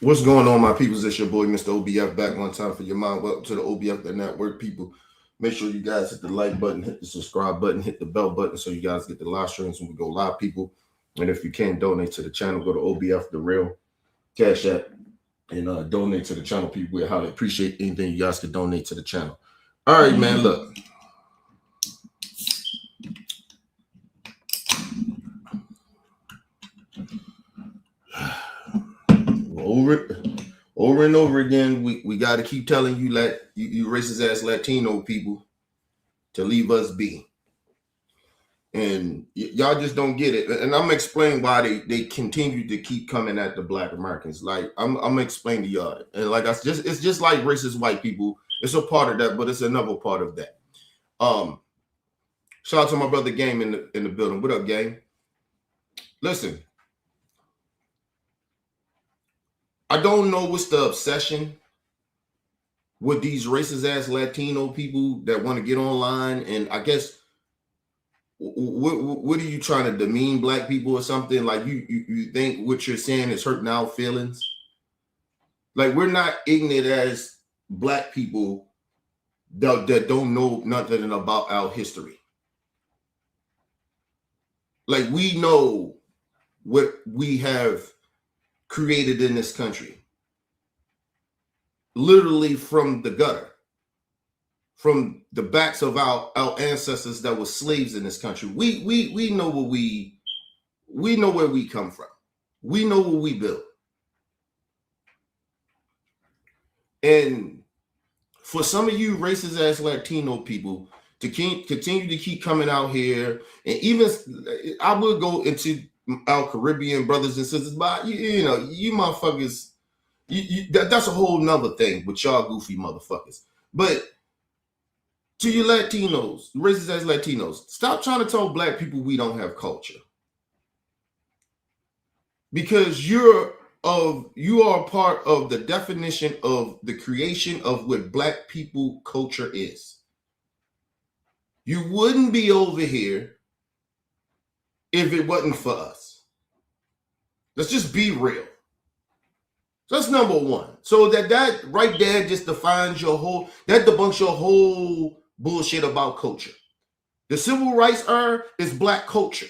What's going on, my peoples? It's your boy, Mr. OBF, back one time for your mind. Welcome to the OBF the Network, people. Make sure you guys hit the like button, hit the subscribe button, hit the bell button so you guys get the live streams when we go live, people. And if you can donate to the channel, go to OBF the Real Cash App and donate to the channel, people. We highly appreciate anything you guys could donate to the channel. All right, man. Look. Over and over again, we got to keep telling you, you racist ass Latino people, to leave us be. And y'all just don't get it. And I'm gonna explain why they continue to keep coming at the Black Americans. Like I'm gonna explain to y'all. And like it's just like racist white people. It's a part of that, but it's another part of that. Shout out to my brother Game in the building. What up, Game? Listen, I don't know what's the obsession with these racist ass Latino people that want to get online, and I guess what are you trying to demean black people or something? Like you think what you're saying is hurting our feelings? Like we're not ignorant as black people that don't know nothing about our history. Like we know what we have created in this country, literally from the gutter, from the backs of our ancestors that were slaves in this country. We know what we know where we come from. We know what we built. And for some of you racist ass Latino people to continue to keep coming out here, and even I will go into our Caribbean brothers and sisters, but you know, you motherfuckers, that's a whole nother thing with y'all goofy motherfuckers. But to you Latinos, racist ass Latinos, stop trying to tell black people we don't have culture. Because you are part of the definition of the creation of what black people culture is. You wouldn't be over here if it wasn't for us. Let's just be real. So that's number one. So that right there just defines debunks your whole bullshit about culture. The civil rights era is black culture.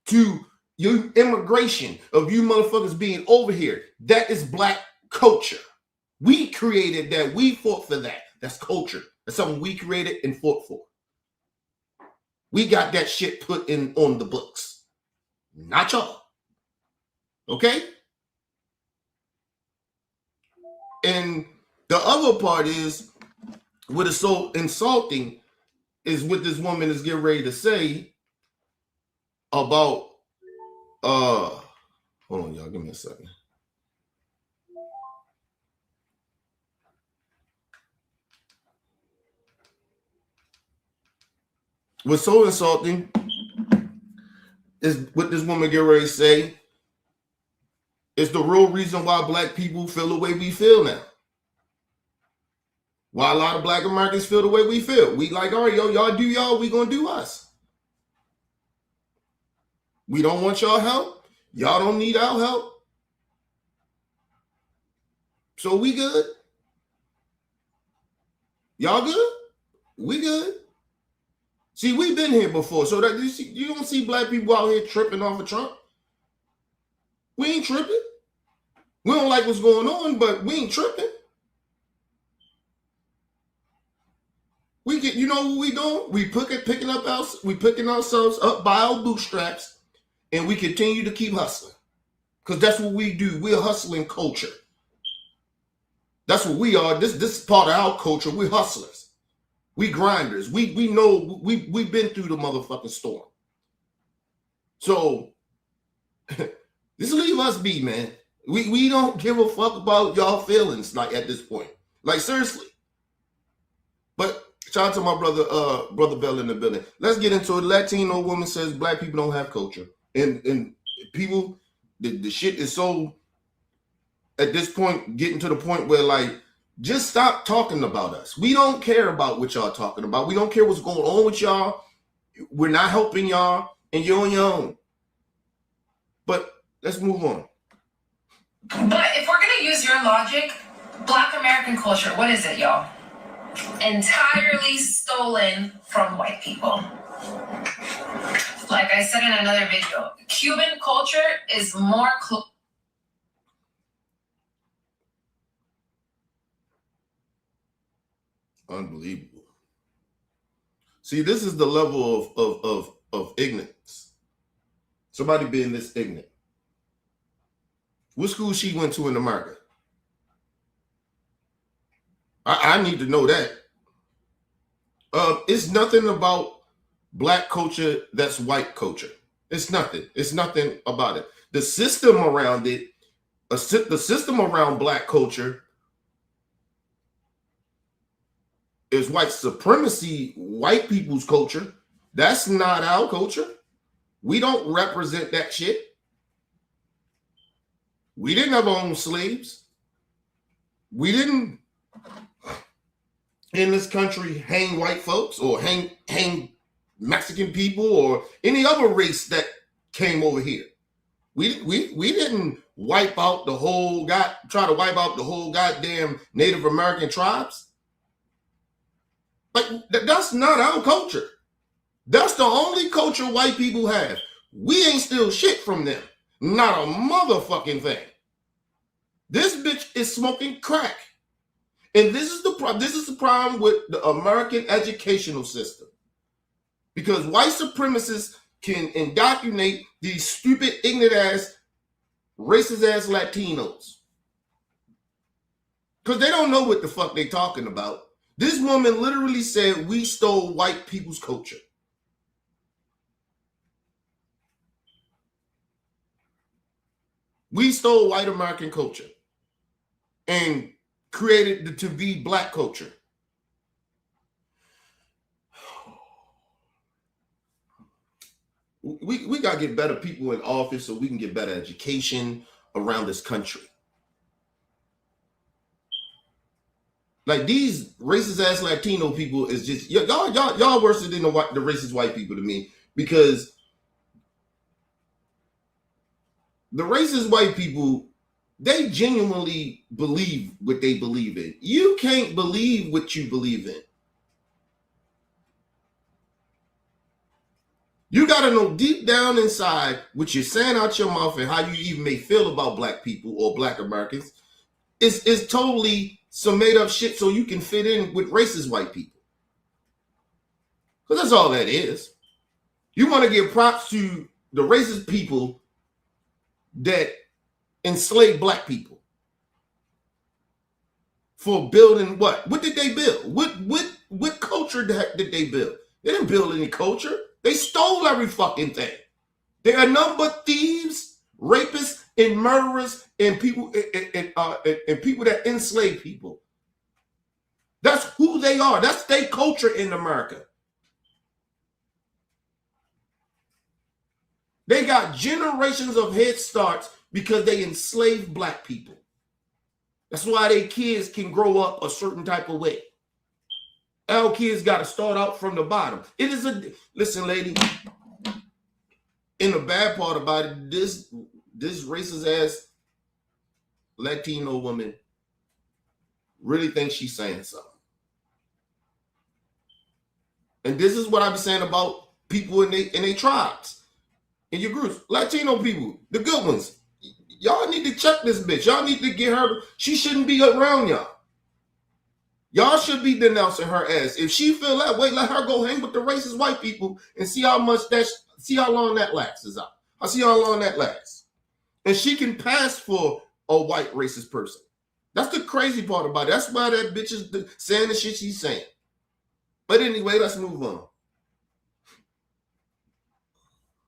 To your immigration of you motherfuckers being over here, that is black culture. We created that. We fought for that. That's culture. That's something we created and fought for. We got that shit put on the books. Not y'all. Okay? And the other part is, what is so insulting is what this woman is getting ready to say about, hold on, y'all, give me a second. What's so insulting is what this woman get ready to say is the real reason why black people feel the way we feel now. Why a lot of black Americans feel the way we feel. We like, all right, y'all do y'all, we gonna do us. We don't want y'all help. Y'all don't need our help. So we good. Y'all good? We good. See, we've been here before, so that you don't see black people out here tripping off of Trump. We ain't tripping. We don't like what's going on, but we ain't tripping. We get, you know what we doing? We picking ourselves up by our bootstraps, and we continue to keep hustling, because that's what we do. We're hustling culture. That's what we are. This is part of our culture. We're hustlers. We grinders. We know we've been through the motherfucking storm. So just leave us be, man. We don't give a fuck about y'all feelings, like, at this point. Like, seriously. But shout out to my brother Bell in the building. Let's get into it. Latino woman says black people don't have culture. And people, the shit is so, at this point, getting to the point where, like, just stop talking about us. We don't care about what y'all talking about. We don't care what's going on with y'all. We're not helping y'all, and you're on your own. But let's move on. But if we're gonna use your logic, Black American culture, what is it, y'all? Entirely stolen from white people. Like I said in another video, Cuban culture is more Unbelievable. See, this is the level of ignorance. Somebody being this ignorant. What school she went to in America? I need to know that. It's nothing about black culture that's white culture. It's nothing. It's nothing about it. The system around it, the system around black culture is white supremacy, white people's culture. That's not our culture. We don't represent that shit. We didn't have our own slaves. We didn't in this country hang white folks or hang Mexican people or any other race that came over here. We didn't wipe out the whole try to wipe out the whole goddamn Native American tribes. Like that's not our culture. That's the only culture white people have. We ain't steal shit from them. Not a motherfucking thing. This bitch is smoking crack. And this is the problem with the American educational system. Because white supremacists can indoctrinate these stupid, ignorant ass, racist ass Latinos. Because they don't know what the fuck they talking about. This woman literally said we stole white people's culture. We stole white American culture and created it to be black culture. We got to get better people in office so we can get better education around this country. Like these racist ass Latino people is just y'all worse than the racist white people to me, because the racist white people, they genuinely believe what they believe in. You can't believe what you believe in. You got to know deep down inside what you're saying out your mouth and how you even may feel about black people or black Americans is totally some made up shit so you can fit in with racist white people. Because that's all that is. You want to give props to the racist people that enslaved black people for building what? What did they build? What culture did they build? They didn't build any culture. They stole every fucking thing. They are nothing but thieves, rapists, and murderers, and people and people that enslave people. That's who they are. That's their culture in America. They got generations of head starts because they enslaved black people. That's why their kids can grow up a certain type of way. Our kids got to start out from the bottom. It is listen, lady. And the bad part about it, this racist ass Latino woman really thinks she's saying something. And this is what I be saying about people in their tribes, in your groups. Latino people, the good ones. Y'all need to check this bitch. Y'all need to get her. She shouldn't be around y'all. Y'all should be denouncing her ass. If she feel that way, let her go hang with the racist white people and see how long that lasts out. I see how long that lasts. And she can pass for a white racist person. That's the crazy part about it. That's why that bitch is saying the shit she's saying. But anyway, let's move on.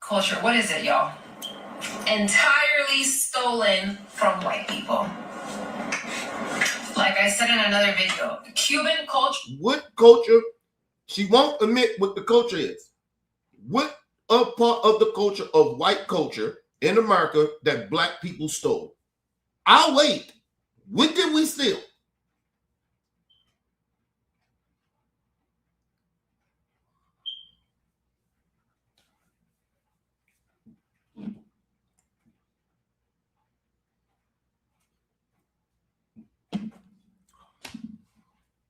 Culture, what is it, y'all? Entirely stolen from white people. Like I said in another video, Cuban culture. What culture? She won't admit what the culture is. What a part of the culture of white culture in America that black people stole? I'll wait. What did we steal?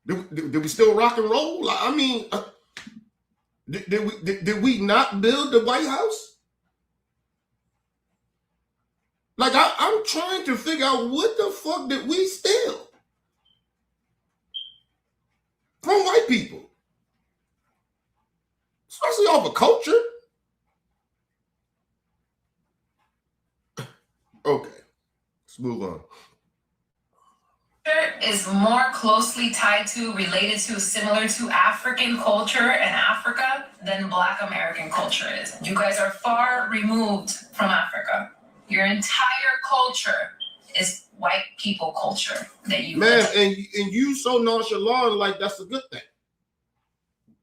Did we still rock and roll? Like, I mean, did we not build the White House? Like, I'm trying to figure out what the fuck did we steal from white people, especially off of culture. Okay, let's move on. Is more closely tied to, related to, similar to African culture and Africa than Black American culture is. You guys are far removed from Africa. Your entire culture is white people culture that you and you so nonchalant, like that's a good thing.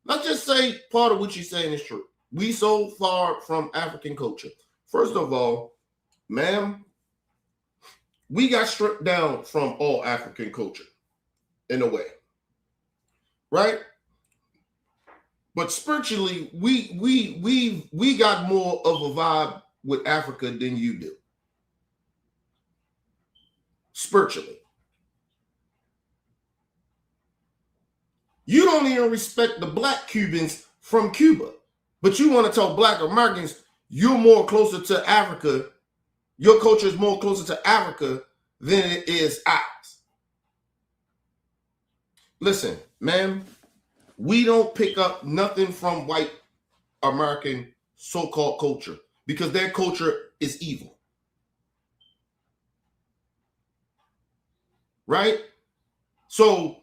Let's just say part of what you're saying is true. We so far from African culture. First of all, ma'am, we got stripped down from all African culture in a way, right? But spiritually, we got more of a vibe with Africa than you do. Spiritually, you don't even respect the Black Cubans from Cuba, but you want to tell Black Americans you're more closer to Africa. Your culture is more closer to Africa than it is ours. Listen, ma'am, we don't pick up nothing from white American so-called culture because their culture is evil. Right? So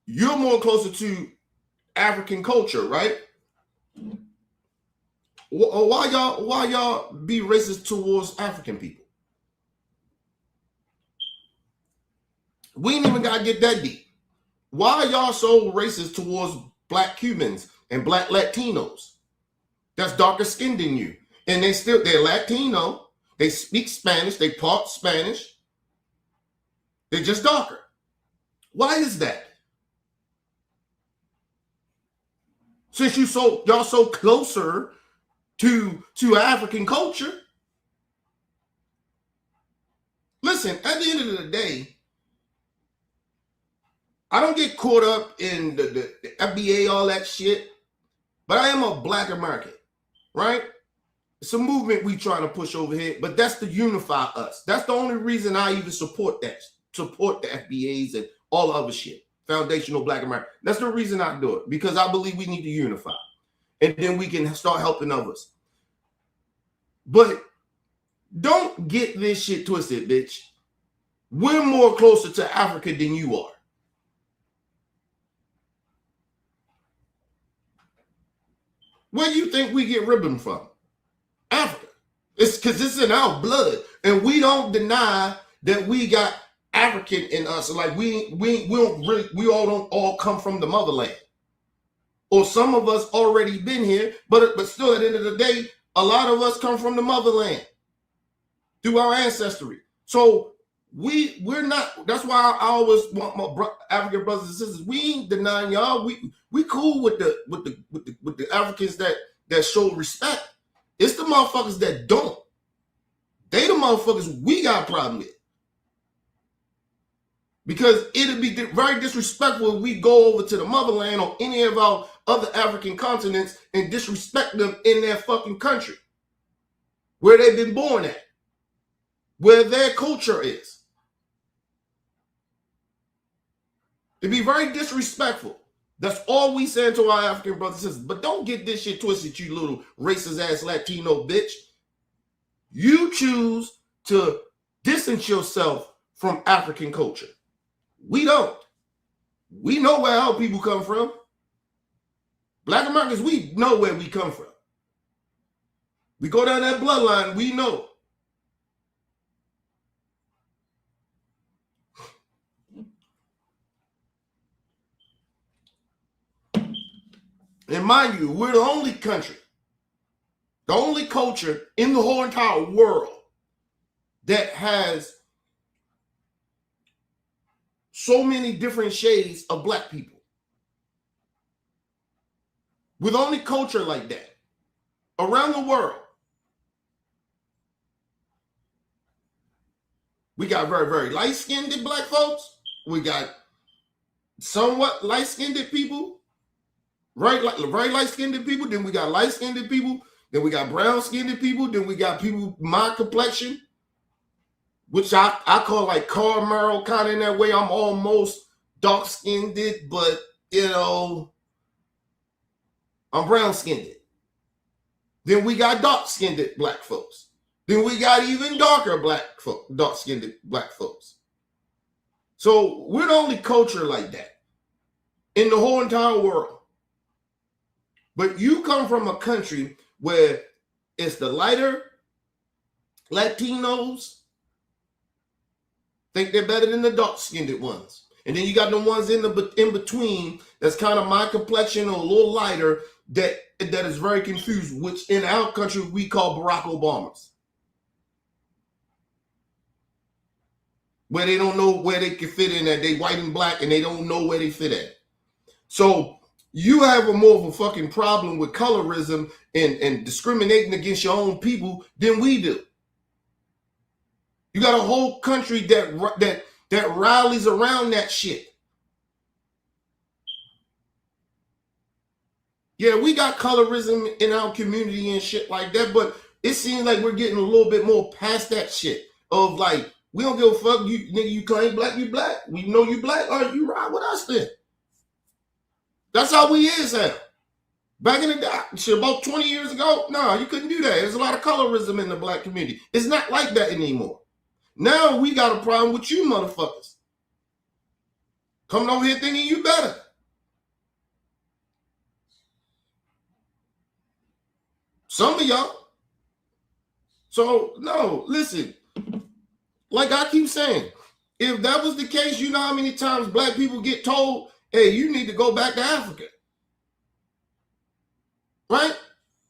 you're more closer to African culture, right? Why y'all be racist towards African people? We ain't even gotta get that deep. Why y'all so racist towards Black Cubans and Black Latinos that's darker skinned than you? And they're Latino, they speak Spanish, they talk Spanish, they're just darker. Why is that? Since y'all so closer to African culture. Listen, at the end of the day, I don't get caught up in the FBA, all that shit, but I am a Black American, right? It's a movement we trying to push over here, but that's to unify us. That's the only reason I even support the FBAs and all the other shit. Foundational Black America. That's the reason I do it, because I believe we need to unify. And then we can start helping others. But don't get this shit twisted, bitch. We're more closer to Africa than you are. Where do you think we get ribbon from? Africa. It's because it's in our blood. And we don't deny that we got African in us. Like we all don't all come from the motherland. Or some of us already been here, but still at the end of the day, a lot of us come from the motherland through our ancestry. So we're not. That's why I always want my African brothers and sisters. We ain't denying y'all. We cool with the Africans that show respect. It's the motherfuckers that don't. They the motherfuckers we got a problem with. Because it'd be very disrespectful if we go over to the motherland or any of our other African continents and disrespect them in their fucking country, where they've been born at, where their culture is. It'd be very disrespectful. That's all we saying to our African brothers and sisters. But don't get this shit twisted, you little racist ass Latino bitch. You choose to distance yourself from African culture. We don't. We know where our people come from. Black Americans, we know where we come from. We go down that bloodline, we know. And mind you, we're the only country, the only culture in the whole entire world that has so many different shades of Black people. We're the only culture like that around the world. We got very, very light-skinned Black folks. We got somewhat light-skinned people, right light-skinned people. Then we got light-skinned people. Then we got brown-skinned people. Then we got people my complexion, which I call like caramel, kind of in that way. I'm almost dark-skinned, but I'm brown-skinned. Then we got dark-skinned black folks. Then we got even darker dark-skinned black folks. So we're the only culture like that in the whole entire world. But you come from a country where it's the lighter Latinos think they're better than the dark-skinned ones. And then you got the ones in between that's kind of my complexion or a little lighter that is very confused, which in our country we call Barack Obamas. Where they don't know where they can fit in at. They white and black and they don't know where they fit at. So you have a more of a fucking problem with colorism and discriminating against your own people than we do. You got a whole country that rallies around that shit. Yeah, we got colorism in our community and shit like that, but it seems like we're getting a little bit more past that shit of like, we don't give a fuck, you nigga, you claim black, you black. We know you black, all right, you ride with us then. That's how we is now. Back in the day, shit, about 20 years ago, no, you couldn't do that. There's a lot of colorism in the black community. It's not like that anymore. Now we got a problem with you motherfuckers. Coming over here thinking you better. Some of y'all. So, no, listen. Like I keep saying, if that was the case, you know how many times black people get told, hey, you need to go back to Africa. Right?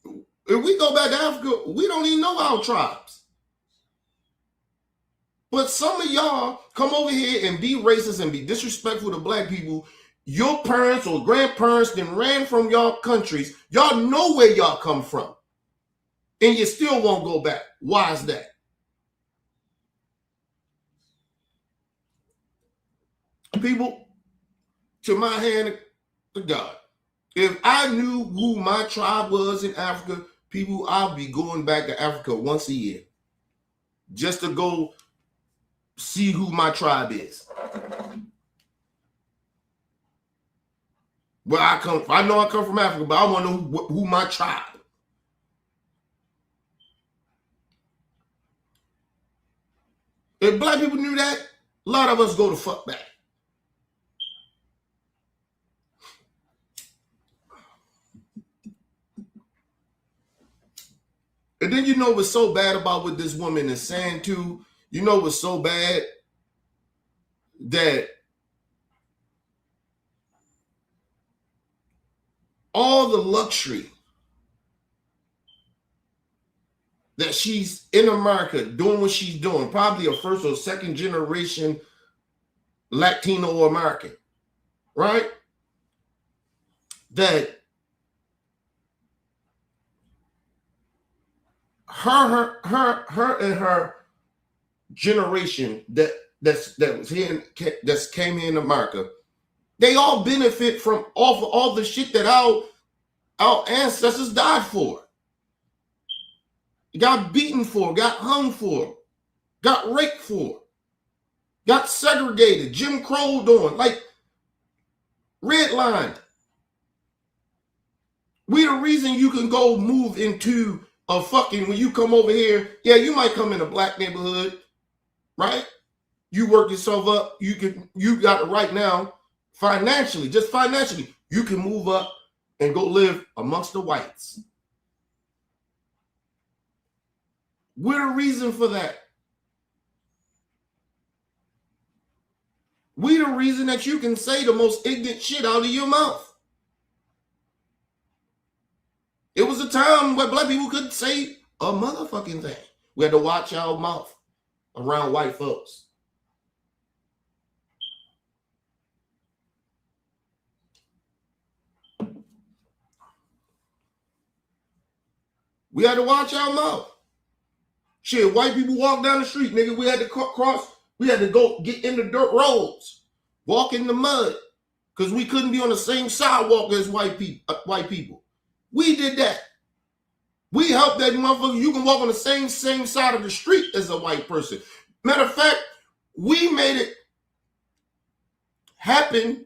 If we go back to Africa, we don't even know our tribes. But some of y'all come over here and be racist and be disrespectful to black people. Your parents or grandparents then ran from y'all countries. Y'all know where y'all come from. And you still won't go back. Why is that? People, to my hand to God, if I knew who my tribe was in Africa, people, I'd be going back to Africa once a year just to go see who my tribe is. Where I come from. I know I come from Africa, but I want to know who my tribe. If black people knew that, a lot of us go to fuck back. And then you know what's so bad about what this woman is saying too? You know what's so bad? That all the luxury that she's in America doing what she's doing, probably a first or second generation Latino American, right? That her and her generation that was here that's came here in America, they all benefit from all the shit that our ancestors died for, got beaten for, got hung for, got raped for, got segregated, Jim Crow'd on, like redlined. We the reason you can go move into a fucking, when you come over here, yeah, you might come in a black neighborhood, right? You work yourself up, you got it right now, financially, just financially, you can move up and go live amongst the whites. We're the reason for that. We the reason that you can say the most ignorant shit out of your mouth. It was a time where black people couldn't say a motherfucking thing. We had to watch our mouth around white folks. We had to watch our mouth. Shit, white people walk down the street, nigga. We had to cross. We had to go get in the dirt roads. walk in the mud because we couldn't be on the same sidewalk as white people. We did that. We helped that motherfucker. You can walk on the same side of the street as a white person. Matter of fact, we made it happen,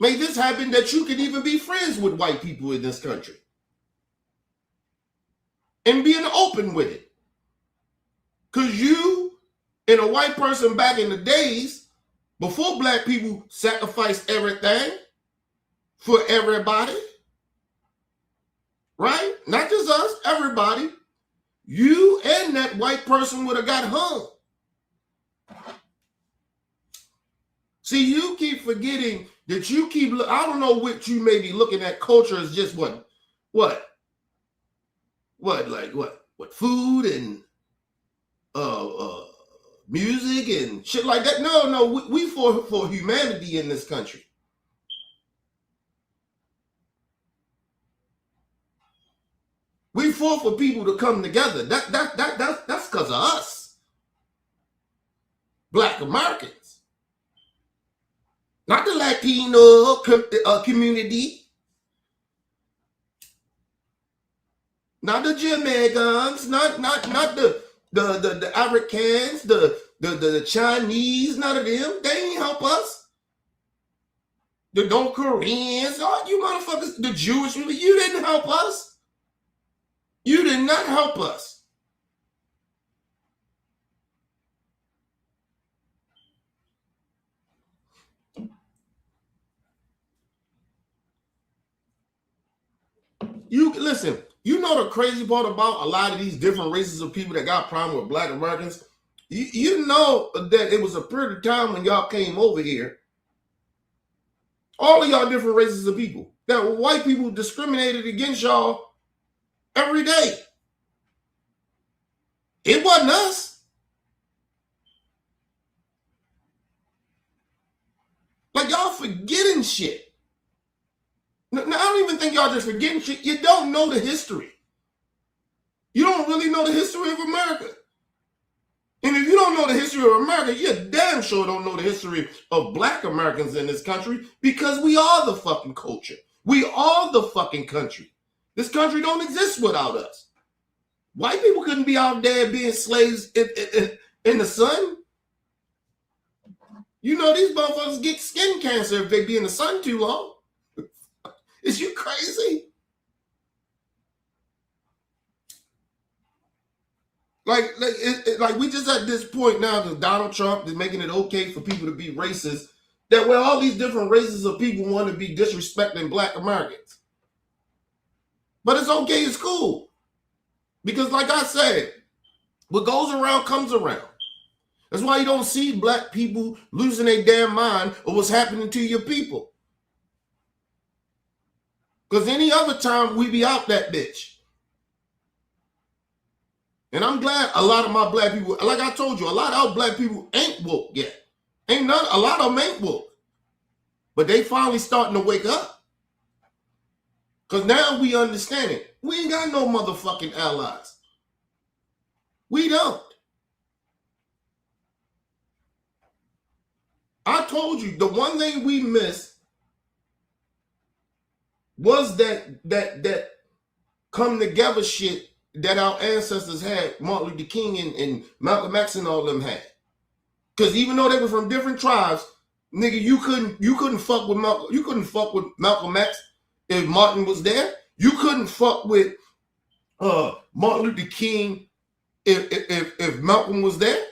made this happen that you can even be friends with white people in this country. And being open with it. Because you and a white person back in the days, before black people sacrificed everything for everybody, right? Not just us, everybody. You and that white person would have got hung. See, you keep forgetting that you keep, I don't know what you may be looking at culture as just what, food and music and shit like that. No, we for humanity in this country. We fought for people to come together. That's because of us, Black Americans, not the Latino community, not the Jamaicans, not the Africans, the Chinese, none of them. They ain't help us. The North Koreans, all you motherfuckers, the Jewish people, you didn't help us. You did not help us. You listen, you know the crazy part about a lot of these different races of people that got problem with Black Americans? You know that it was a period of time when y'all came over here, all of y'all different races of people, that white people discriminated against y'all every day. It wasn't us. Like, y'all forgetting shit. Now, I don't even think y'all just forgetting shit. You don't know the history. You don't really know the history of America. And if you don't know the history of America, you damn sure don't know the history of Black Americans in this country, because we are the fucking culture. We are the fucking country. This country don't exist without us. White people couldn't be out there being slaves in the sun. You know, these motherfuckers get skin cancer if they be in the sun too long. Is you crazy? Like we just at this point now that Donald Trump is making it okay for people to be racist, that where all these different races of people want to be disrespecting Black Americans. But it's okay, it's cool. Because like I said, what goes around comes around. That's why you don't see Black people losing their damn mind of what's happening to your people. Because any other time we be out that bitch. And I'm glad a lot of my Black people, like I told you, a lot of our Black people ain't woke yet. A lot of them ain't woke. But they finally starting to wake up. Because now we understand it. We ain't got no motherfucking allies. We don't. I told you, the one thing we missed was that come together shit that our ancestors had, Martin Luther King and Malcolm X and all them had. Because even though they were from different tribes, nigga, you couldn't fuck with Malcolm X if Martin was there. You couldn't fuck with Martin Luther King if Malcolm was there.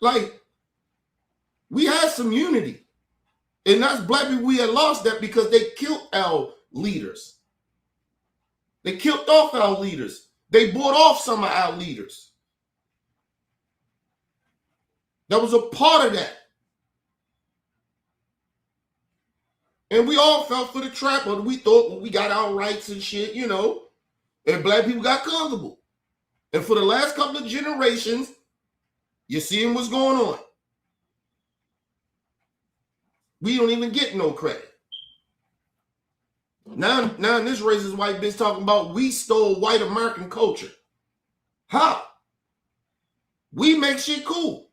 Like, we had some unity. And that's Black people, we had lost that because they killed our leaders. They killed off our leaders. They bought off some of our leaders. That was a part of that. And we all fell for the trap, but we thought we got our rights and shit, you know, and Black people got comfortable. And for the last couple of generations, you're seeing what's going on. We don't even get no credit. Now this racist white bitch talking about we stole white American culture. How? We make shit cool.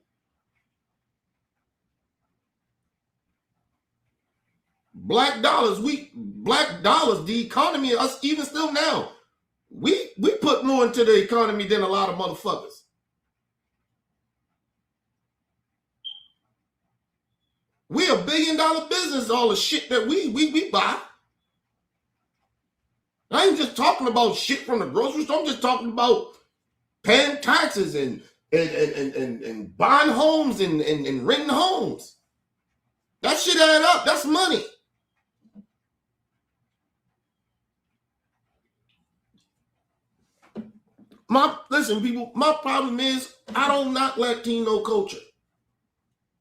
Black dollars, the economy, us even still now, we put more into the economy than a lot of motherfuckers. We $1 billion business, all the shit that we buy. I ain't just talking about shit from the grocery store. I'm just talking about paying taxes and buying homes and renting homes. That shit add up. That's money. Listen, people, my problem is I don't knock Latino culture.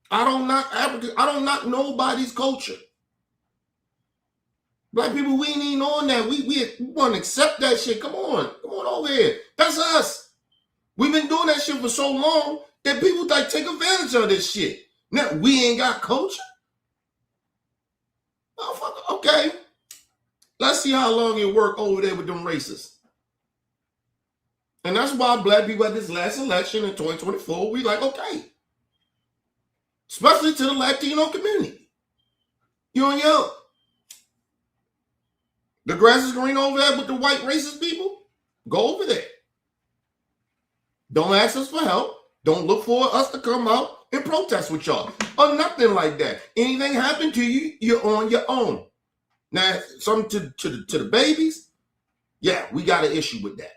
I don't knock African. I don't knock nobody's culture. Black people, we ain't even on that. We want to accept that shit. Come on over here. That's us. We've been doing that shit for so long that people like take advantage of this shit. Now we ain't got culture. Oh, okay. Let's see how long it work over there with them racists. And that's why black people at this last election in 2024, we like, okay. Especially to the Latino community. You and yo. The grass is green over there with the white racist people. Go over there. Don't ask us for help. Don't look for us to come out and protest with y'all. Or nothing like that. Anything happen to you, you're on your own. Now, something to the babies, yeah, we got an issue with that.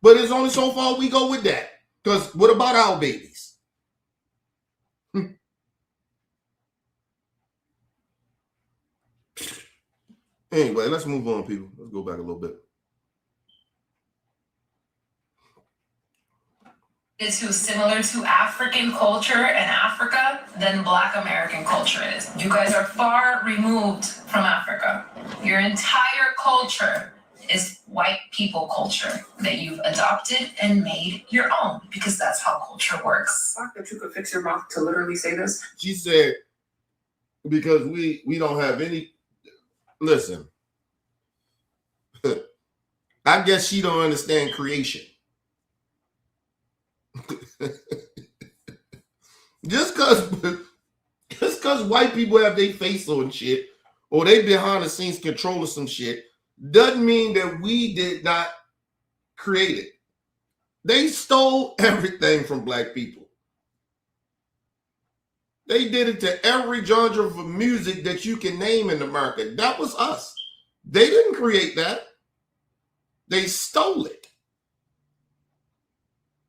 But it's only so far we go with that. Because what about our babies? Anyway, let's move on, people. Let's go back a little bit. It's similar to African culture and Africa than Black American culture is. You guys are far removed from Africa. Your entire culture is white people culture that you've adopted and made your own because that's how culture works. Fuck that you could fix your mouth to literally say this. She said, because we don't have any. Listen, I guess she don't understand creation. Just because white people have their face on shit or they behind the scenes controlling some shit doesn't mean that we did not create it. They stole everything from black people. They did it to every genre of music that you can name in America. That was us. They didn't create that. They stole it.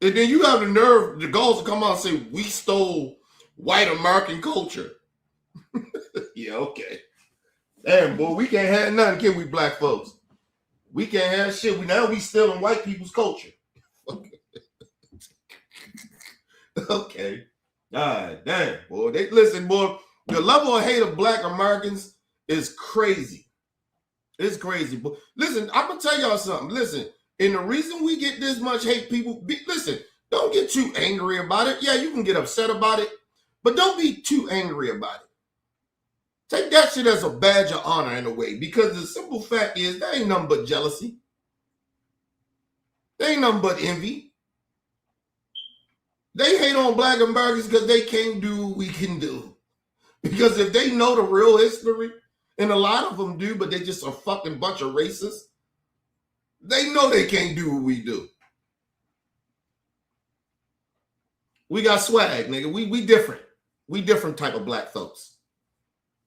And then you have the nerve, the goals to come out and say, we stole white American culture. Yeah, okay. Damn, boy, we can't have nothing, can we, black folks? We can't have shit. Now we stealing white people's culture. Okay. God damn, boy. Listen, boy, the level of hate of black Americans is crazy. It's crazy. But listen, I'm going to tell y'all something. Listen, and the reason we get this much hate, people, listen, don't get too angry about it. Yeah, you can get upset about it, but don't be too angry about it. Take that shit as a badge of honor in a way, because the simple fact is there ain't nothing but jealousy. There ain't nothing but envy. They hate on black Americans because they can't do what we can do. Because if they know the real history, and a lot of them do, but they just a fucking bunch of racists, they know they can't do what we do. We got swag, nigga. We different. We different type of black folks.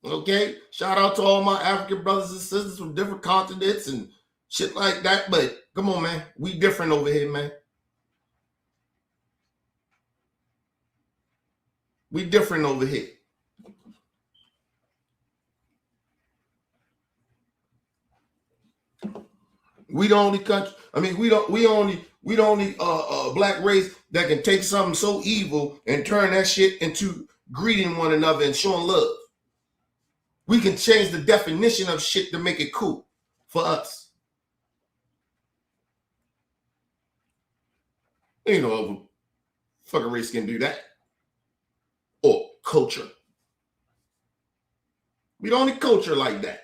Okay? Shout out to all my African brothers and sisters from different continents and shit like that. But come on, man. We different over here, man. We different over here. We the only country. I mean, we the only black race that can take something so evil and turn that shit into greeting one another and showing love. We can change the definition of shit to make it cool for us. Ain't no other fucking race can do that. Or culture. We the only culture like that.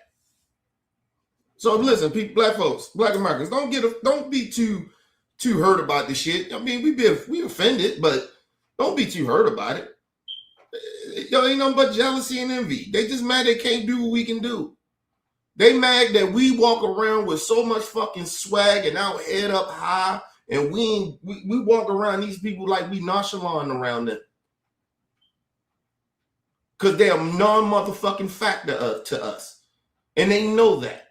So listen, people, black folks, black Americans, don't be too hurt about this shit. I mean, we offended, but don't be too hurt about it. Yo, ain't nothing but jealousy and envy. They just mad they can't do what we can do. They mad that we walk around with so much fucking swag and our head up high, and we walk around these people like we nonchalant around them. Because they're a non-motherfucking factor to us. And they know that.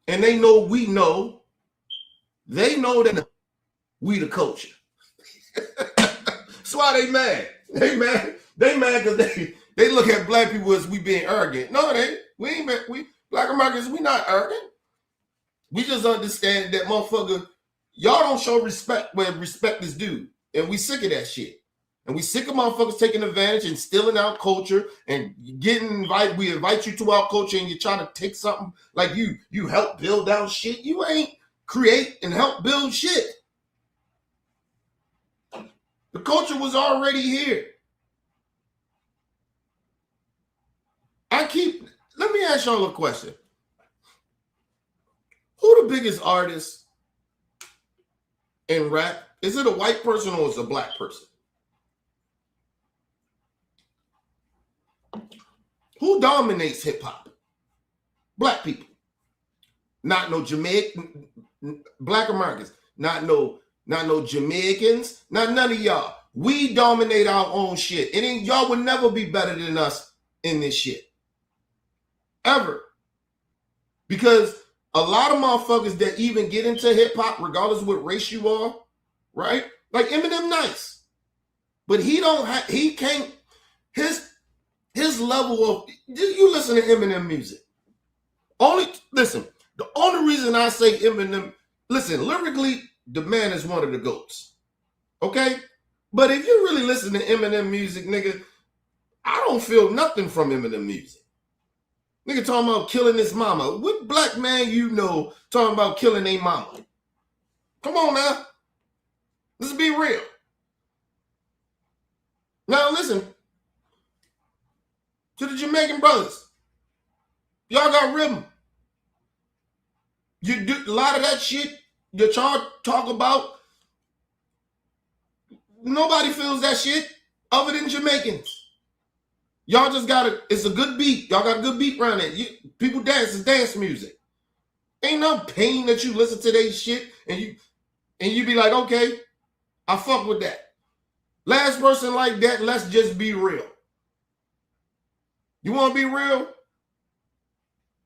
And they know we know. They know that we the culture. That's why they mad. They mad because they look at black people as we being arrogant. No, we ain't mad. We black Americans, we not arrogant. We just understand that motherfucker, y'all don't show respect where respect is due. And we sick of that shit. And we sick of motherfuckers taking advantage and stealing our culture and getting invited. We invite you to our culture and you try to take something like you help build our shit. You ain't create and help build shit. The culture was already here. Let me ask y'all a question. Who the biggest artist in rap? Is it a white person or is it a black person? Who dominates hip hop? Black people. Not no Jamaican, black Americans. Not no Jamaicans. Not none of y'all. We dominate our own shit. And y'all would never be better than us in this shit. Ever. Because a lot of motherfuckers that even get into hip hop, regardless of what race you are, right? Like Eminem, nice. But he can't, his level of, you listen to Eminem music. The only reason I say Eminem, listen, lyrically, the man is one of the GOATs. Okay? But if you really listen to Eminem music, nigga, I don't feel nothing from Eminem music. Nigga talking about killing his mama. What black man you know talking about killing a mama? Come on now. Let's be real. Now listen to the Jamaican brothers. Y'all got rhythm. You do a lot of that shit that y'all talk about. Nobody feels that shit other than Jamaicans. Y'all just it's a good beat. Y'all got a good beat around it. People dance, it's dance music. Ain't no pain that you listen to that shit and you be like, okay, I fuck with that. Last person like that, let's just be real. You want to be real?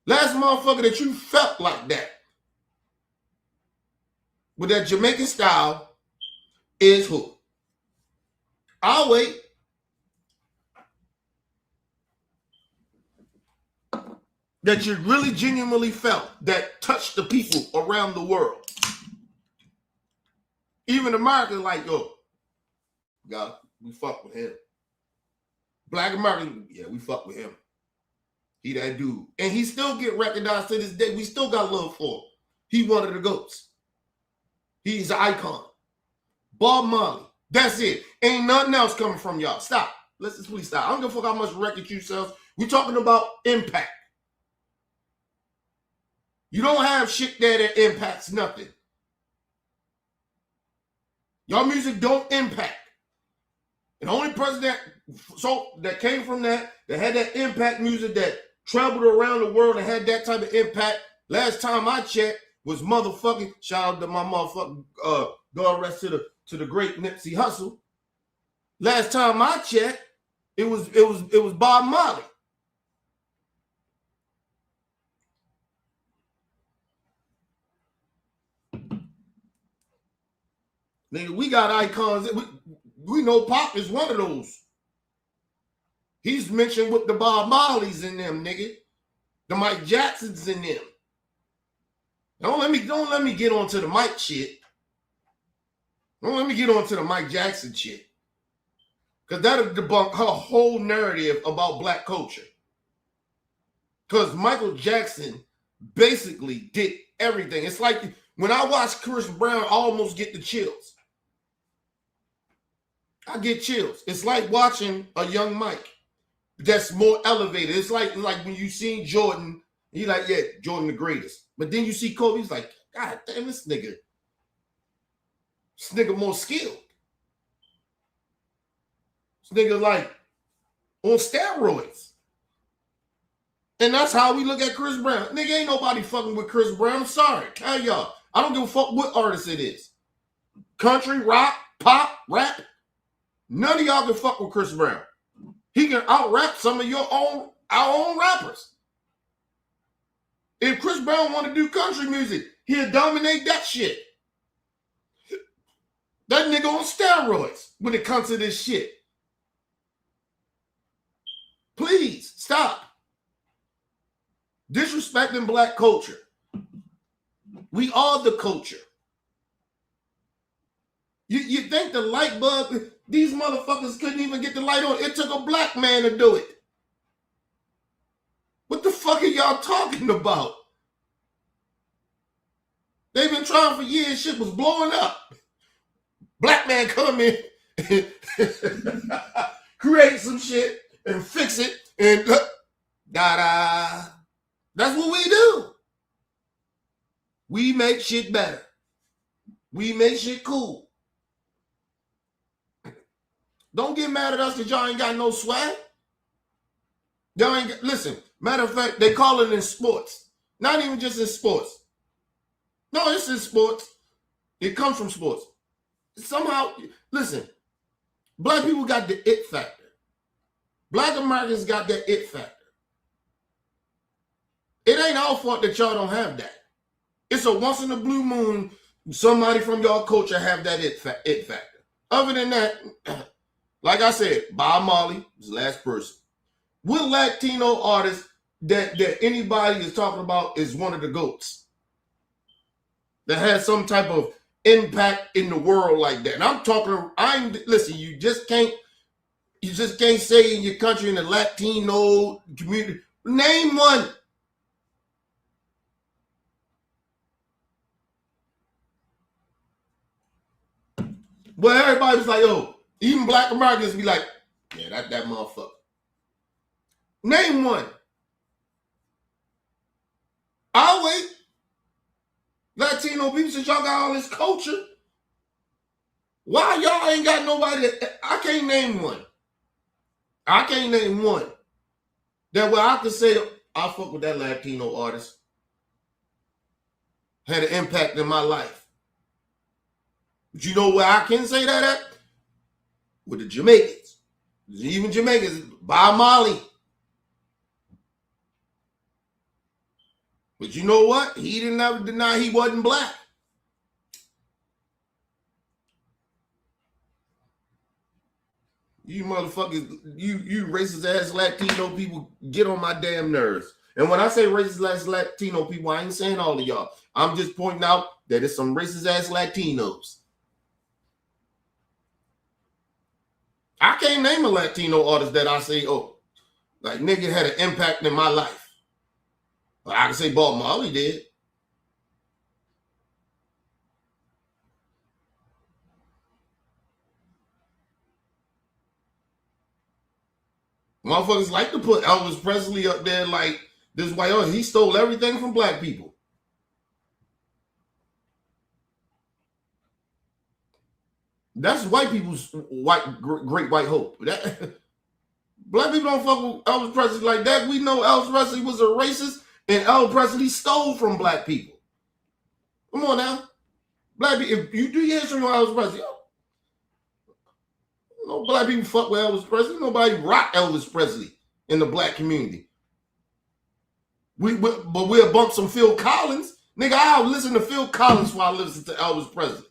Last motherfucker that you felt like that with that Jamaican style is who? I'll wait. That you really genuinely felt that touched the people around the world. Even America like, yo, God, we fuck with him. Black American, yeah, we fuck with him. He that dude. And he still get recognized to this day. We still got love for him. He one of the GOATs. He's an icon. Bob Marley. That's it. Ain't nothing else coming from y'all. Stop. Let's just please stop. I don't give a fuck how much record you sell. We're talking about impact. You don't have shit there that impacts nothing. Y'all music don't impact. And the only person that came from that had that impact music that traveled around the world and had that type of impact, last time I checked, was motherfucking, shout out to my motherfucking God rest to the great Nipsey Hussle. Last time I checked, it was Bob Marley. Nigga, we got icons. We know Pop is one of those. He's mentioned with the Bob Marleys in them, nigga. The Mike Jacksons in them. Don't let me get onto the Mike shit. Don't let me get onto the Mike Jackson shit. Because that'll debunk her whole narrative about black culture. Because Michael Jackson basically did everything. It's like when I watch Chris Brown, I almost get the chills. I get chills. It's like watching a young Mike. that's more elevated. It's like when you seen Jordan, he like, yeah, Jordan the greatest. But then you see Kobe, he's like, God damn, this nigga more skilled. This nigga like on steroids. And that's how we look at Chris Brown. Nigga, ain't nobody fucking with Chris Brown. I'm sorry. Tell y'all. I don't give a fuck what artist it is. Country, rock, pop, rap. None of y'all can fuck with Chris Brown. He can out-rap some of our own rappers. If Chris Brown want to do country music, he'll dominate that shit. That nigga on steroids when it comes to this shit. Please, stop. Disrespecting black culture. We are the culture. You think the light bulb, these motherfuckers couldn't even get the light on. It took a black man to do it. What the fuck are y'all talking about? They've been trying for years. Shit was blowing up. Black man come in and create some shit and fix it and da-da. That's what we do. We make shit better. We make shit cool. Don't get mad at us because y'all ain't got no swag. Y'all ain't got, listen, matter of fact, they call it in sports. Not even just in sports. No, it's in sports. It comes from sports. Somehow, listen, black people got the it factor. Black Americans got that it factor. It ain't our fault that y'all don't have that. It's a once in a blue moon, somebody from y'all culture have that it factor. Other than that, like I said, Bob Marley was the last person. What Latino artist that anybody is talking about is one of the GOATs that has some type of impact in the world like that? And listen, you just can't say in your country in the Latino community, name one. Well, everybody was like, oh, even black Americans be like, yeah, that motherfucker. Name one. I'll wait. Latino people, since y'all got all this culture, why y'all ain't got nobody I can't name one. I can't name one. That way I could say, I fuck with that Latino artist. Had an impact in my life. But you know where I can say that at? With the Jamaicans. Even Jamaicans, Bob Marley. But you know what? He didn't ever deny he wasn't black. You motherfuckers, you racist ass Latino people get on my damn nerves. And when I say racist ass Latino people, I ain't saying all of y'all. I'm just pointing out that it's some racist ass Latinos. I can't name a Latino artist that I say, oh, like nigga had an impact in my life. But I can say Bob Marley did. Motherfuckers like to put Elvis Presley up there like this white, oh, he stole everything from black people. That's white people's great white hope. Black people don't fuck with Elvis Presley like that. We know Elvis Presley was a racist and Elvis Presley stole from black people. Come on now. Black people, if you do your history on Elvis Presley, no black people fuck with Elvis Presley. Nobody rock Elvis Presley in the black community. But we'll bump some Phil Collins. Nigga, I'll listen to Phil Collins while I listen to Elvis Presley.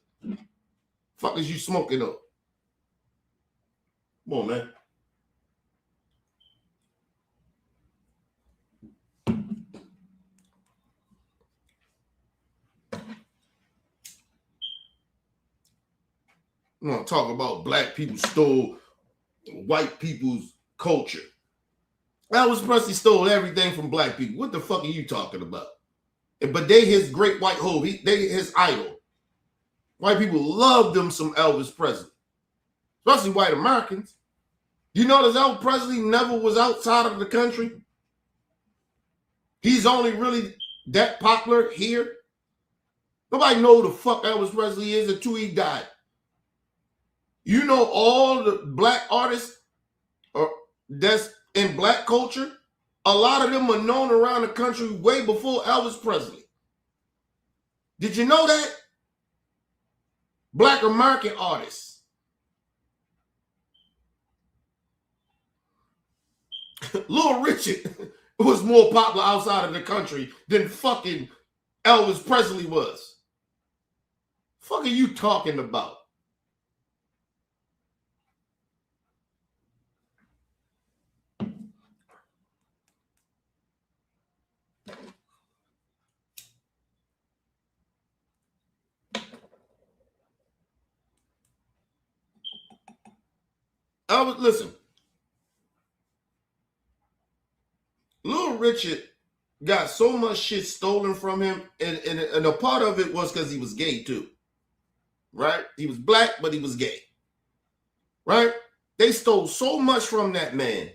Fuck is you smoking up? Come on, man. I'm gonna talk about black people stole white people's culture. Elvis Presley stole everything from black people. What the fuck are you talking about? But they his great white hope. They his idol. White people love them some Elvis Presley, especially white Americans. You notice Elvis Presley never was outside of the country? He's only really that popular here. Nobody know who the fuck Elvis Presley is until he died. You know all the black artists that's in black culture? A lot of them are known around the country way before Elvis Presley. Did you know that? Black American artists. Little Richard was more popular outside of the country than fucking Elvis Presley was. Fuck are you talking about? Listen. Little Richard got so much shit stolen from him, and a part of it was because he was gay too. Right? He was black, but he was gay. Right? They stole so much from that man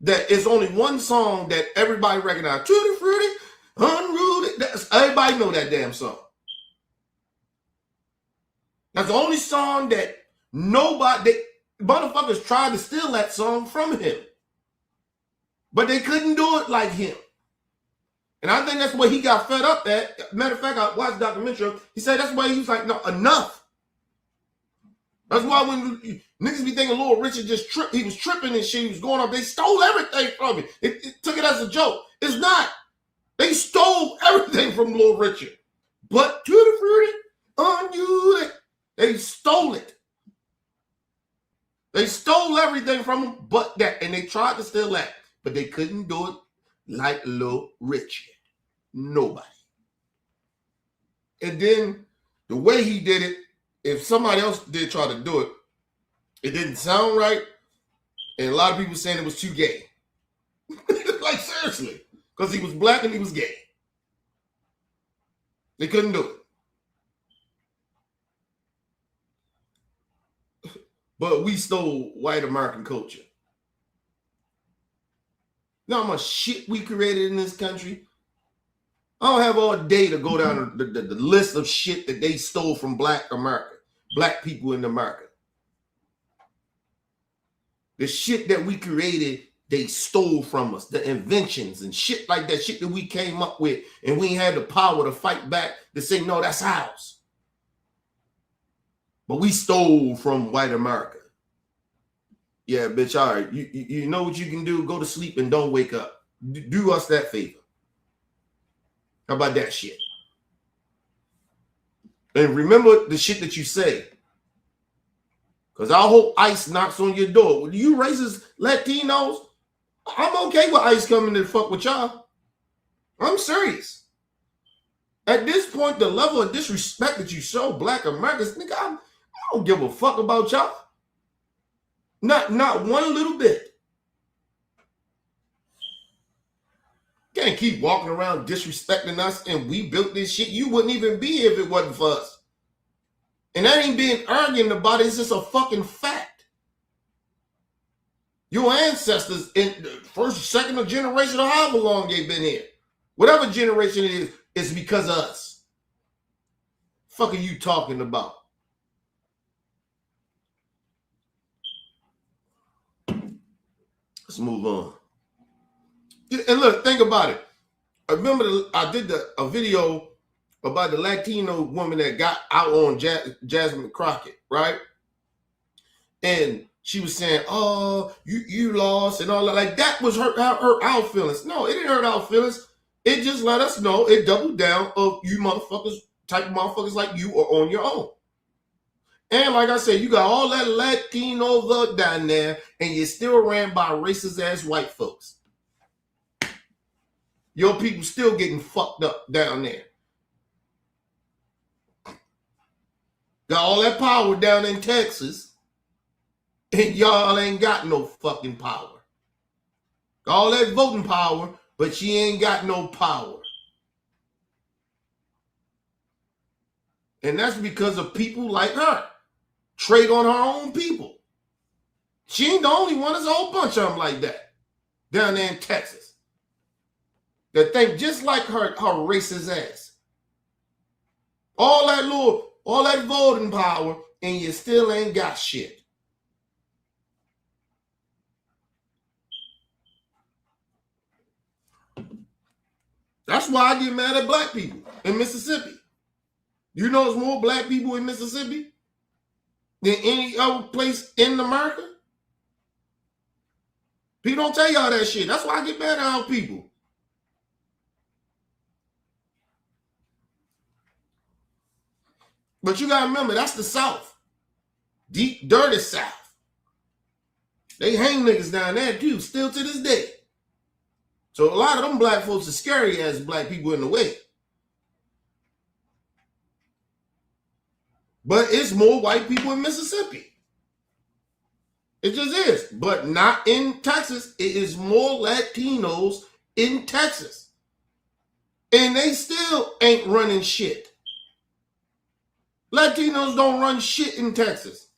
that it's only one song that everybody recognized. Tutti Frutti, Unruly. Everybody know that damn song. That's the only song that motherfuckers tried to steal that song from him. But they couldn't do it like him. And I think that's where he got fed up at. Matter of fact, I watched the documentary. He said that's why he was like, no, enough. That's why when niggas be thinking Lord Richard just tripped, he was tripping and shit, he was going up, they stole everything from him. It took it as a joke. It's not. They stole everything from Lord Richard. But Tutti Frutti on you, they stole it. They stole everything from him, but that, and they tried to steal that, but they couldn't do it like Lil Richard. Nobody. And then the way he did it, if somebody else did try to do it, it didn't sound right, and a lot of people saying it was too gay. Like seriously, because he was black and he was gay. They couldn't do it. But we stole white American culture. You know how much shit we created in this country? I don't have all day to go down the list of shit that they stole from black America, black people in America. The shit that we created, they stole from us. The inventions and shit like that, shit that we came up with, and we had the power to fight back to say, no, that's ours. But we stole from white America. Yeah, bitch, all right. You know what you can do? Go to sleep and don't wake up. Do us that favor. How about that shit? And remember the shit that you say. Because I hope ICE knocks on your door. You racist Latinos, I'm okay with ICE coming to fuck with y'all. I'm serious. At this point, the level of disrespect that you show black Americans, nigga, I don't give a fuck about y'all. Not one little bit. Can't keep walking around disrespecting us, and we built this shit. You wouldn't even be here if it wasn't for us. And that ain't being arguing about it. It's just a fucking fact. Your ancestors in the first, second, or generation, or however long they've been here, whatever generation it is, it's because of us. Fuck are you talking about? Let's move on. And look, think about it. I remember I did a video about the Latino woman that got out on Jasmine Crockett, right? And she was saying, "Oh, you lost," and all that. Like that was hurt our feelings. No, it didn't hurt our feelings. It just let us know. It doubled down of you motherfuckers, type of motherfuckers like you are on your own. And like I said, you got all that Latino love down there, and you're still ran by racist ass white folks. Your people still getting fucked up down there. Got all that power down in Texas, and y'all ain't got no fucking power. Got all that voting power, but she ain't got no power. And that's because of people like her. Trade on her own people. She ain't the only one. There's a whole bunch of them like that down there in Texas that think just like her racist ass. All that voting power, and you still ain't got shit. That's why I get mad at black people in Mississippi. You know there's more black people in Mississippi than any other place in America? People don't tell y'all that shit. That's why I get mad at our people. But you gotta remember, that's the South. Deep, dirty South. They hang niggas down there too, still to this day. So a lot of them black folks are scary as black people in the way. But it's more white people in Mississippi. It just is. But not in Texas. It is more Latinos in Texas. And they still ain't running shit. Latinos don't run shit in Texas.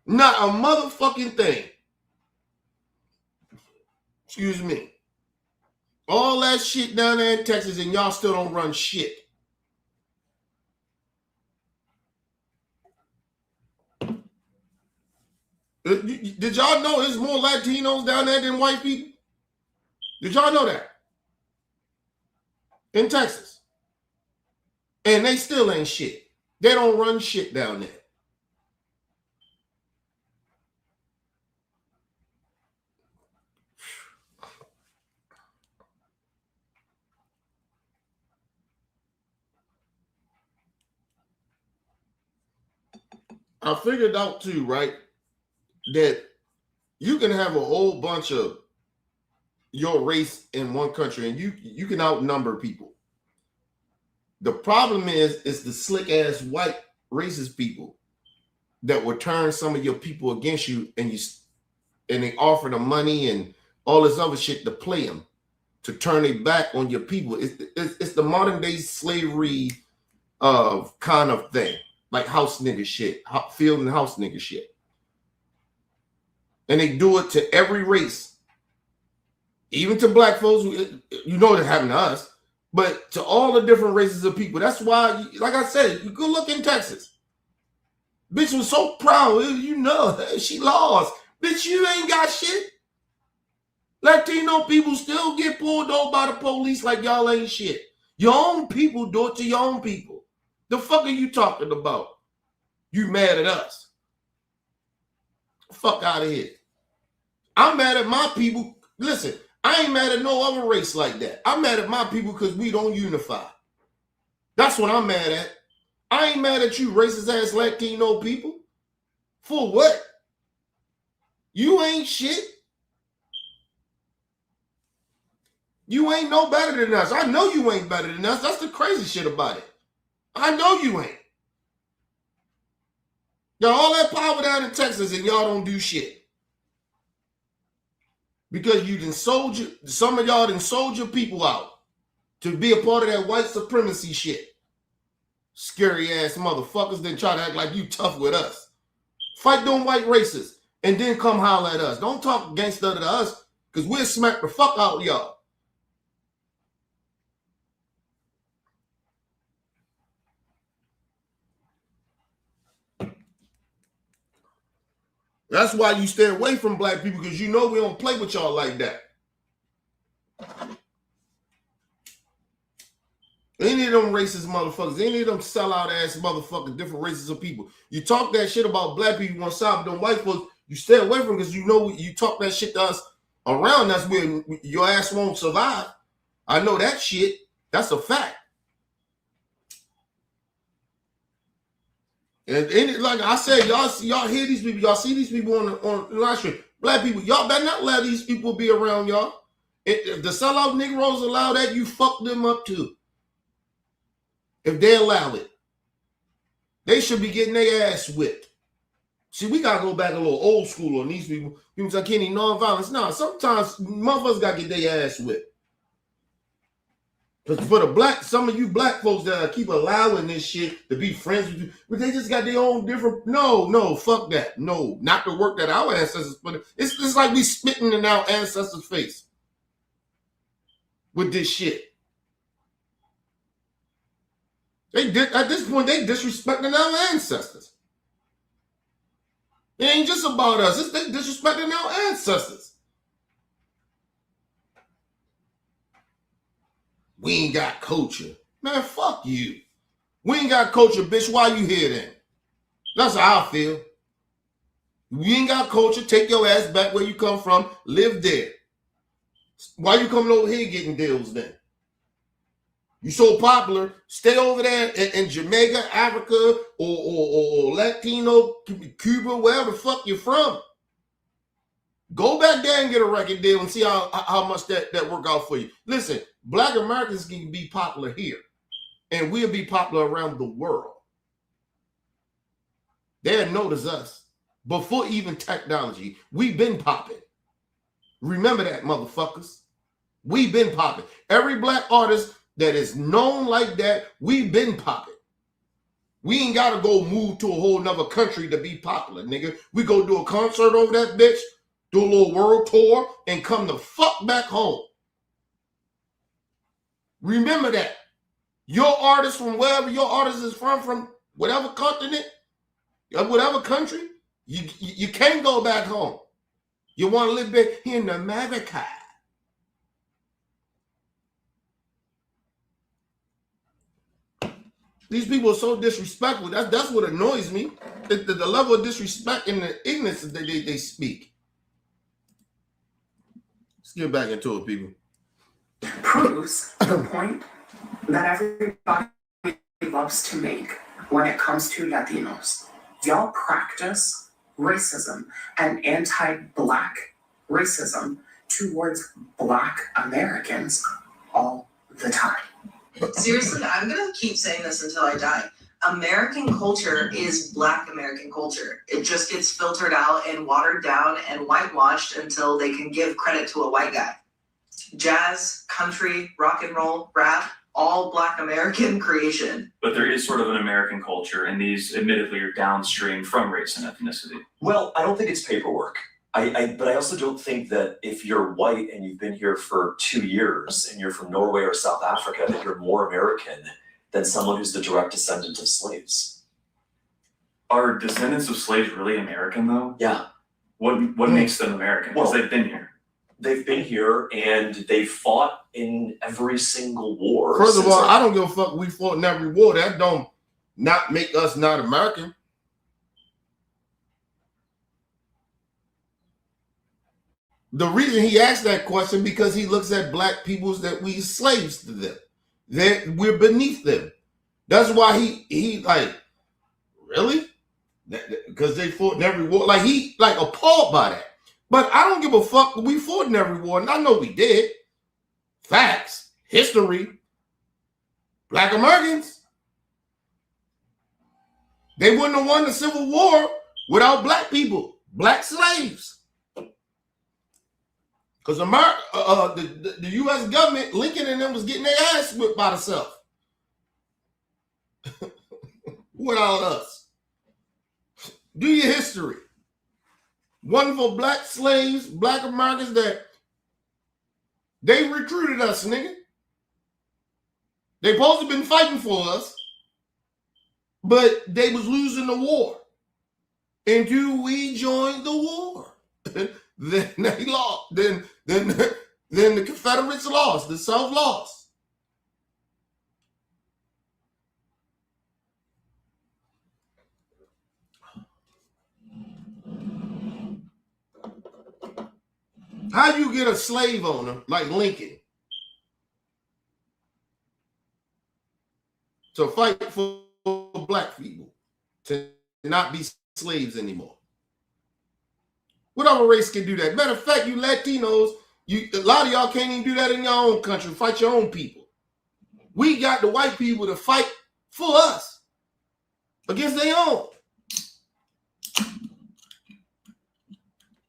Not a motherfucking thing. Excuse me. All that shit down there in Texas and y'all still don't run shit. Did y'all know there's more Latinos down there than white people? Did y'all know that? In Texas. And they still ain't shit. They don't run shit down there. I figured out too, right, that you can have a whole bunch of your race in one country and you can outnumber people. The problem is the slick ass white racist people that will turn some of your people against you, and they offer them money and all this other shit to play them, to turn their back on your people. It's the modern day slavery kind of thing, like house nigga shit, field and house nigga shit. And they do it to every race, even to black folks. You know they're happening to us. But to all the different races of people. That's why, like I said, you go look in Texas. Bitch was so proud. You know, she lost. Bitch, you ain't got shit. Latino people still get pulled over by the police like y'all ain't shit. Your own people do it to your own people. The fuck are you talking about? You mad at us? Fuck out of here. I'm mad at my people. Listen, I ain't mad at no other race like that. I'm mad at my people because we don't unify. That's what I'm mad at. I ain't mad at you racist ass Latino people. For what? You ain't shit. You ain't no better than us. I know you ain't better than us. That's the crazy shit about it. I know you ain't. Got all that power down in Texas and y'all don't do shit. Because some of y'all done sold your people out to be a part of that white supremacy shit. Scary ass motherfuckers then try to act like you tough with us. Fight them white racists and then come holler at us. Don't talk gangster to us because we'll smack the fuck out of y'all. That's why you stay away from black people, because you know we don't play with y'all like that. Any of them racist motherfuckers, any of them sellout ass motherfuckers, different races of people. You talk that shit about black people on side, but them white folks, you stay away from, because you know you talk that shit to us around us where your ass won't survive. I know that shit. That's a fact. And like I said, y'all hear these people, y'all see these people on the live stream. Black people, y'all better not let these people be around y'all. If the sellout Negroes allow that, you fuck them up too. If they allow it, they should be getting their ass whipped. See, we gotta go back a little old school on these people. People say, Kenny, nonviolence. No, sometimes motherfuckers gotta get their ass whipped. Because for some of you black folks that keep allowing this shit to be friends with you, but they just got their own different. No, fuck that. No, not the work that our ancestors put in. It's like we spitting in our ancestors' face with this shit. At this point, they disrespecting our ancestors. It ain't just about us. They disrespecting our ancestors. We ain't got culture. Man, fuck you. We ain't got culture, bitch. Why you here then? That's how I feel. You ain't got culture. Take your ass back where you come from. Live there. Why you coming over here getting deals then? You so popular. Stay over there in Jamaica, Africa, or Latino, Cuba, wherever the fuck you're from. Go back there and get a record deal and see how much that work out for you. Listen, black Americans can be popular here, and we'll be popular around the world. They'll notice us. Before even technology, we've been popping. Remember that, motherfuckers. We've been popping. Every black artist that is known like that, we've been popping. We ain't got to go move to a whole nother country to be popular, nigga. We go do a concert over that bitch, do a little world tour, and come the fuck back home. Remember that. Your artist from wherever your artist is from whatever continent, whatever country, you can't go back home. You want to live back in America. These people are so disrespectful. That's what annoys me. The level of disrespect and the ignorance that they speak. Let's get back into it, people. Proves the point that everybody loves to make when it comes to Latinos. Y'all practice racism and anti-Black racism towards Black Americans all the time. Seriously, I'm gonna keep saying this until I die. American culture is Black American culture. It just gets filtered out and watered down and whitewashed until they can give credit to a white guy. Jazz, country, rock and roll, rap, all Black American creation. But there is sort of an American culture, and these admittedly are downstream from race and ethnicity. Well, I don't think it's paperwork. But I also don't think that if you're white and you've been here for 2 years and you're from Norway or South Africa, that you're more American than someone who's the direct descendant of slaves. Are descendants of slaves really American, though? Yeah. What makes them American? Because they've been here. They've been here and they fought in every single war. First of all, I don't give a fuck. We fought in every war. That don't not make us not American. The reason he asked that question because he looks at black peoples that we slaves to them. That we're beneath them. That's why he like, really? Because they fought in every war. Like he like appalled by that. But I don't give a fuck. We fought in every war, and I know we did. Facts, history. Black Americans. They wouldn't have won the Civil War without black people, black slaves. Because the U.S. government, Lincoln and them was getting their ass whipped by themselves. Without us. Do your history. One for black slaves, black Americans that they recruited us, nigga. They supposed to been fighting for us, but they was losing the war. Until we joined the war. Then they lost. Then the Confederates lost. The South lost. How you get a slave owner like Lincoln to fight for black people to not be slaves anymore? What other race can do that? Matter of fact, you Latinos, a lot of y'all can't even do that in your own country. Fight your own people. We got the white people to fight for us against their own.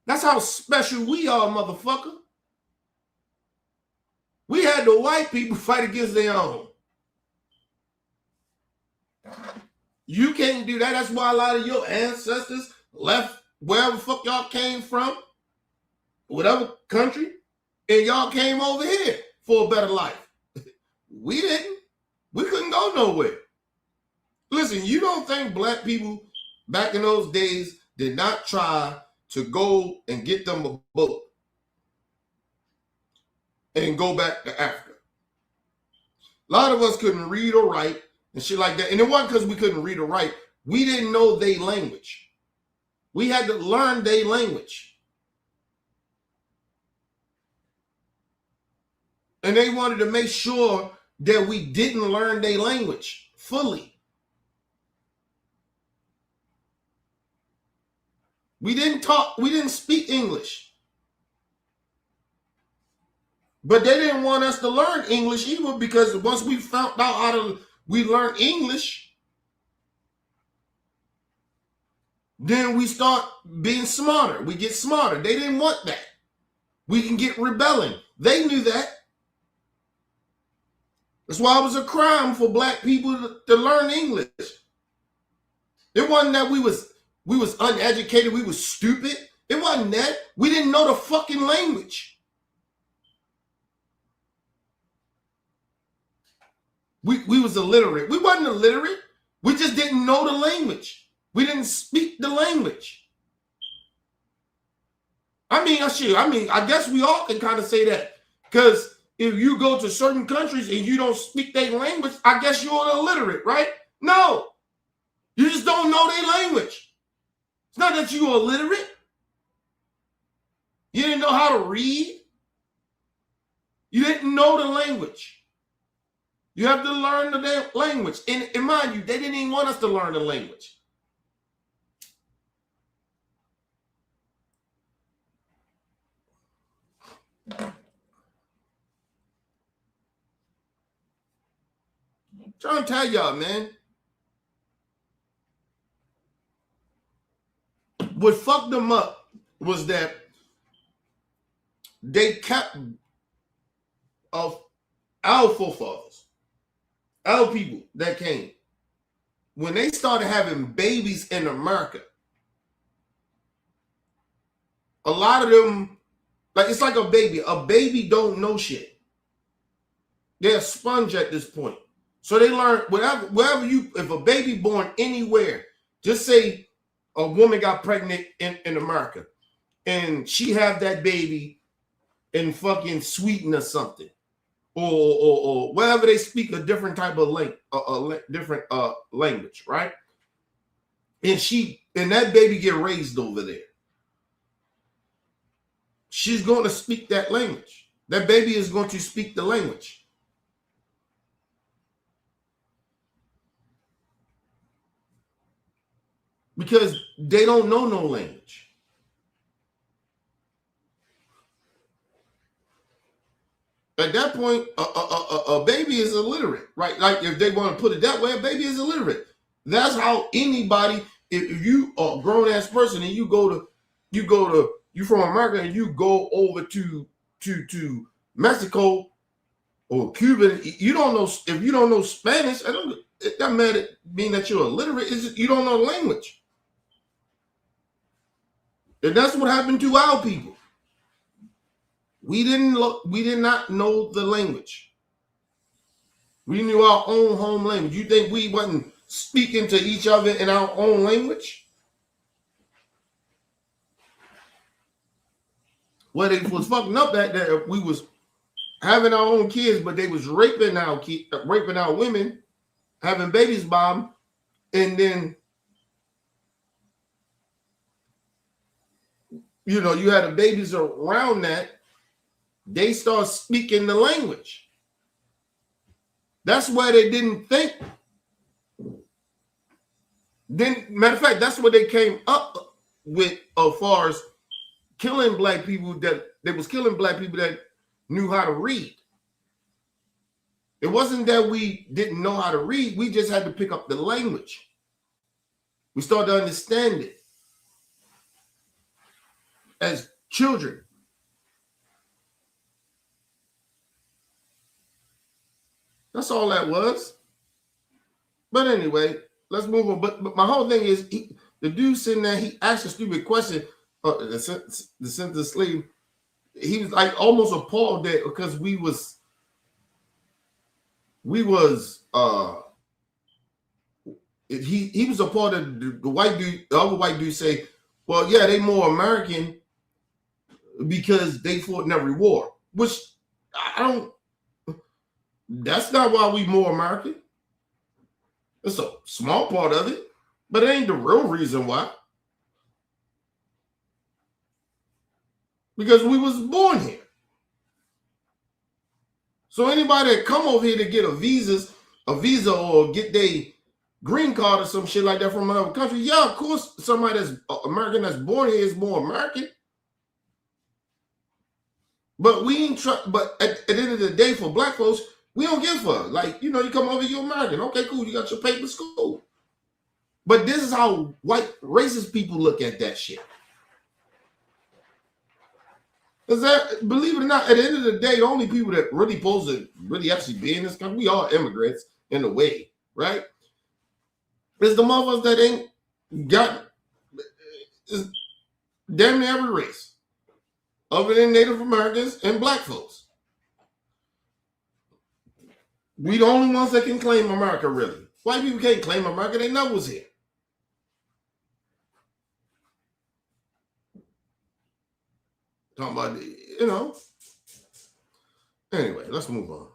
That's how special we are, motherfucker. We had had the white people fight against their own. You can't do that. That's why a lot of your ancestors left wherever the fuck y'all came from, whatever country, and y'all came over here for a better life. We didn't. We couldn't go nowhere. Listen, you don't think black people back in those days did not try to go and get them a boat and go back to Africa? A lot of us couldn't read or write and shit like that. And it wasn't because we couldn't read or write. We didn't know their language. We had to learn their language. And they wanted to make sure that we didn't learn their language fully. We didn't speak English. But they didn't want us to learn English either, because once we found out how we learn English, then we start being smarter. We get smarter. They didn't want that. We can get rebelling. They knew that. That's why it was a crime for black people to learn English. It wasn't that we was uneducated, we was stupid. It wasn't that. We didn't know the fucking language. We was illiterate. We wasn't illiterate. We just didn't know the language. We didn't speak the language. I guess we all can kind of say that. Because if you go to certain countries and you don't speak their language, I guess you're illiterate, right? No. You just don't know their language. It's not that you're illiterate. You didn't know how to read. You didn't know the language. You have to learn the language. And mind you, they didn't even want us to learn the language. I'm trying to tell y'all, man. What fucked them up was that they kept of our forefathers, our people that came, when they started having babies in America, a lot of them, like, it's like a baby. A baby don't know shit. They're a sponge at this point. So they learn if a baby born anywhere, just say a woman got pregnant in America and she have that baby in fucking Sweden or something, or wherever they speak a different type of different language, right? And that baby get raised over there. She's going to speak that language. That baby is going to speak the language. Because they don't know no language. At that point, a baby is illiterate, right? Like, if they want to put it that way, a baby is illiterate. That's how anybody, if you are a grown ass person and you from America and you go over to Mexico or Cuba, you don't know, if you don't know Spanish, it doesn't mean that you're illiterate. It's just you don't know the language. And that's what happened to our people. We did not know the language. We knew our own home language. You think we wasn't speaking to each other in our own language? Well, it was fucking up that we was having our own kids, but they was raping our women, having babies by them, and then you had the babies around that. They start speaking the language. That's why they didn't think. Matter of fact, that's what they came up with as far as killing black people, that they was killing black people that knew how to read. It wasn't that we didn't know how to read. We just had to pick up the language. We started to understand it as children. That's all that was. But anyway, let's move on. But my whole thing is, the dude sitting there, he asked a stupid question. The sent the slave. He was like almost appalled that because we was he was appalled that the white dude, the other white dude say, well, yeah, they more American because they fought in every war. Which I don't. That's not why we more American. It's a small part of it, but it ain't the real reason why. Because we was born here. So anybody that come over here to get a visa or get their green card or some shit like that from another country, yeah, of course, somebody that's American that's born here is more American. But we ain't but at the end of the day, for black folks, we don't give a fuck. Like, you come over, you're American. Okay, cool, you got your papers, cool. But this is how white racist people look at that shit. Because believe it or not, at the end of the day, the only people that really supposed to really actually be in this country, we are immigrants in a way, right? It's the motherfuckers that ain't got damn near every race, other than Native Americans and black folks. We the only ones that can claim America, really. White people can't claim America, they never was here. Talking about, Anyway, let's move on.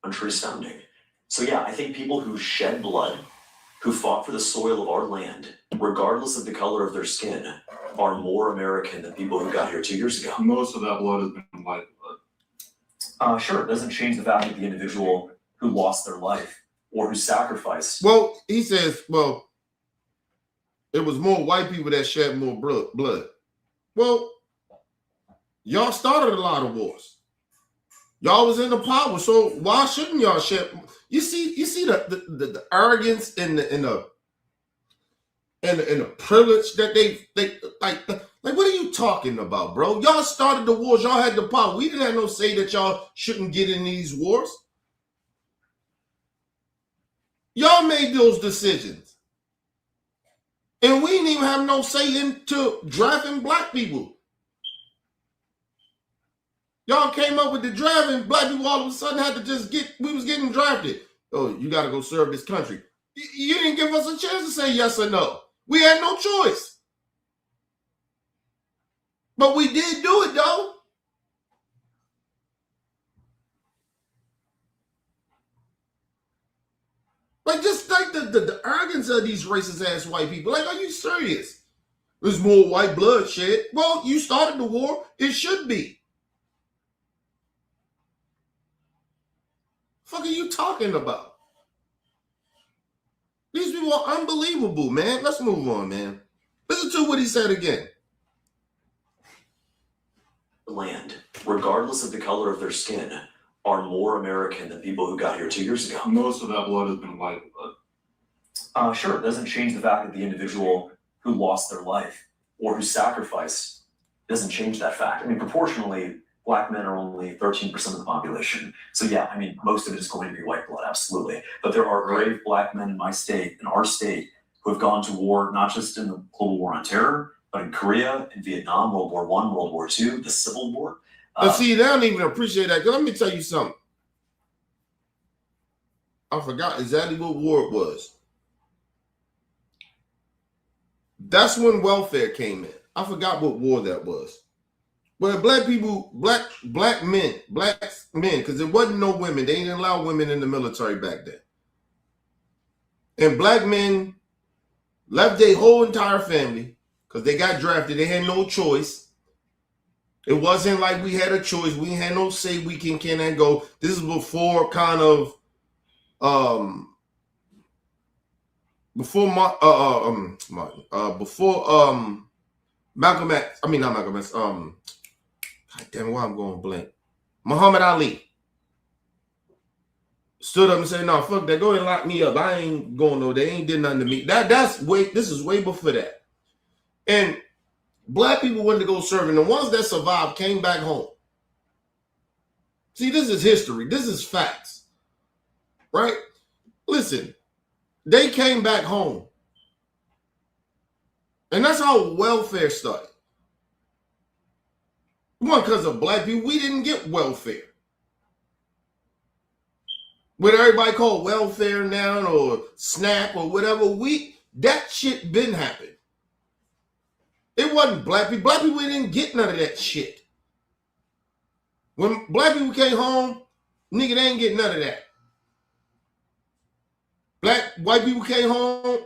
Country's founding. So yeah, I think people who shed blood, who fought for the soil of our land, regardless of the color of their skin, are more American than people who got here 2 years ago. Most of that blood has been white blood. Sure, it doesn't change the fact that the individual who lost their life or who sacrificed. Well, he says, it was more white people that shed more blood. Well, y'all started a lot of wars. Y'all was in the power, so why shouldn't y'all shed? You see the arrogance and the privilege that they like. What are you talking about, bro? Y'all started the wars. Y'all had the power. We didn't have no say that y'all shouldn't get in these wars. Y'all made those decisions, and we didn't even have no say into drafting black people. Y'all came up with the draft, and black people all of a sudden had to just we was getting drafted. Oh, you got to go serve this country. You didn't give us a chance to say yes or no. We had no choice. But we did do it, though. Like, just like the arrogance of these racist ass white people. Like, are you serious? There's more white blood shed. Well, you started the war. It should be. Fuck are you talking about? These people are unbelievable, man. Let's move on, man. Listen to what he said again. Land, regardless of the color of their skin, are more American than people who got here 2 years ago. Most of that blood has been white blood. Sure, it doesn't change the fact that the individual who lost their life or who sacrificed doesn't change that fact. I mean, proportionally, black men are only 13% of the population. So yeah, I mean, most of it is going to be white blood, absolutely. But there are brave black men in my state, in our state, who have gone to war, not just in the global war on terror, but in Korea, in Vietnam, World War I, World War II, the Civil War. But see, they don't even appreciate that. Let me tell you something. I forgot exactly what war it was. That's when welfare came in. I forgot what war that was. But black people, black men, because there wasn't no women. They didn't allow women in the military back then. And black men left their whole entire family because they got drafted. They had no choice. It wasn't like we had a choice. We had no say we can and go. This is before kind of Malcolm X. I mean not Malcolm X. God damn it, why I'm going blank. Muhammad Ali stood up and said, "No, fuck that. Go ahead and lock me up. I ain't going no. They ain't did nothing to me." This is way before that. And black people went to go serve, and the ones that survived came back home. See, this is history. This is facts. right? Listen, they came back home. And that's how welfare started. One, because of black people, we didn't get welfare. What everybody call welfare now or SNAP or whatever, that shit been happening. It wasn't black people. Black people didn't get none of that shit. When black people came home, nigga, they ain't get none of that. White people came home,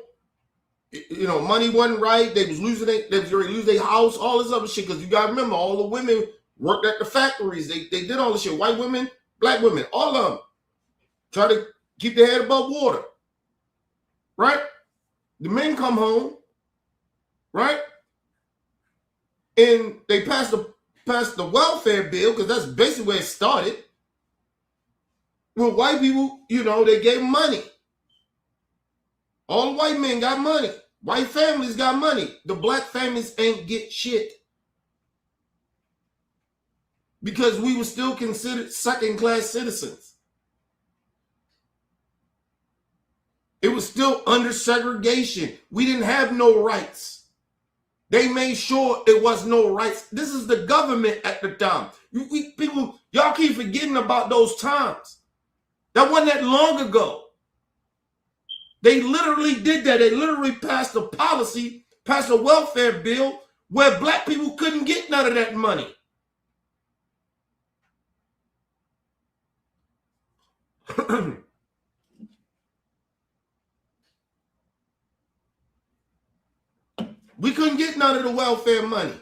you know, money wasn't right. They was losing their house, all this other shit. Because you gotta remember, all the women worked at the factories. They did all this shit. White women, black women, all of them try to keep their head above water. Right? The men come home, right? And they passed the welfare bill, because that's basically where it started. Well, white people, you know, they gave money. All the white men got money. White families got money. The black families ain't get shit. Because we were still considered second-class citizens. It was still under segregation. We didn't have no rights. They made sure it was no rights. This is the government at the time. People, y'all keep forgetting about those times. That wasn't that long ago. They literally did that. They literally passed a policy, passed a welfare bill where black people couldn't get none of that money. We couldn't get none of the welfare money.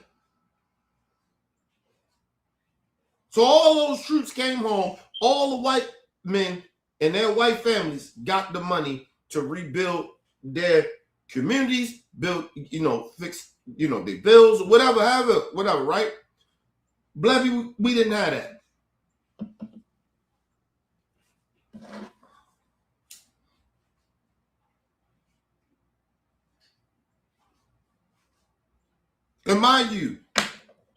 So all those troops came home. All the white men and their white families got the money to rebuild their communities, build, you know, fix, you know, their bills, whatever, right? Black people, we didn't have that. And mind you,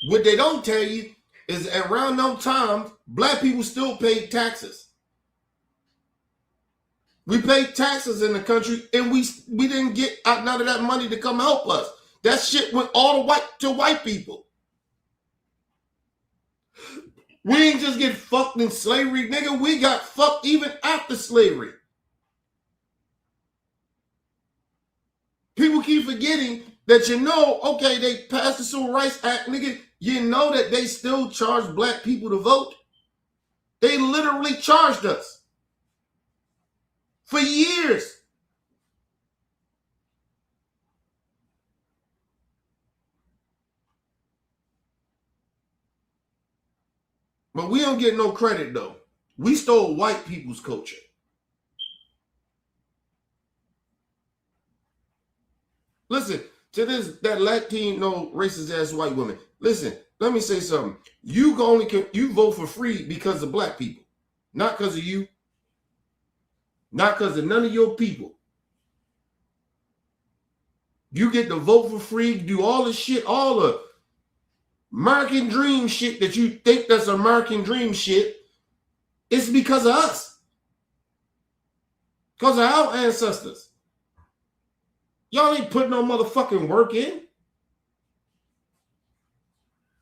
what they don't tell you is around those times, black people still paid taxes. We paid taxes in the country, and we didn't get none of that money to come help us. That shit went all to white people. We didn't just get fucked in slavery, nigga. We got fucked even after slavery. People keep forgetting that, you know, okay, they passed the Civil Rights Act, nigga. You know that they still charge black people to vote. They literally charged us for years. But we don't get no credit, though. We stole white people's culture. Listen, to that Latino racist ass white woman. Listen, let me say something. You vote for free because of black people. Not because of you. Not because of none of your people. You get to vote for free, do all the shit, all the American dream shit that you think that's American dream shit. It's because of us. Because of our ancestors. Y'all ain't putting no motherfucking work in.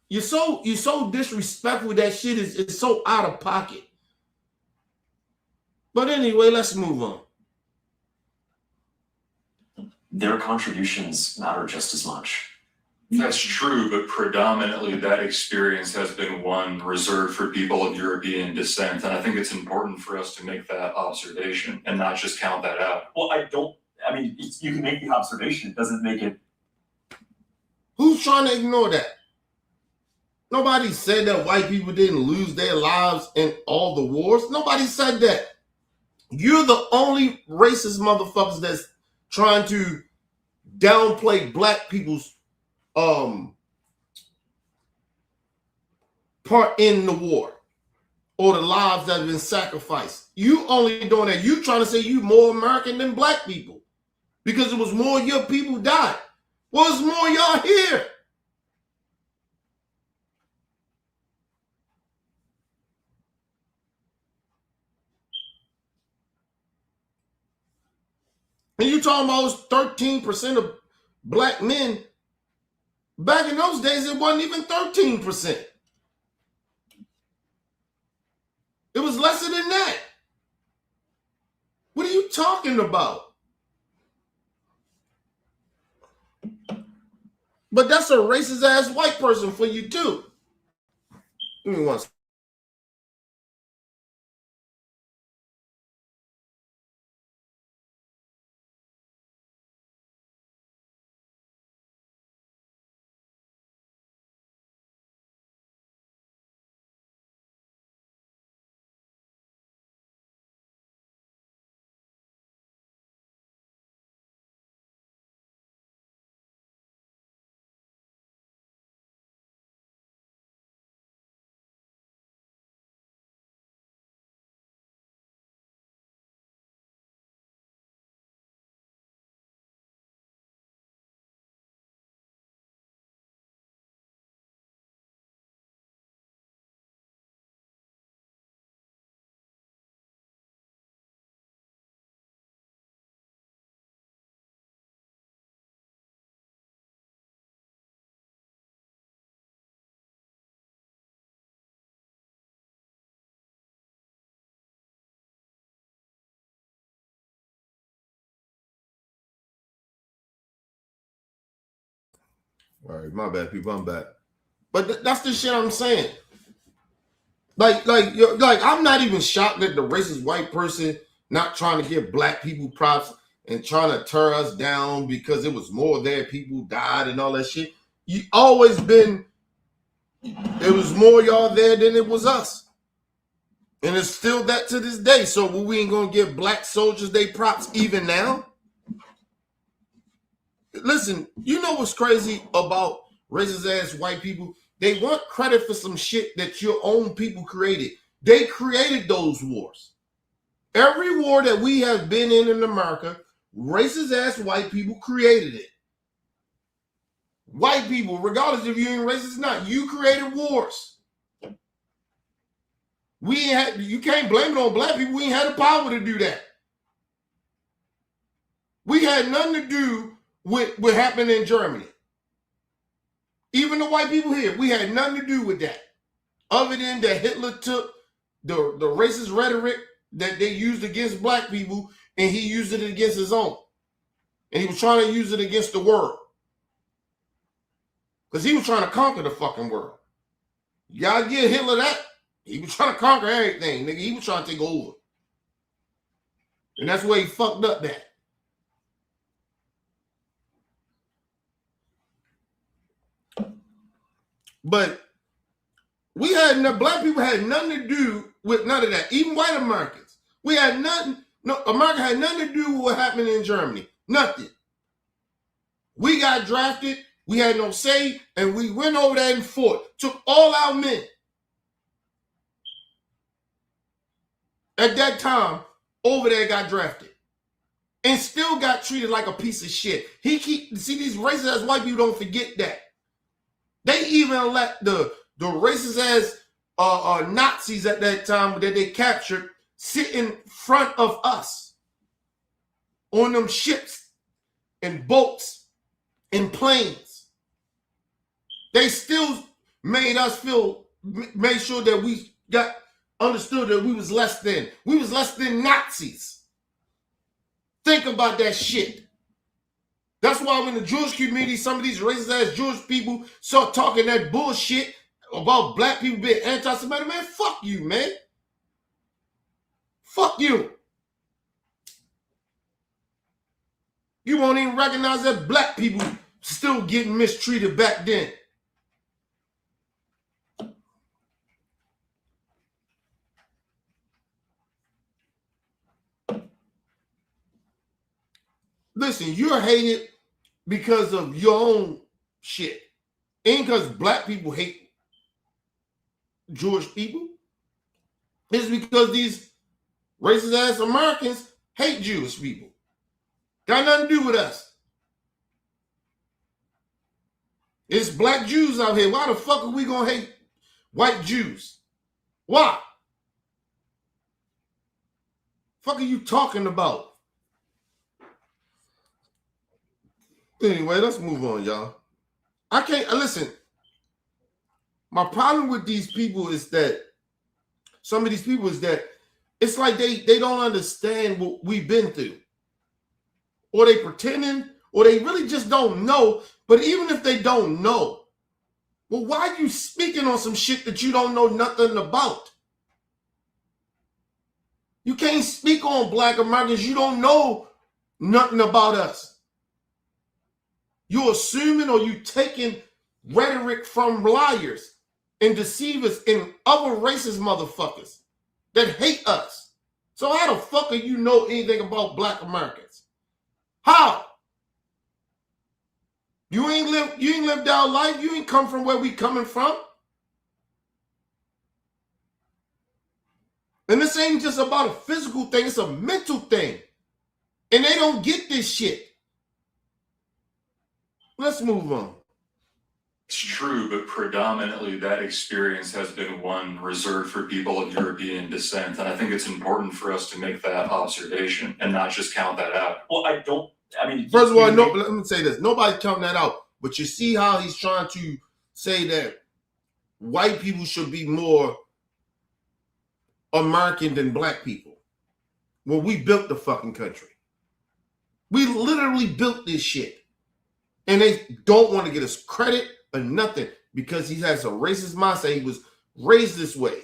You're so disrespectful. That shit is so out of pocket. But anyway, let's move on. Their contributions matter just as much. That's true, but predominantly that experience has been one reserved for people of European descent. And I think it's important for us to make that observation and not just count that out. Well, you can make the observation. It doesn't make it. Who's trying to ignore that? Nobody said that white people didn't lose their lives in all the wars. Nobody said that. You're the only racist motherfuckers that's trying to downplay black people's part in the war or the lives that have been sacrificed. You only doing that. You trying to say you more American than black people because it was more of your people died. Well, it's more y'all here. And you talking about 13% of black men. Back in those days, it wasn't even 13%. It was lesser than that. What are you talking about? But that's a racist ass white person for you too. Give me one second. All right, my bad, people. I'm back. But that's the shit I'm saying. Like, I'm not even shocked that the racist white person not trying to give black people props and trying to tear us down because it was more there, people died and all that shit. You always been, it was more y'all there than it was us. And it's still that to this day. So we ain't gonna give black soldiers they props even now? Listen, you know what's crazy about racist ass white people? They want credit for some shit that your own people created. They created those wars. Every war that we have been in America, racist ass white people created it. White people, regardless if you ain't racist or not, you created wars. We ain't had, you can't blame it on black people. We ain't had the power to do that. We had nothing to do with what happened in Germany. Even the white people here, we had nothing to do with that. Other than that Hitler took the racist rhetoric that they used against black people and he used it against his own. And he was trying to use it against the world. Because he was trying to conquer the fucking world. You gotta give Hitler that. He was trying to conquer everything, nigga. He was trying to take over. And that's where he fucked up that. But we had black people had nothing to do with none of that. Even white Americans. We had nothing. No, America had nothing to do with what happened in Germany. Nothing. We got drafted. We had no say, and we went over there and fought. Took all our men. At that time, over there got drafted. And still got treated like a piece of shit. See, these racist ass white people don't forget that. They even let the racist ass Nazis at that time that they captured sit in front of us on them ships and boats and planes. They still made sure that we got understood that we was less than. We was less than Nazis. Think about that shit. That's why when the Jewish community, some of these racist ass Jewish people start talking that bullshit about black people being anti-Semitic, man, fuck you, man. Fuck you. You won't even recognize that black people still getting mistreated back then. Listen, you're hated because of your own shit. Ain't because black people hate Jewish people. It's because these racist ass Americans hate Jewish people. Got nothing to do with us. It's black Jews out here. Why the fuck are we gonna hate white Jews? Why? Fuck are you talking about? Anyway, let's move on, y'all. I can't listen. My problem with these people is that some of these people is that it's like they don't understand what we've been through, or they pretending, or they really just don't know. But even if they don't know, well, why are you speaking on some shit that you don't know nothing about? You can't speak on Black Americans. You don't know nothing about us. You're assuming or you taking rhetoric from liars and deceivers and other racist motherfuckers that hate us. So how the fuck do you know anything about Black Americans? How? You ain't lived our life. You ain't come from where we coming from. And this ain't just about a physical thing, it's a mental thing. And they don't get this shit. Let's move on. It's true, but predominantly that experience has been one reserved for people of European descent. And I think it's important for us to make that observation and not just count that out. Well, First of all, no, let me say this. Nobody's counting that out. But you see how he's trying to say that white people should be more American than Black people. Well, we built the fucking country. We literally built this shit. And they don't want to get us credit or nothing because he has a racist mindset. He was raised this way.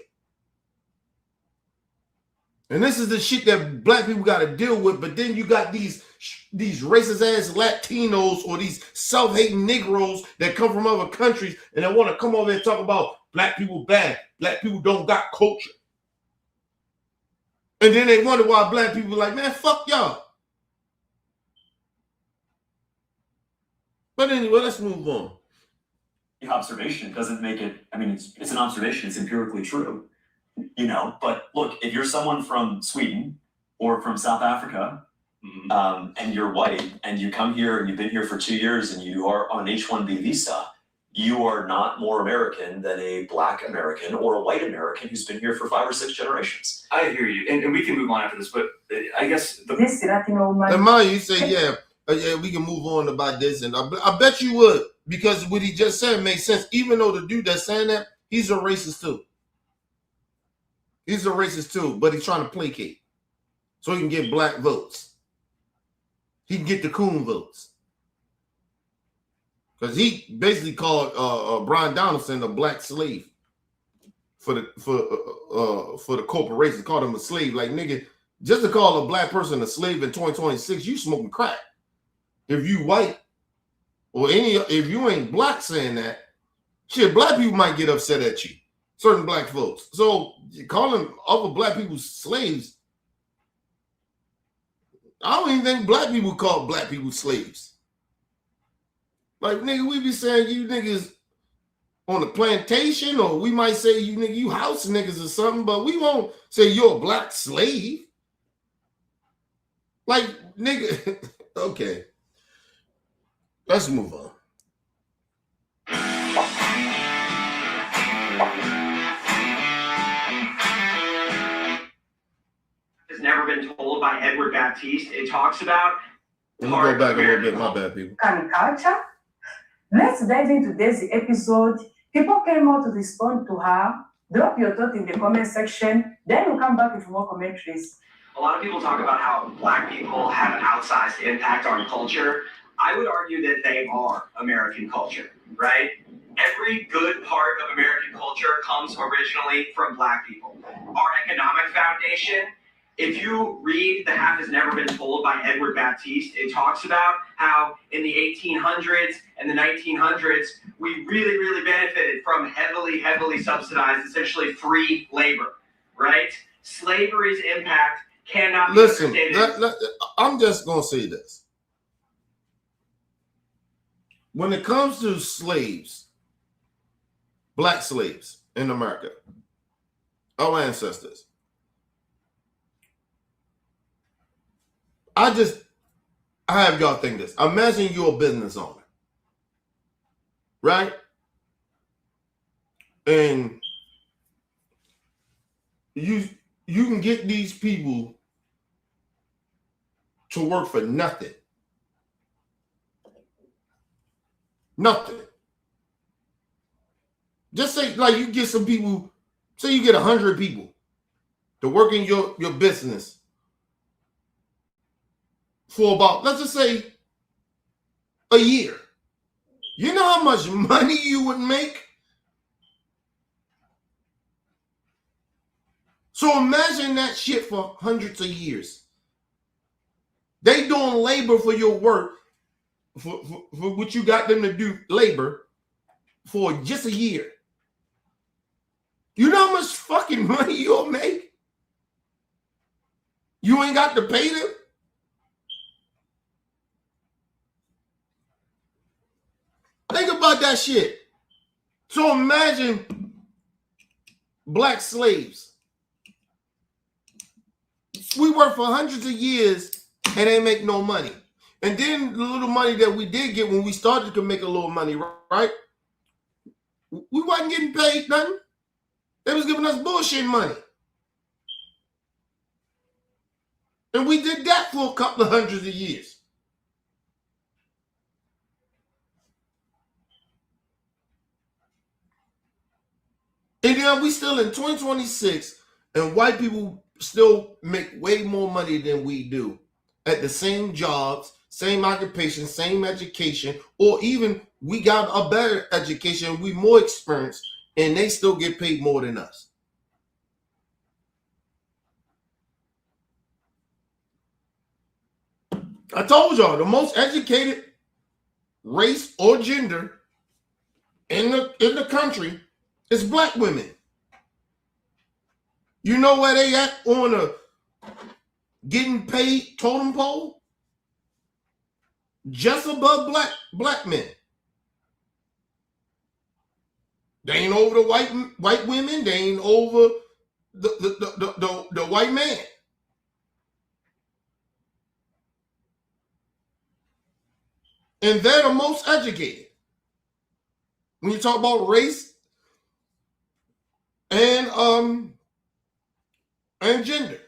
And this is the shit that Black people got to deal with. But then you got these racist ass Latinos or these self-hating Negroes that come from other countries and they want to come over and talk about Black people bad. Black people don't got culture. And then they wonder why Black people are like, man, fuck y'all. But anyway, let's move on. The observation doesn't make it, it's an observation, it's empirically true, but look, if you're someone from Sweden or from South Africa, and you're white and you come here and you've been here for 2 years and you are on an H-1B visa, you are not more American than a Black American or a white American who's been here for 5 or 6 generations. I hear you, and we can move on after this, but I guess This Latino man. And Maya, you say, yeah, we can move on about this. And I bet you would, because what he just said makes sense. Even though the dude that's saying that, he's a racist too. He's a racist too, but he's trying to placate so he can get Black votes. He can get the coon votes. Because he basically called Brian Donaldson a Black slave for the corporations. Called him a slave. Like, nigga, just to call a Black person a slave in 2026, you smoking crack. If you white or if you ain't Black saying that, shit, Black people might get upset at you. Certain Black folks. So calling other Black people slaves, I don't even think Black people call Black people slaves. Like, nigga, we be saying you niggas on the plantation, or we might say you nigga, you house niggas or something, but we won't say you're a Black slave. Like, nigga, okay. Let's move on. Has never been told by Edward Baptiste. It talks about. Let me go back a little bit. My bad, people. And culture. Let's dive into this episode. People came out to respond to her. Drop your thought in the comment section. Then we'll come back with more commentaries. A lot of people talk about how Black people have an outsized impact on culture. I would argue that they are American culture, right? Every good part of American culture comes originally from Black people. Our economic foundation, if you read The Half Has Never Been Told by Edward Baptiste, it talks about how in the 1800s and the 1900s, we really, really benefited from heavily subsidized, essentially free labor, right? Slavery's impact cannot be understated. I'm just going to say this. When it comes to slaves, Black slaves in America, our ancestors, I have y'all think this. Imagine you're a business owner, right? And you can get these people to work for nothing. Nothing. Just say, like, you get some people, say you get 100 people to work in your business for about, let's just say, a year. You know how much money you would make? So imagine that shit for hundreds of years. They doing labor for your work, for what you got them to do, labor, for just a year. You know how much fucking money you'll make? You ain't got to pay them? Think about that shit. So imagine black slaves. We work for hundreds of years and they make no money. And then the little money that we did get when we started to make a little money, right? We wasn't getting paid nothing. They was giving us bullshit money. And we did that for a couple of hundreds of years. And then we still in 2026, and white people still make way more money than we do at the same jobs, same occupation, same education, or even we got a better education, we more experienced, and they still get paid more than us. I told y'all, the most educated race or gender in the country is black women. You know where they at on a getting paid totem pole? Just above black men. They ain't over the white women. They ain't over the white man. And they're the most educated. When you talk about race and gender.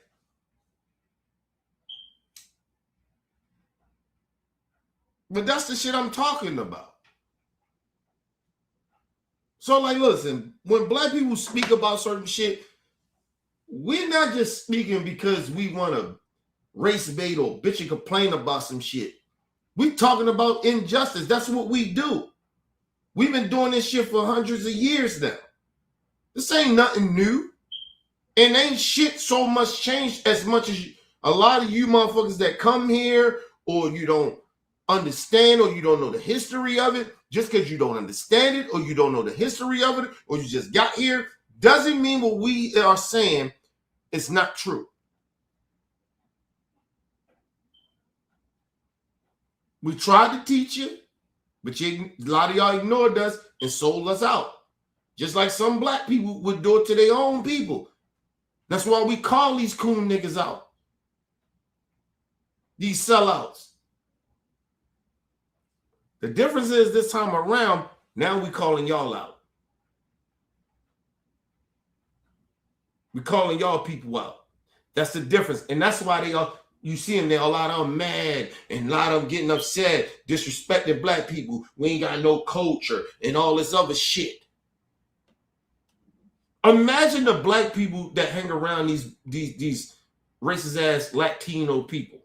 But that's the shit I'm talking about. So, like, listen, when black people speak about certain shit, we're not just speaking because we want to race bait or bitch and complain about some shit. We talking about injustice. That's what we do. We've been doing this shit for hundreds of years now. This ain't nothing new. And ain't shit so much changed as much as a lot of you motherfuckers that come here, or you don't understand, or you don't know the history of it. Just because you don't understand it, or you don't know the history of it, or you just got here, doesn't mean what we are saying is not true. We tried to teach you, but a lot of y'all ignored us and sold us out. Just like some black people would do it to their own people. That's why we call these coon niggas out. These sellouts. The difference is this time around, now we calling y'all out. We calling y'all people out. That's the difference. And that's why they are, you see them there, a lot of them mad and a lot of them getting upset, disrespecting black people. We ain't got no culture and all this other shit. Imagine the black people that hang around these racist ass Latino people.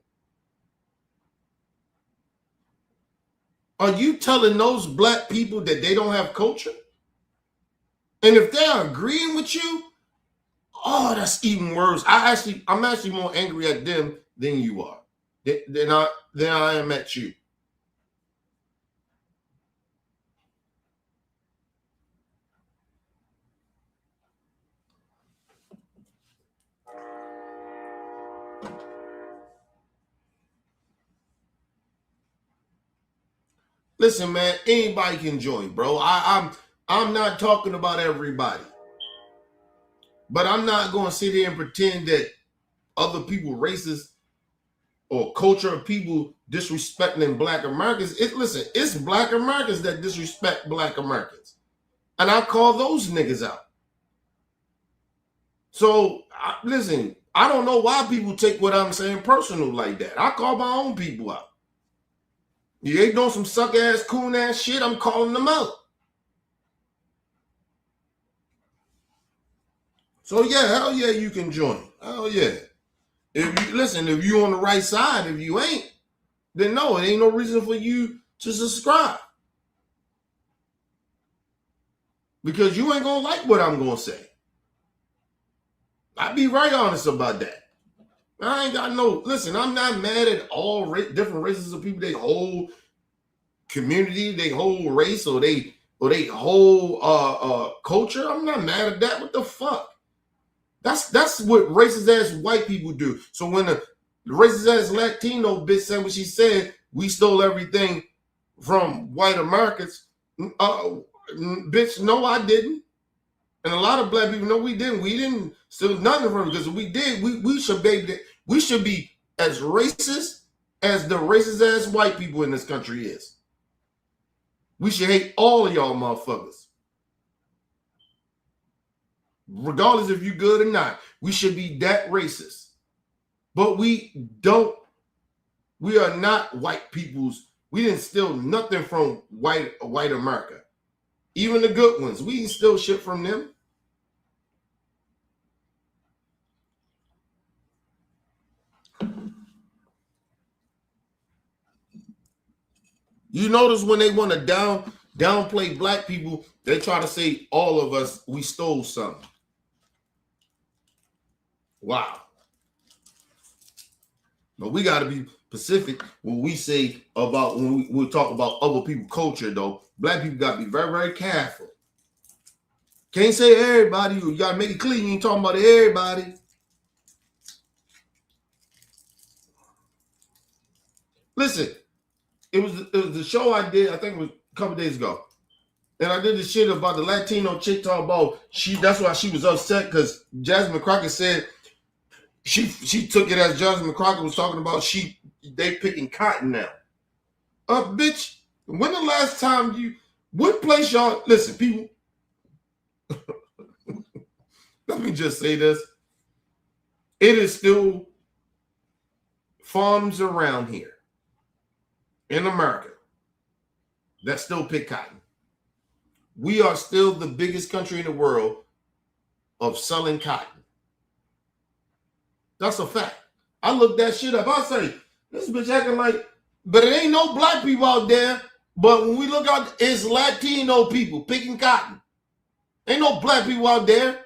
Are you telling those black people that they don't have culture? And if they're agreeing with you, oh, that's even worse. I'm actually more angry at them than you are. Than I am at you. Listen, man, anybody can join, bro. I'm not talking about everybody. But I'm not going to sit here and pretend that other people racist or culture of people disrespecting black Americans. Listen, it's black Americans that disrespect black Americans. And I call those niggas out. So, listen, I don't know why people take what I'm saying personal like that. I call my own people out. You ain't doing some suck ass, coon ass shit, I'm calling them out. So yeah, hell yeah, you can join. Hell yeah. If you on the right side, if you ain't, then no, it ain't no reason for you to subscribe. Because you ain't gonna like what I'm gonna say. I'll be right honest about that. I ain't got no, listen, I'm not mad at all different races of people, they whole community, they whole race, or they whole culture. I'm not mad at that. What the fuck? That's what racist ass white people do. So when the racist ass Latino bitch said what she said, we stole everything from white Americans. Bitch, no, I didn't. And a lot of black people, no, we didn't. We didn't steal nothing from them, because if we did, we should be as racist as the racist ass white people in this country is. We should hate all of y'all motherfuckers. Regardless if you good or not, we should be that racist. But we are not white people's. We didn't steal nothing from white America. Even the good ones, we didn't steal shit from them. You notice when they want to downplay black people, they try to say all of us, we stole something. Wow. But we got to be specific when we say about, when we talk about other people's culture, though. Black people got to be very, very careful. Can't say everybody. You got to make it clear you ain't talking about everybody. Listen, it was the show I did, I think it was a couple days ago. And I did this shit about the Latino chick talking about, that's why she was upset, because Jasmine Crockett said, she took it as Jasmine Crockett was talking about they picking cotton now. Bitch, when the last time what place y'all, listen, people, let me just say this. It is still farms around here in America that still pick cotton. We are still the biggest country in the world of selling cotton. That's a fact. I looked that shit up. I say, this bitch acting like, but it ain't no black people out there. But when we look out, it's Latino people picking cotton. Ain't no black people out there.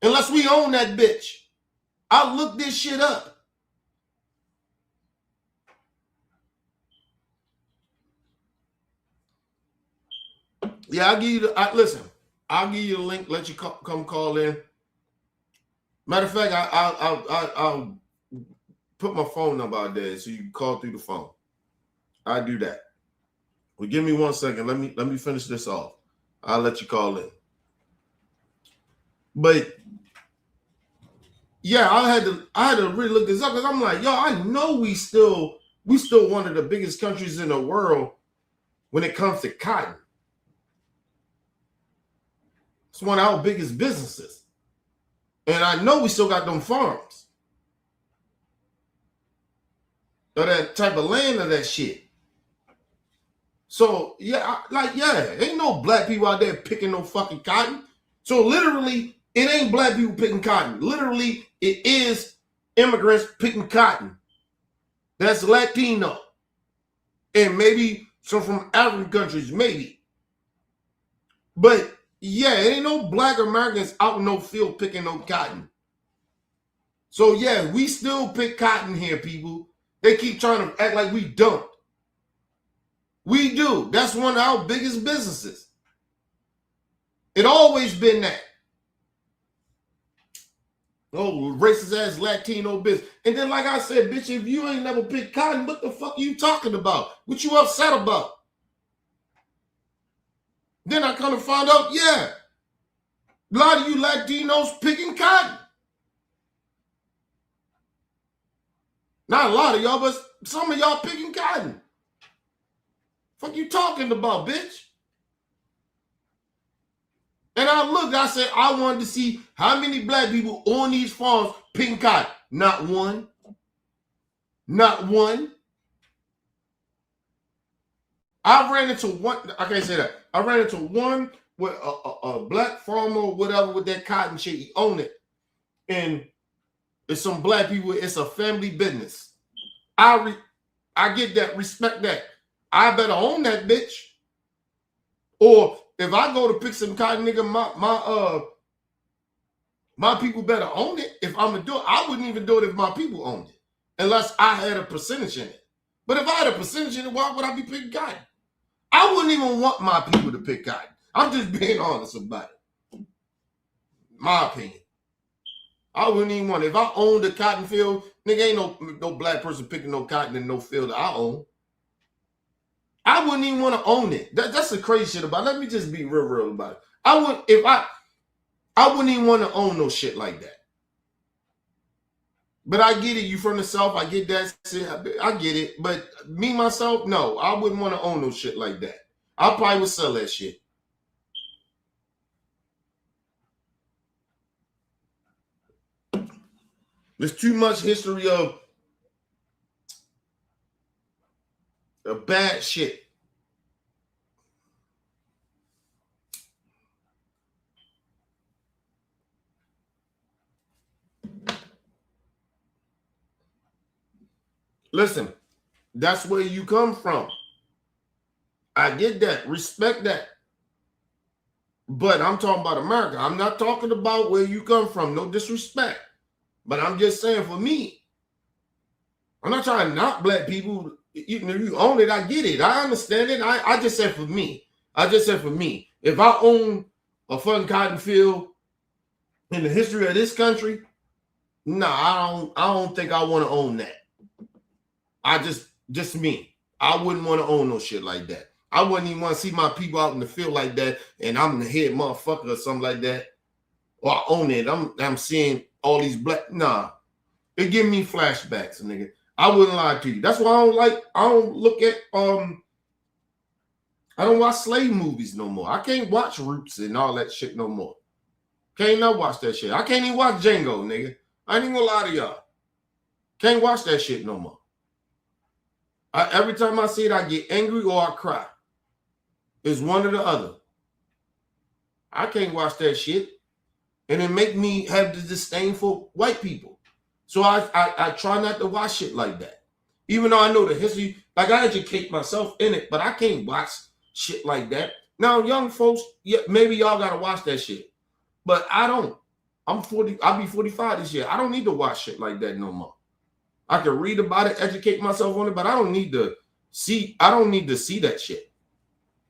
Unless we own that bitch. I looked this shit up. Yeah, I'll give you I'll give you the link, let you come call in. Matter of fact, I'll put my phone number out there so you can call through the phone. I'll do that. Well, give me 1 second. Let me finish this off. I'll let you call in. But yeah, I had to really look this up, because I'm like, yo, I know we still one of the biggest countries in the world when it comes to cotton. It's one of our biggest businesses. And I know we still got them farms. Or that type of land or that shit. So, yeah, ain't no black people out there picking no fucking cotton. So, literally, it ain't black people picking cotton. Literally, it is immigrants picking cotton. That's Latino. And maybe some from African countries, maybe. But, yeah, it ain't no black Americans out in no field picking no cotton. So, yeah, we still pick cotton here, people. They keep trying to act like we don't. We do. That's one of our biggest businesses. It always been that. Oh, racist ass Latino business. And then, like I said, bitch, if you ain't never picked cotton, what the fuck are you talking about? What you upset about? Then I kind of found out, yeah, a lot of you Latinos picking cotton. Not a lot of y'all, but some of y'all picking cotton. Fuck you talking about, bitch? And I looked, I said, I wanted to see how many black people on these farms picking cotton. Not one. Not one. I ran into one. I can't say that. I ran into one with a black farmer or whatever with that cotton shit. He owned it, and it's some black people. It's a family business. I get that. Respect that. I better own that bitch. Or if I go to pick some cotton, nigga, my people better own it. If I'm gonna do it, I wouldn't even do it if my people owned it, unless I had a percentage in it. But if I had a percentage in it, why would I be picking cotton? I wouldn't even want my people to pick cotton. I'm just being honest about it. My opinion. I wouldn't even want it. If I owned a cotton field, nigga, ain't no black person picking no cotton in no field that I own. I wouldn't even want to own it. That's the crazy shit about it. Let me just be real about it. I wouldn't even want to own no shit like that. But I get it. You from the South. I get that. I get it. But me, myself, no. I wouldn't want to own no shit like that. I probably would sell that shit. There's too much history of bad shit. Listen, that's where you come from. I get that. Respect that. But I'm talking about America. I'm not talking about where you come from. No disrespect. But I'm just saying for me, I'm not trying to knock black people. You own it. I get it. I understand it. I just said for me. If I own a fucking cotton field in the history of this country, nah, I don't think I want to own that. Just me. I wouldn't want to own no shit like that. I wouldn't even want to see my people out in the field like that, and I'm the head motherfucker or something like that. Or I own it. I'm seeing all these black. Nah, it give me flashbacks, nigga. I wouldn't lie to you. That's why I don't look at I don't watch slave movies no more. I can't watch Roots and all that shit no more. Can't not watch that shit. I can't even watch Django, nigga. I ain't even gonna lie to y'all. Can't watch that shit no more. Every time I see it, I get angry or I cry. It's one or the other. I can't watch that shit. And it make me have the disdain for white people. So I try not to watch shit like that. Even though I know the history, like I educate myself in it, but I can't watch shit like that. Now, young folks, yeah, maybe y'all gotta watch that shit. But I don't. I'm 40, I'll be 45 this year. I don't need to watch shit like that no more. I can read about it, educate myself on it, but I don't need to see that shit.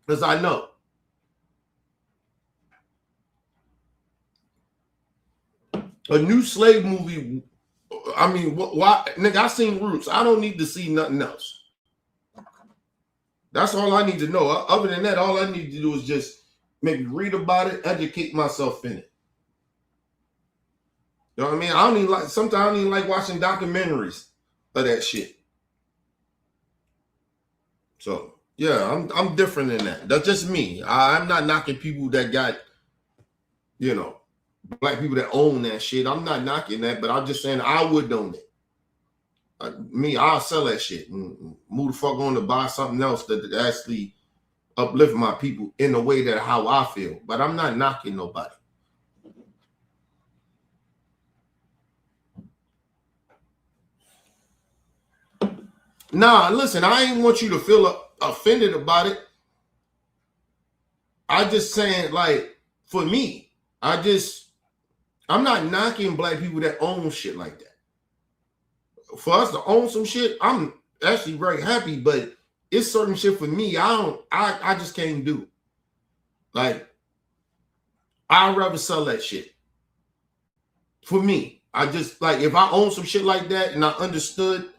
Because I know. A new slave movie, I mean, why, nigga, I seen Roots. I don't need to see nothing else. That's all I need to know. Other than that, all I need to do is just maybe read about it, educate myself in it. You know what I mean? Sometimes I don't even like watching documentaries of that shit. So yeah, I'm different than that. That's just me. I'm not knocking people that got, black people that own that shit. I'm not knocking that, but I'm just saying I would own it. I'll sell that shit and move the fuck on to buy something else that actually uplift my people in the way that how I feel. But I'm not knocking nobody. Nah, listen, I ain't want you to feel offended about it. I just saying, like, for me, I'm not knocking black people that own shit like that. For us to own some shit, I'm actually very happy, but it's certain shit for me, I just can't do. Like, I'd rather sell that shit. For me, I just, like, if I own some shit like that and I understood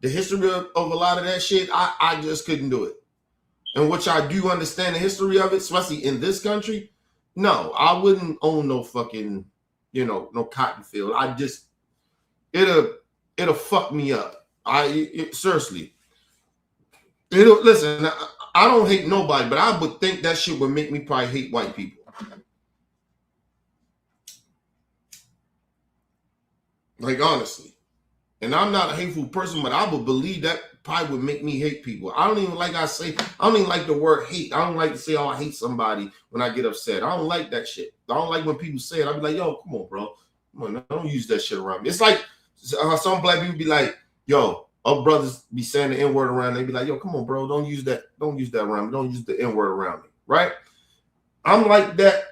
the history of a lot of that shit, I just couldn't do it. And which I do understand the history of it, especially in this country, no, I wouldn't own no fucking, no cotton field. It'll fuck me up. Seriously. Listen, I don't hate nobody, but I would think that shit would make me probably hate white people. Like, honestly. And I'm not a hateful person, but I would believe that probably would make me hate people. I don't even like the word hate. I don't like to say, oh, I hate somebody when I get upset. I don't like that shit. I don't like when people say it. I be like, yo, come on, bro. Come on, don't use that shit around me. It's like some black people be like, yo, our brothers be saying the N-word around. They be like, yo, come on, bro. Don't use that around me. Don't use the N-word around me. Right? I'm like that.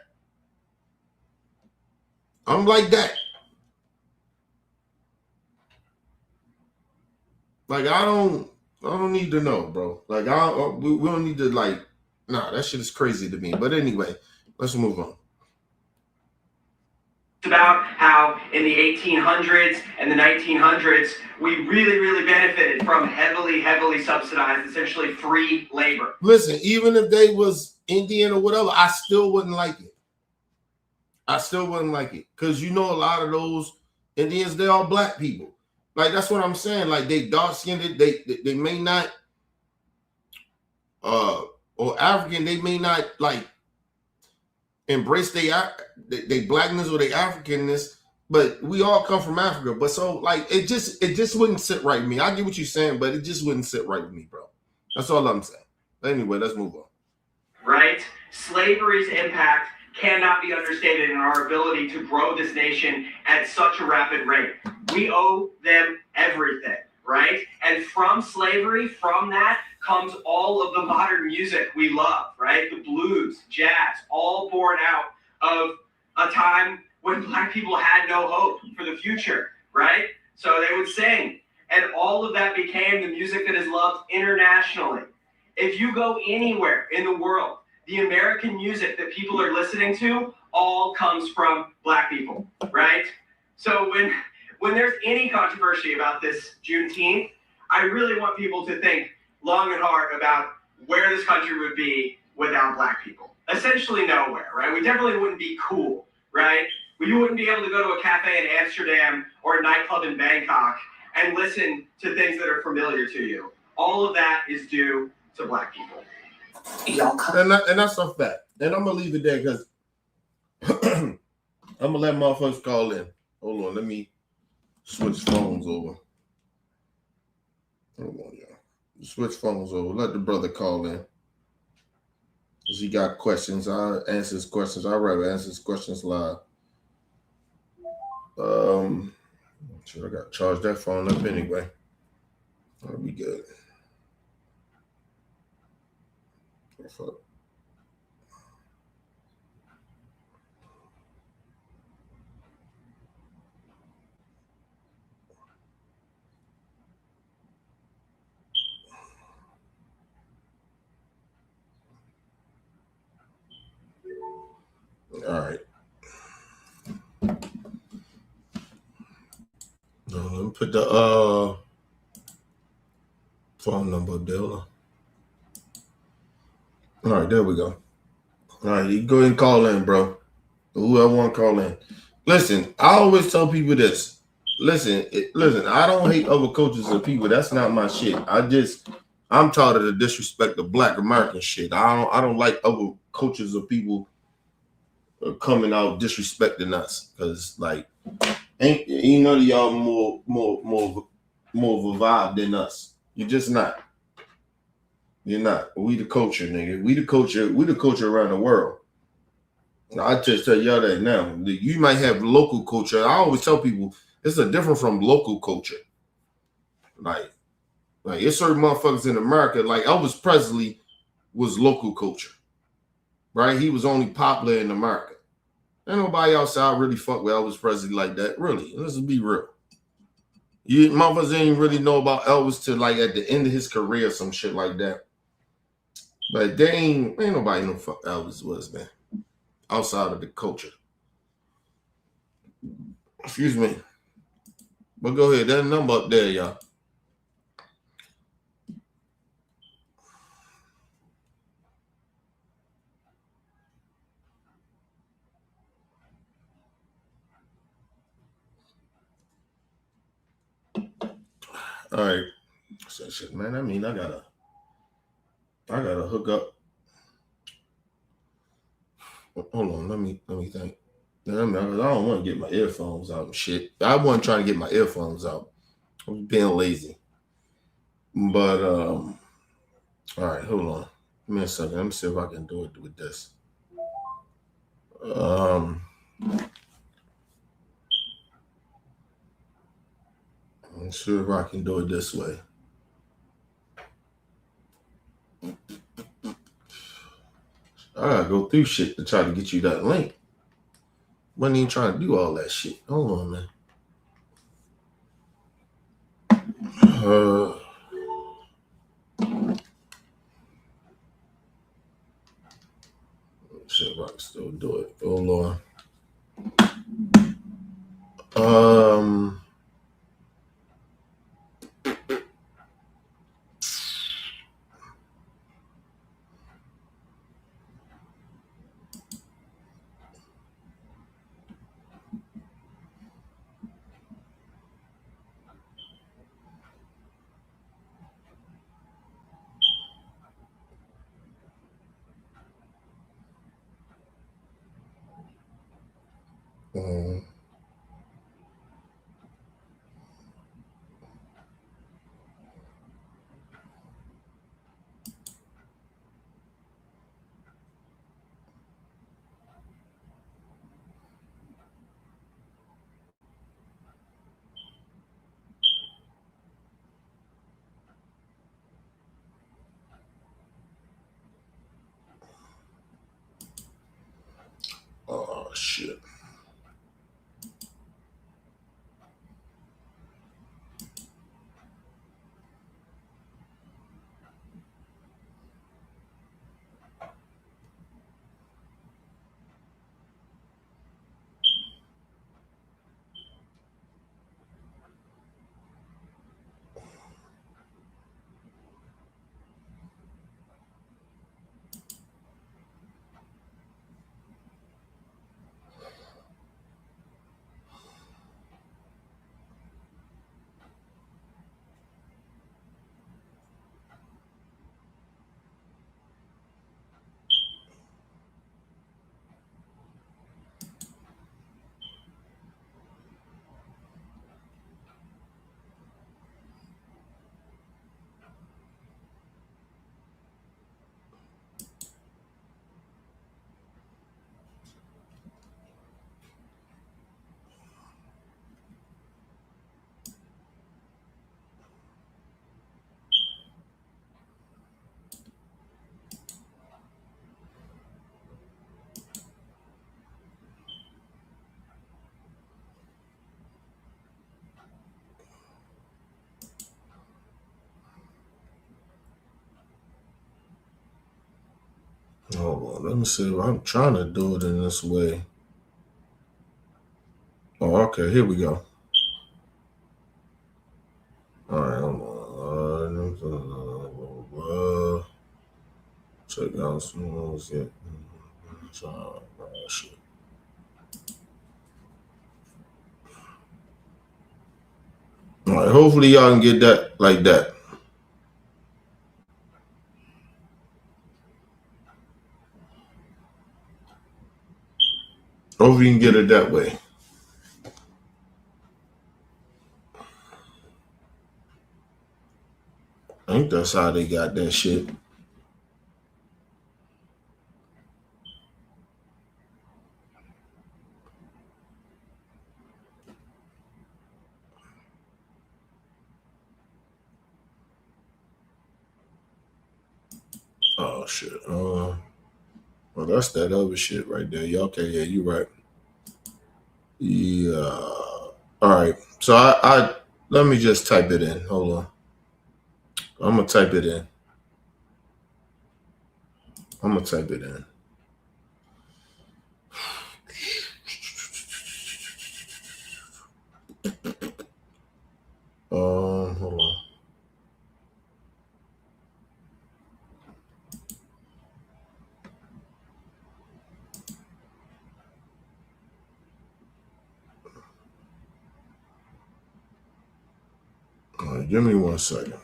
Like, I don't need to know, bro. Like, we don't need to, like, nah, that shit is crazy to me. But anyway, let's move on. About how in the 1800s and the 1900s, we really, really benefited from heavily subsidized, essentially free labor. Listen, even if they was Indian or whatever, I still wouldn't like it. Because you know a lot of those Indians, they're all black people. Like, that's what I'm saying. Like, they dark-skinned, they may not, or African, they may not, like, embrace they blackness or their Africanness, but we all come from Africa. But so, like, it just wouldn't sit right with me. I get what you're saying, but it just wouldn't sit right with me, bro. That's all I'm saying. Anyway, let's move on. Right? Slavery's impact cannot be understated in our ability to grow this nation at such a rapid rate. We owe them everything, right? And from slavery, from that comes all of the modern music we love, right? The blues, jazz, all born out of a time when black people had no hope for the future, right? So they would sing, and all of that became the music that is loved internationally. If you go anywhere in the world, the American music that people are listening to all comes from black people, right? So when there's any controversy about this Juneteenth, I really want people to think long and hard about where this country would be without black people. Essentially nowhere, right? We definitely wouldn't be cool, right? You wouldn't be able to go to a cafe in Amsterdam or a nightclub in Bangkok and listen to things that are familiar to you. All of that is due to black people. And that's a fact. And I'm gonna leave it there because I'm gonna let motherfuckers call in. Hold on, let me switch phones over. Hold on, y'all. Switch phones over. Let the brother call in. Cause he got questions. I'll answer his questions. I'd rather answer his questions live. Sure, I gotta charge that phone up anyway. That'll be good. Fuck. All right. Let me put the phone number up there. All right, there we go. All right, you go ahead and call in, bro. Whoever want to call in. Listen, I always tell people this. Listen, I don't hate other cultures or people. That's not my shit. I'm taught to disrespect the Black American shit. I don't like other cultures or people coming out disrespecting us. Cause like ain't none of y'all more of a vibe than us. You're just not. You're not. We the culture, nigga. We the culture around the world. I just tell y'all that now. You might have local culture. I always tell people it's a different from local culture. Like it's certain motherfuckers in America, like Elvis Presley was local culture. Right? He was only popular in America. Ain't nobody outside really fuck with Elvis Presley like that. Really. Let's be real. You motherfuckers didn't really know about Elvis till like at the end of his career or some shit like that. But they ain't nobody know fuck Elvis was, man. Outside of the culture. Excuse me. But go ahead. That number up there, y'all. All right. So shit, man. I mean, I gotta hook up. Hold on. Let me think. I don't want to get my earphones out and shit. I wasn't trying to get my earphones out. I was being lazy. But all right, hold on. Give me a second. Let me see if I can do it with this. I'm sure if I can do it this way. I gotta go through shit to try to get you that link. Wasn't even trying to do all that shit. Hold on, man. See if I can still do it. Hold on. Oh shit. Hold on. Let me see. I'm trying to do it in this way. Oh, okay. Here we go. All right. Hold on. Check out some ones. Yeah. Shit. All right. Hopefully y'all can get that like that. Hopefully you can get it that way. I think that's how they got that shit. Oh shit. Well, that's that other shit right there. Yeah, okay, yeah, you're right. Yeah. All right. So I let me just type it in. Hold on. I'm gonna type it in. Hold on. All right, give me 1 second.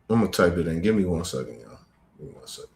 I'm gonna type it in. Give me 1 second, y'all. Give me 1 second.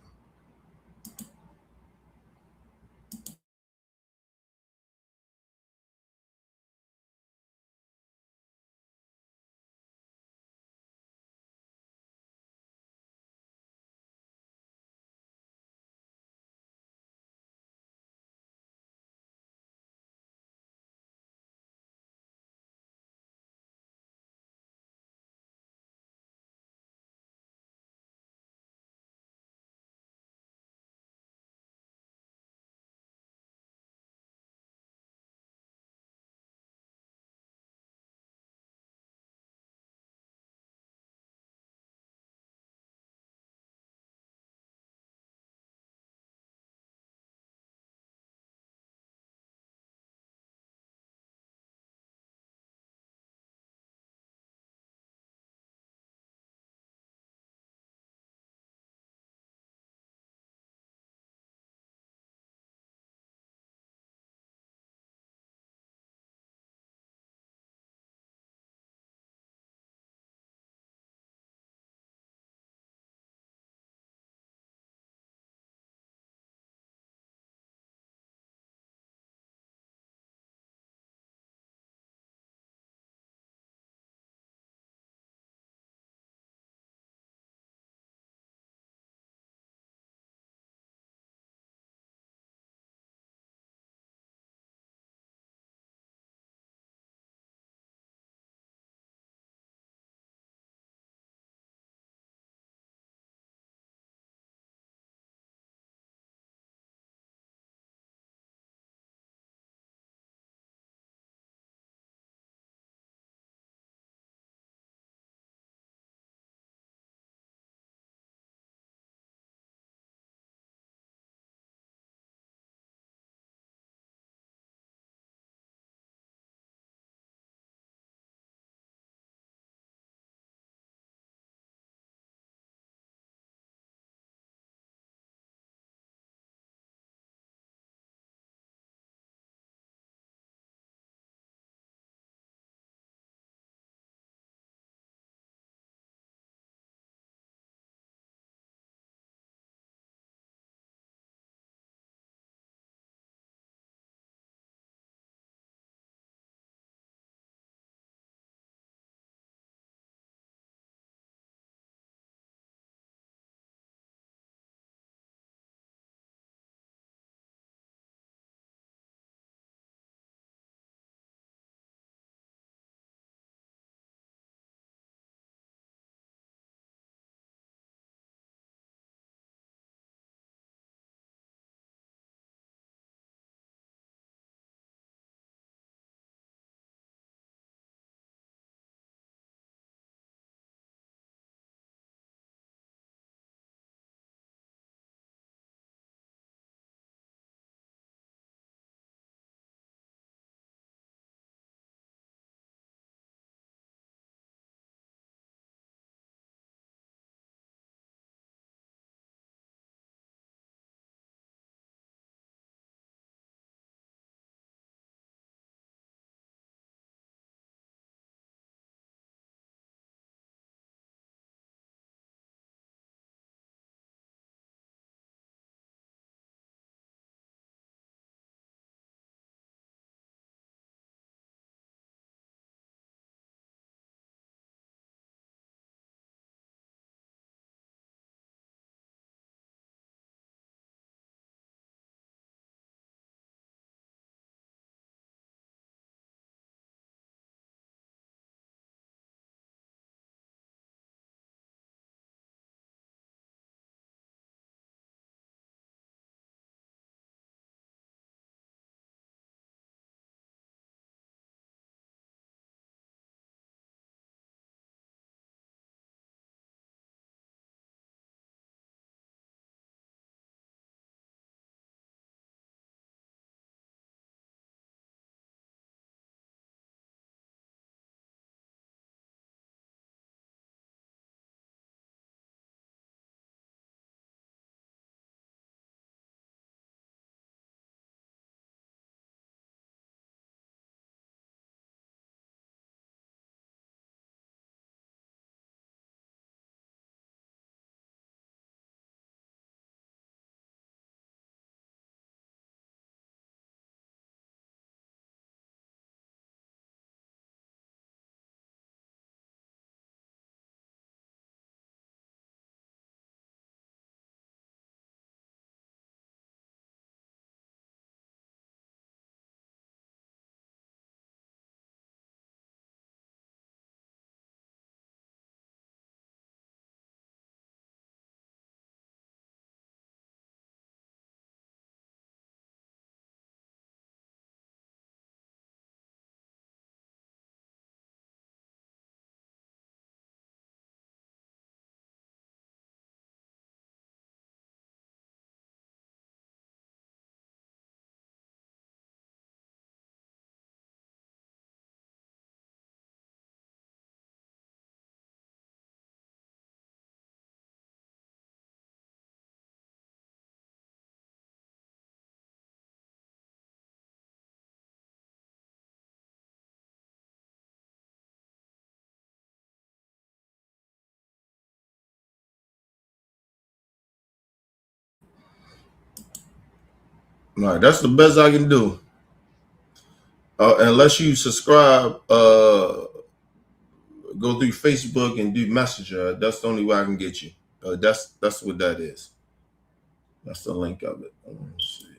All right, that's the best I can do. Unless you subscribe, go through Facebook and do Messenger. That's the only way I can get you. That's what that is. That's the link of it. Let me see, man.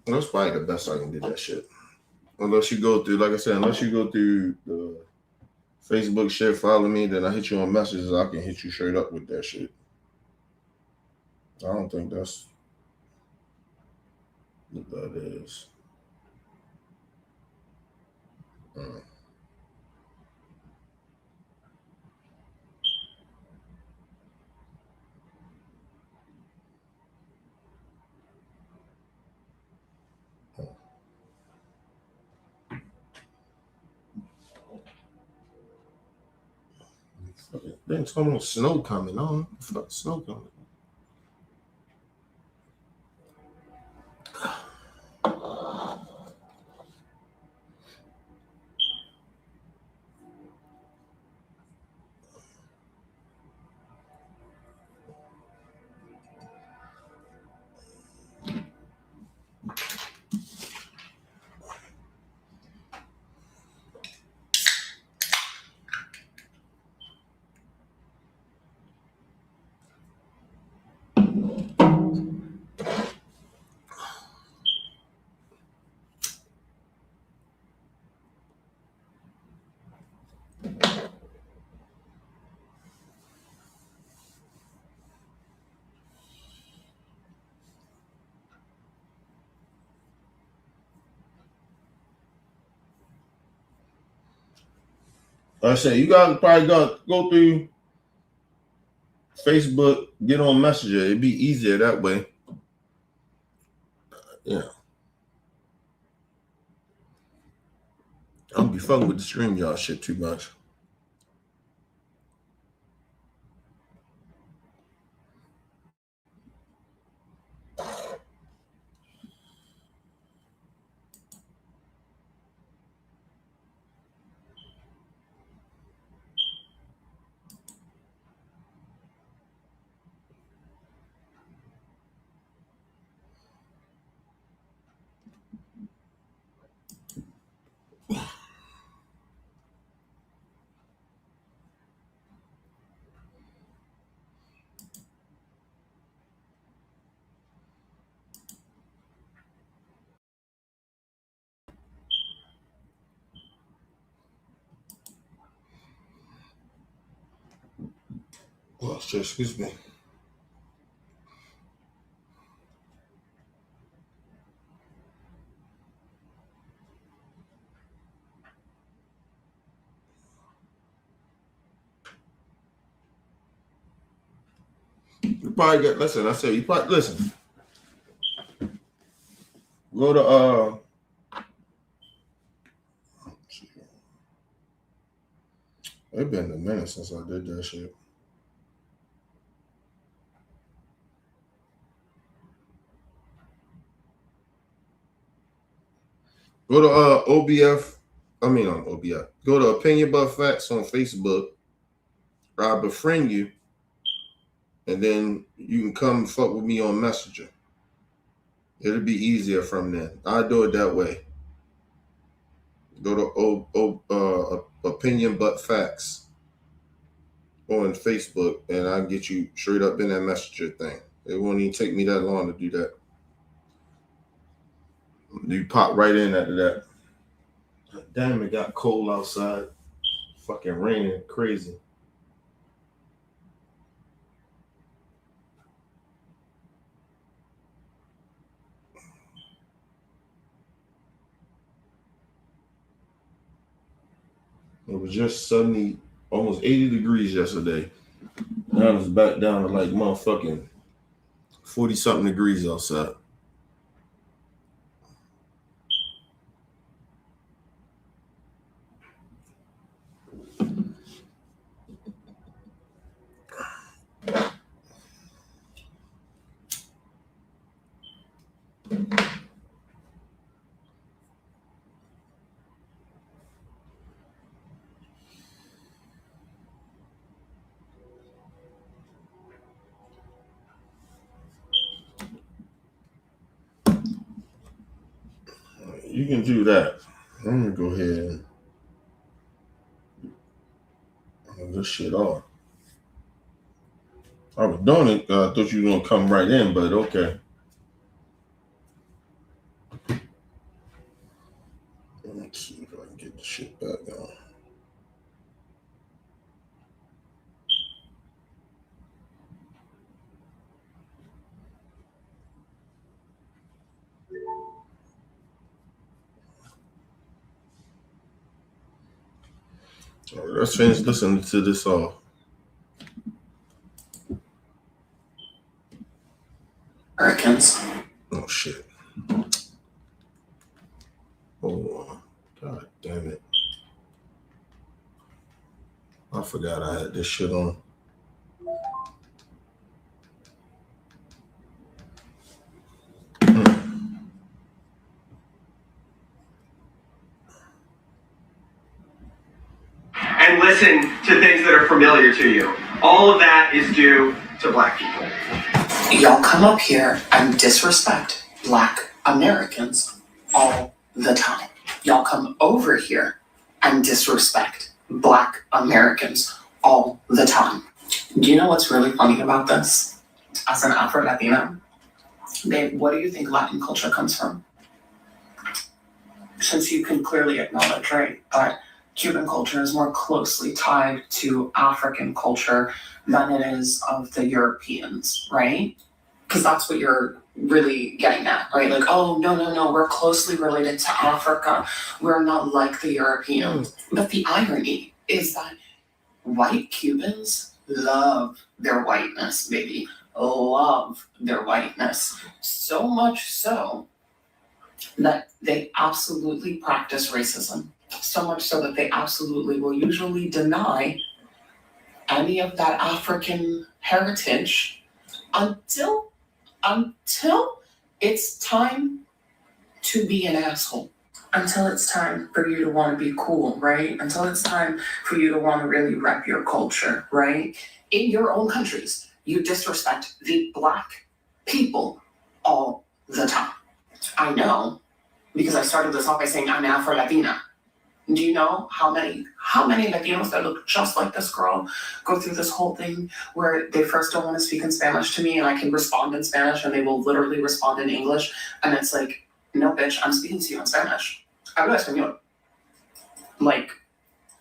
That's probably the best I can do that shit. Unless you go through, like I said, unless you go through the Facebook shit, follow me, then I hit you on messages, I can hit you straight up with that shit. I don't think that's what that is. Then it's almost snow coming on. Fuck, snow coming. Like I said, you guys probably got go through Facebook, get on Messenger. It'd be easier that way. Yeah. I don't be fucking with the stream y'all shit too much. Oh shit, excuse me. You probably get listen, I said you probably listen. Go to it's been a minute since I did that shit. Go to OBF. I mean on OBF. Go to Opinion But Facts on Facebook. I'll befriend you. And then you can come fuck with me on Messenger. It'll be easier from then. I'll do it that way. Go to Opinion But Facts on Facebook, and I'll get you straight up in that Messenger thing. It won't even take me that long to do that. You pop right in after that. Damn, it got cold outside. Fucking raining crazy. It was just suddenly almost 80 degrees yesterday. Now it's back down to like motherfucking 40 something degrees outside. You can do that. I'm gonna go ahead and turn this shit off. I was doing it. I thought you were gonna come right in, but okay. Let's see if I can get the shit back on. All right, let's finish listening to this all. Americans. Oh shit. Hold on. God damn it. I forgot I had this shit on. And listen to things that are familiar to you. All of that is due to Black people. Y'all come up here and disrespect Black Americans all the time. Y'all come over here and disrespect Black Americans all the time. Do you know what's really funny about this? As an Afro-Latina, babe, what do you think Latin culture comes from? Since you can clearly acknowledge, right, that Cuban culture is more closely tied to African culture than it is of the Europeans, right? Because that's what you're really getting at, right? Like, oh, no, we're closely related to Africa. We're not like the Europeans. But the irony is that white Cubans love their whiteness, baby. Love their whiteness. So much so that they absolutely practice racism. So much so that they absolutely will usually deny any of that African heritage until it's time to be an asshole. Until it's time for you to want to be cool, right? Until it's time for you to want to really rep your culture, right? In your own countries, you disrespect the Black people all the time. I know, because I started this off by saying I'm Afro-Latina. Do you know how many Latinos that look just like this girl go through this whole thing where they first don't want to speak in Spanish to me and I can respond in Spanish and they will literally respond in English, and it's like, no bitch, I'm speaking to you in Spanish. Hablo español. Like,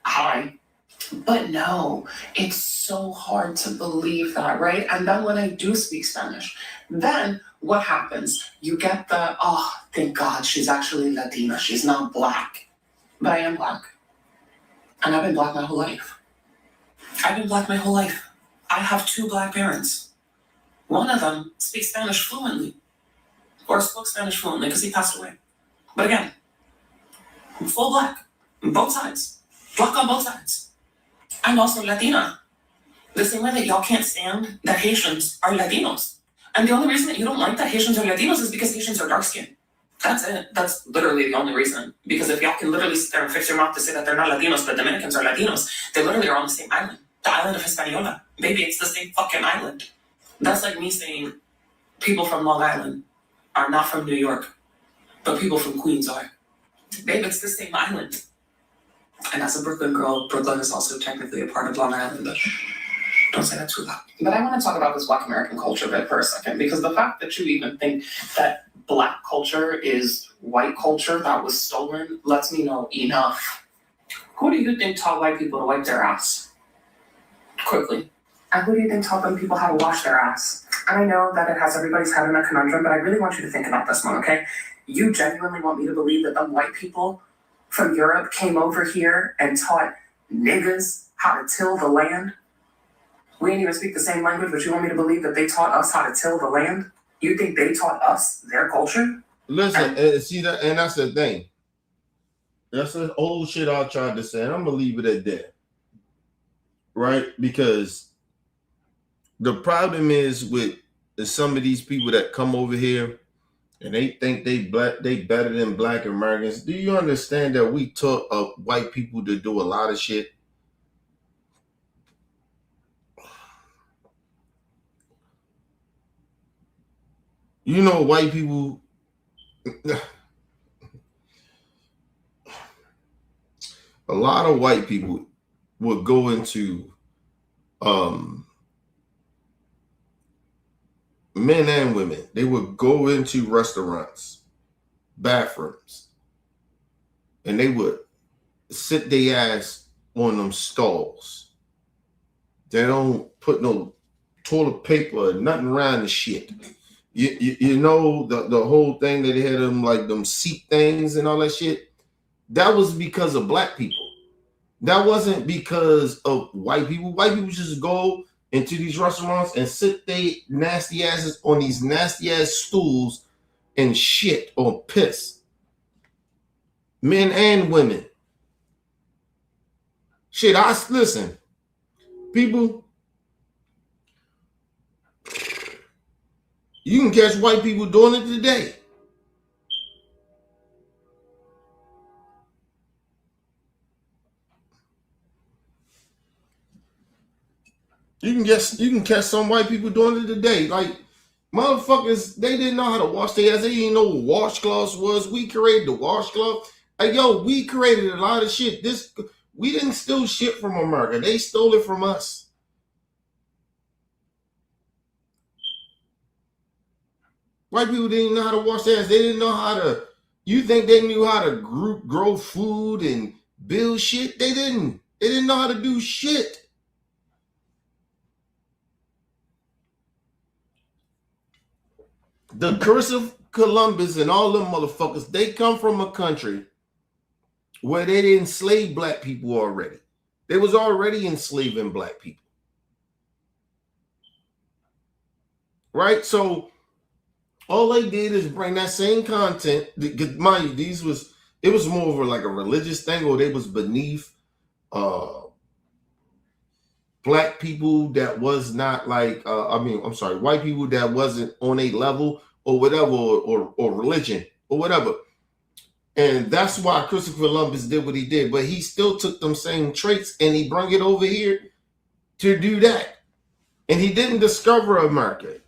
hi. But no, it's so hard to believe that, right? And then when I do speak Spanish, then what happens? You get the, oh, thank God, she's actually Latina, she's not Black. But I am Black. And I've been Black my whole life. I have 2 Black parents. One of them speaks Spanish fluently. Or spoke Spanish fluently because he passed away. But again, full Black. Both sides. Black on both sides. I'm also Latina. The same way that y'all can't stand that Haitians are Latinos. And the only reason that you don't like that Haitians are Latinos is because Haitians are dark skinned. That's it. That's literally the only reason. Because if y'all can literally sit there and fix your mouth to say that they're not Latinos, but Dominicans are Latinos, they literally are on the same island. The island of Hispaniola. Baby, it's the same fucking island. That's like me saying people from Long Island are not from New York, but people from Queens are. Babe, it's the same island. And as a Brooklyn girl, Brooklyn is also technically a part of Long Island, but don't say that too loud. But I want to talk about this Black American culture bit for a second, because the fact that you even think that Black culture is white culture that was stolen lets me know enough. Who do you think taught white people to wipe their ass? Quickly. And who do you think taught them people how to wash their ass? And I know that it has everybody's head in a conundrum, but I really want you to think about this one, okay? You genuinely want me to believe that the white people from Europe came over here and taught niggas how to till the land? We didn't even speak the same language, but you want me to believe that they taught us how to till the land? You think they taught us their culture? Listen, see that, and that's the thing. That's the old shit I tried to say, and I'm gonna leave it at that. Right? Because the problem is with some of these people that come over here and they think they better than black Americans. Do you understand that we taught white people to do a lot of shit? You know, white people. A lot of white people would go into men and women. They would go into restaurants, bathrooms, and they would sit their ass on them stalls. They don't put no toilet paper or nothing around the shit. You know the whole thing that they had them like them seat things and all that shit. That was because of black people. That wasn't because of white people. White people just go into these restaurants and sit their nasty asses on these nasty ass stools and shit or piss. Men and women. Shit, listen. People, you can catch white people doing it today. You can catch some white people doing it today. Like motherfuckers, they didn't know how to wash their ass. They didn't know what washcloths was. We created the washcloth. Like, yo, we created a lot of shit. We didn't steal shit from America. They stole it from us. White people didn't know how to wash their ass. They didn't know how to. You think they knew how to grow food and build shit? They didn't. They didn't know how to do shit. The curse of Columbus and all them motherfuckers, they come from a country where they didn't enslave black people already. They was already enslaving black people. Right? So all they did is bring that same content. Mind you, it was more of like a religious thing, or they was beneath black people that was not like white people that wasn't on a level or whatever, or religion or whatever. And that's why Christopher Columbus did what he did, but he still took them same traits and he brought it over here to do that. And he didn't discover America.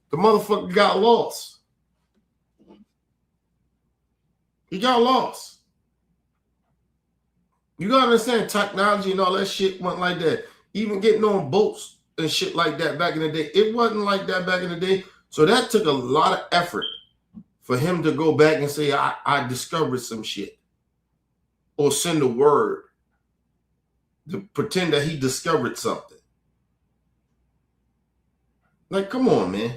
The motherfucker got lost. He got lost. You gotta understand, technology and all that shit went like that. Even getting on boats and shit like that back in the day, it wasn't like that back in the day. So that took a lot of effort for him to go back and say, I discovered some shit. Or send a word to pretend that he discovered something. Like, come on, man.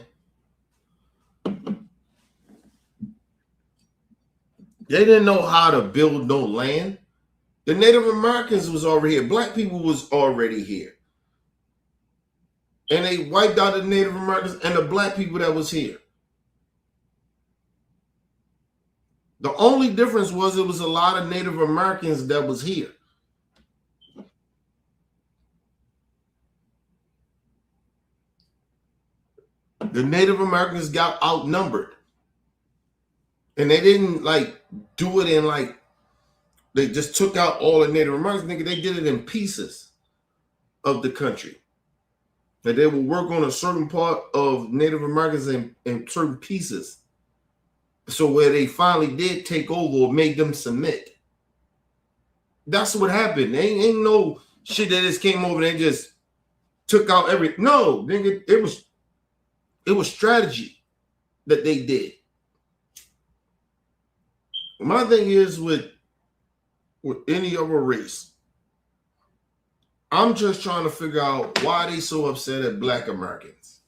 They didn't know how to build no land. The Native Americans was already here. Black people was already here. And they wiped out the Native Americans and the black people that was here. The only difference was it was a lot of Native Americans that was here. The Native Americans got outnumbered. And they didn't like do it in like, they just took out all the Native Americans. Nigga, they did it in pieces of the country. That they would work on a certain part of Native Americans in certain pieces. So where they finally did take over or made them submit. That's what happened. Ain't no shit that just came over and they just took out everything. No, nigga, it was strategy that they did. My thing is with with any other race. I'm just trying to figure out why they so upset at Black Americans.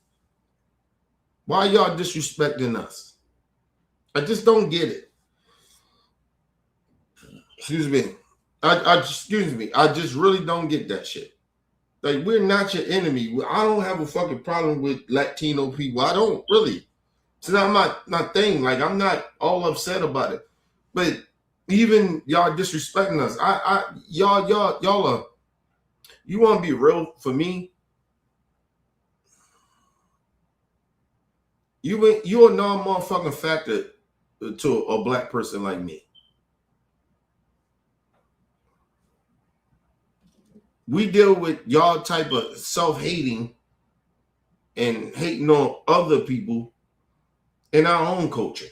Why y'all disrespecting us? I just don't get it. Excuse me. Excuse me. I just really don't get that shit. Like, we're not your enemy. I don't have a fucking problem with Latino people. I don't really. It's not my thing. Like, I'm not all upset about it. But even y'all disrespecting us. Y'all are. You want to be real for me? You're a non-motherfucking factor to a black person like me. We deal with y'all type of self-hating and hating on other people in our own culture.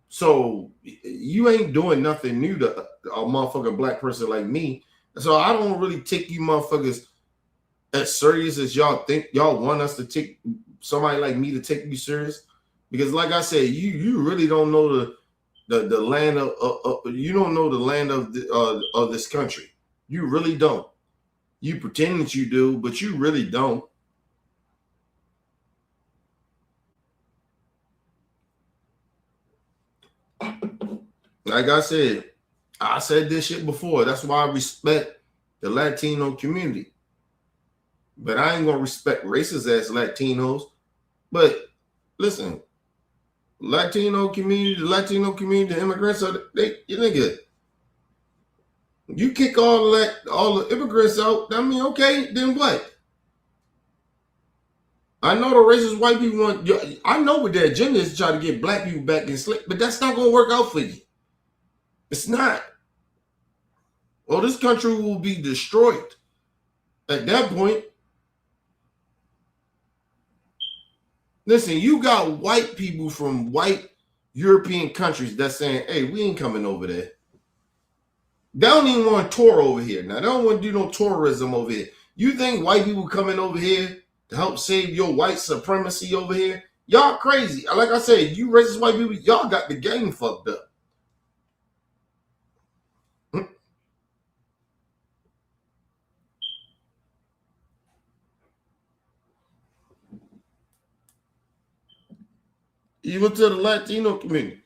So you ain't doing nothing new to a motherfucking black person like me. So I don't really take you motherfuckers as serious as y'all think. Y'all want us to take somebody like me to take you serious, because like I said, you really don't know the land of you don't know the land of this country. You really don't. You pretend that you do, but you really don't. Like I said this shit before. That's why I respect the Latino community. But I ain't gonna respect racist ass Latinos. But listen, the Latino community, the immigrants are you nigga. You kick all the immigrants out. I mean, okay, then what? I know the racist white people want. I know what their agenda is to try to get black people back in slavery, but that's not gonna work out for you. It's not. Well, this country will be destroyed at that point. Listen, you got white people from white European countries that's saying, hey, we ain't coming over there. They don't even want to tour over here. Now, they don't want to do no tourism over here. You think white people coming over here to help save your white supremacy over here? Y'all crazy. Like I said, you racist white people, y'all got the game fucked up. Even to the Latino community,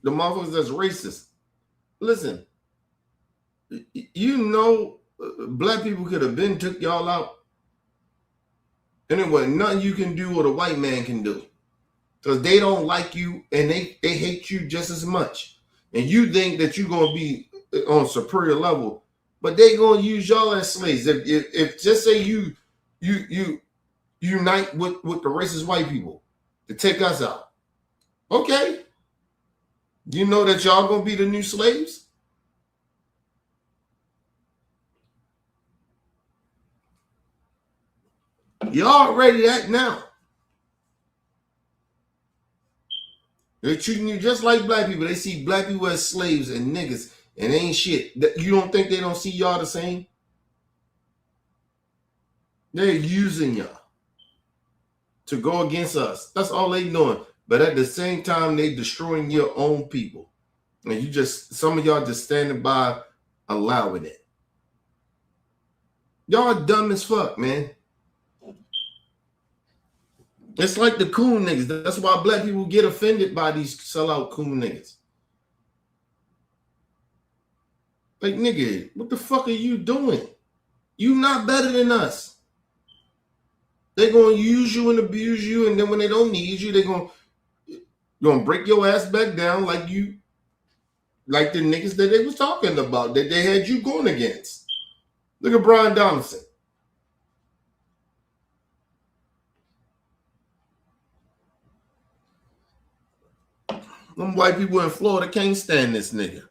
the motherfuckers that's racist. Listen, you know, black people could have been took y'all out. And there wasn't nothing you can do or the white man can do. Because they don't like you and they hate you just as much. And you think that you're going to be on a superior level. But they going to use y'all as slaves. If just say you unite with the racist white people to take us out. Okay. You know that y'all going to be the new slaves? Y'all ready that now. They're treating you just like black people. They see black people as slaves and niggas and ain't shit. You don't think they don't see y'all the same? They're using y'all to go against us. That's all they doing. But at the same time, they destroying your own people. And some of y'all just standing by allowing it. Y'all dumb as fuck, man. It's like the coon niggas. That's why black people get offended by these sellout coon niggas. Like, nigga, what the fuck are you doing? You not better than us. They're going to use you and abuse you, and then when they don't need you, they're going to break your ass back down like the niggas that they was talking about, that they had you going against. Look at Brian Donaldson. Them white people in Florida can't stand this nigga.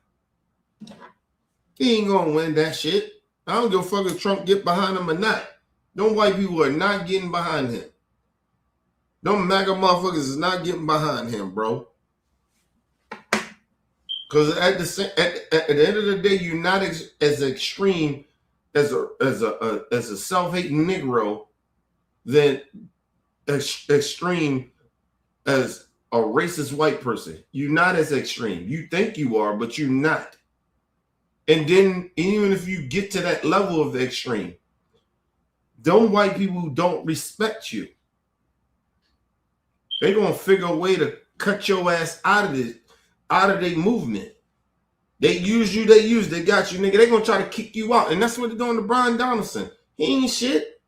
He ain't gonna win that shit. I don't give a fuck if Trump get behind him or not. Them white people are not getting behind him. Them MAGA motherfuckers is not getting behind him, bro. Because at the end of the day, you're not as extreme as a self-hating Negro than extreme as a racist white person. You're not as extreme. You think you are, but you're not. And then even if you get to that level of the extreme, them white people who don't respect you, they're gonna figure a way to cut your ass out of their movement. They use you, they got you, nigga. They're gonna try to kick you out. And that's what they're doing to Brian Donaldson. He ain't shit.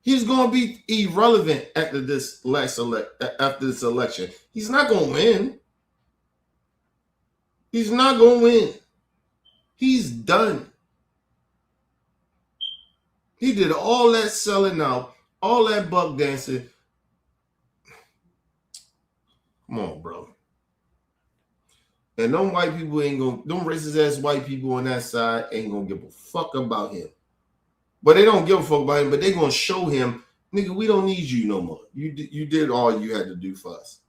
He's gonna be irrelevant after this election. He's not gonna win. He's not gonna win. He's done. He did all that selling out, all that buck dancing. Come on, bro. And them white people ain't gonna, them racist ass white people on that side ain't gonna give a fuck about him. But they don't give a fuck about him, but they gonna show him, nigga, we don't need you no more. You did all you had to do for us.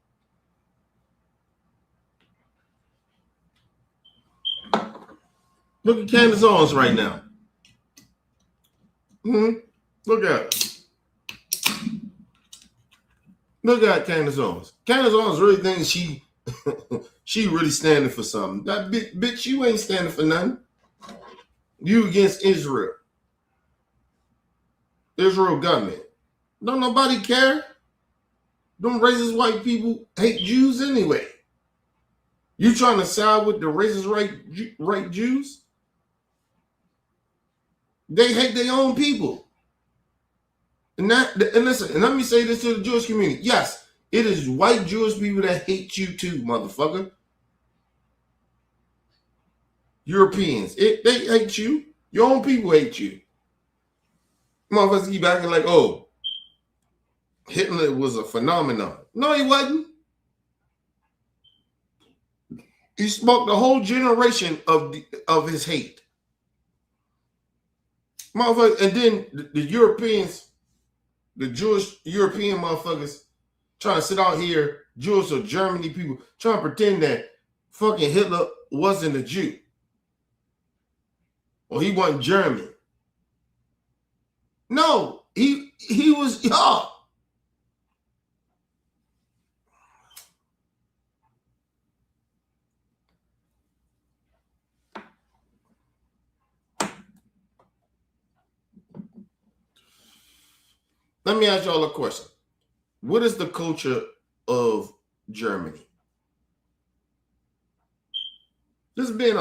Look at Candace Owens right now. Look at her. Look at Candace Owens. Candace Owens really thinks she really standing for something. That bitch, you ain't standing for nothing. You against Israel. Israel government. Don't nobody care. Them racist white people hate Jews anyway. You trying to side with the racist right Jews? They hate their own people. And listen, and let me say this to the Jewish community. Yes, it is white Jewish people that hate you too, motherfucker. Europeans, they hate you. Your own people hate you. Motherfuckers keep acting like, oh, Hitler was a phenomenon. No, he wasn't. He smoked the whole generation of his hate. Motherfuckers, and then the Europeans, the Jewish European motherfuckers trying to sit out here, Jewish or Germany people, trying to pretend that fucking Hitler wasn't a Jew. Or he wasn't German. No, he was, y'all. Let me ask y'all a question. What is the culture of Germany? Just being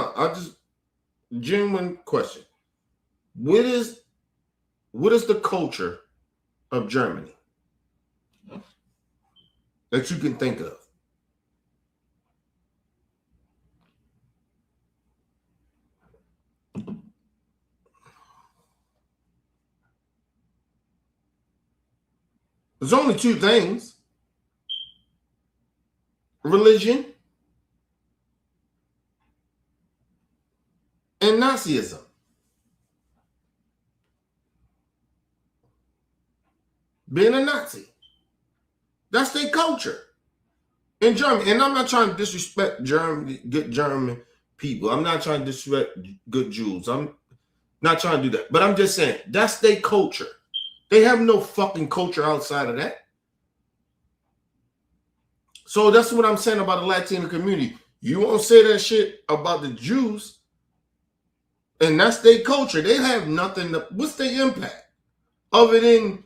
genuine question. What is the culture of Germany that you can think of? There's only two things: religion and Nazism. Being a Nazi. That's their culture in Germany. And I'm not trying to disrespect good German people. I'm not trying to disrespect good Jews. I'm not trying to do that. But I'm just saying, that's their culture. They have no fucking culture outside of that. So that's what I'm saying about the Latino community. You won't say that shit about the Jews, and that's their culture. They have nothing. What's their impact other than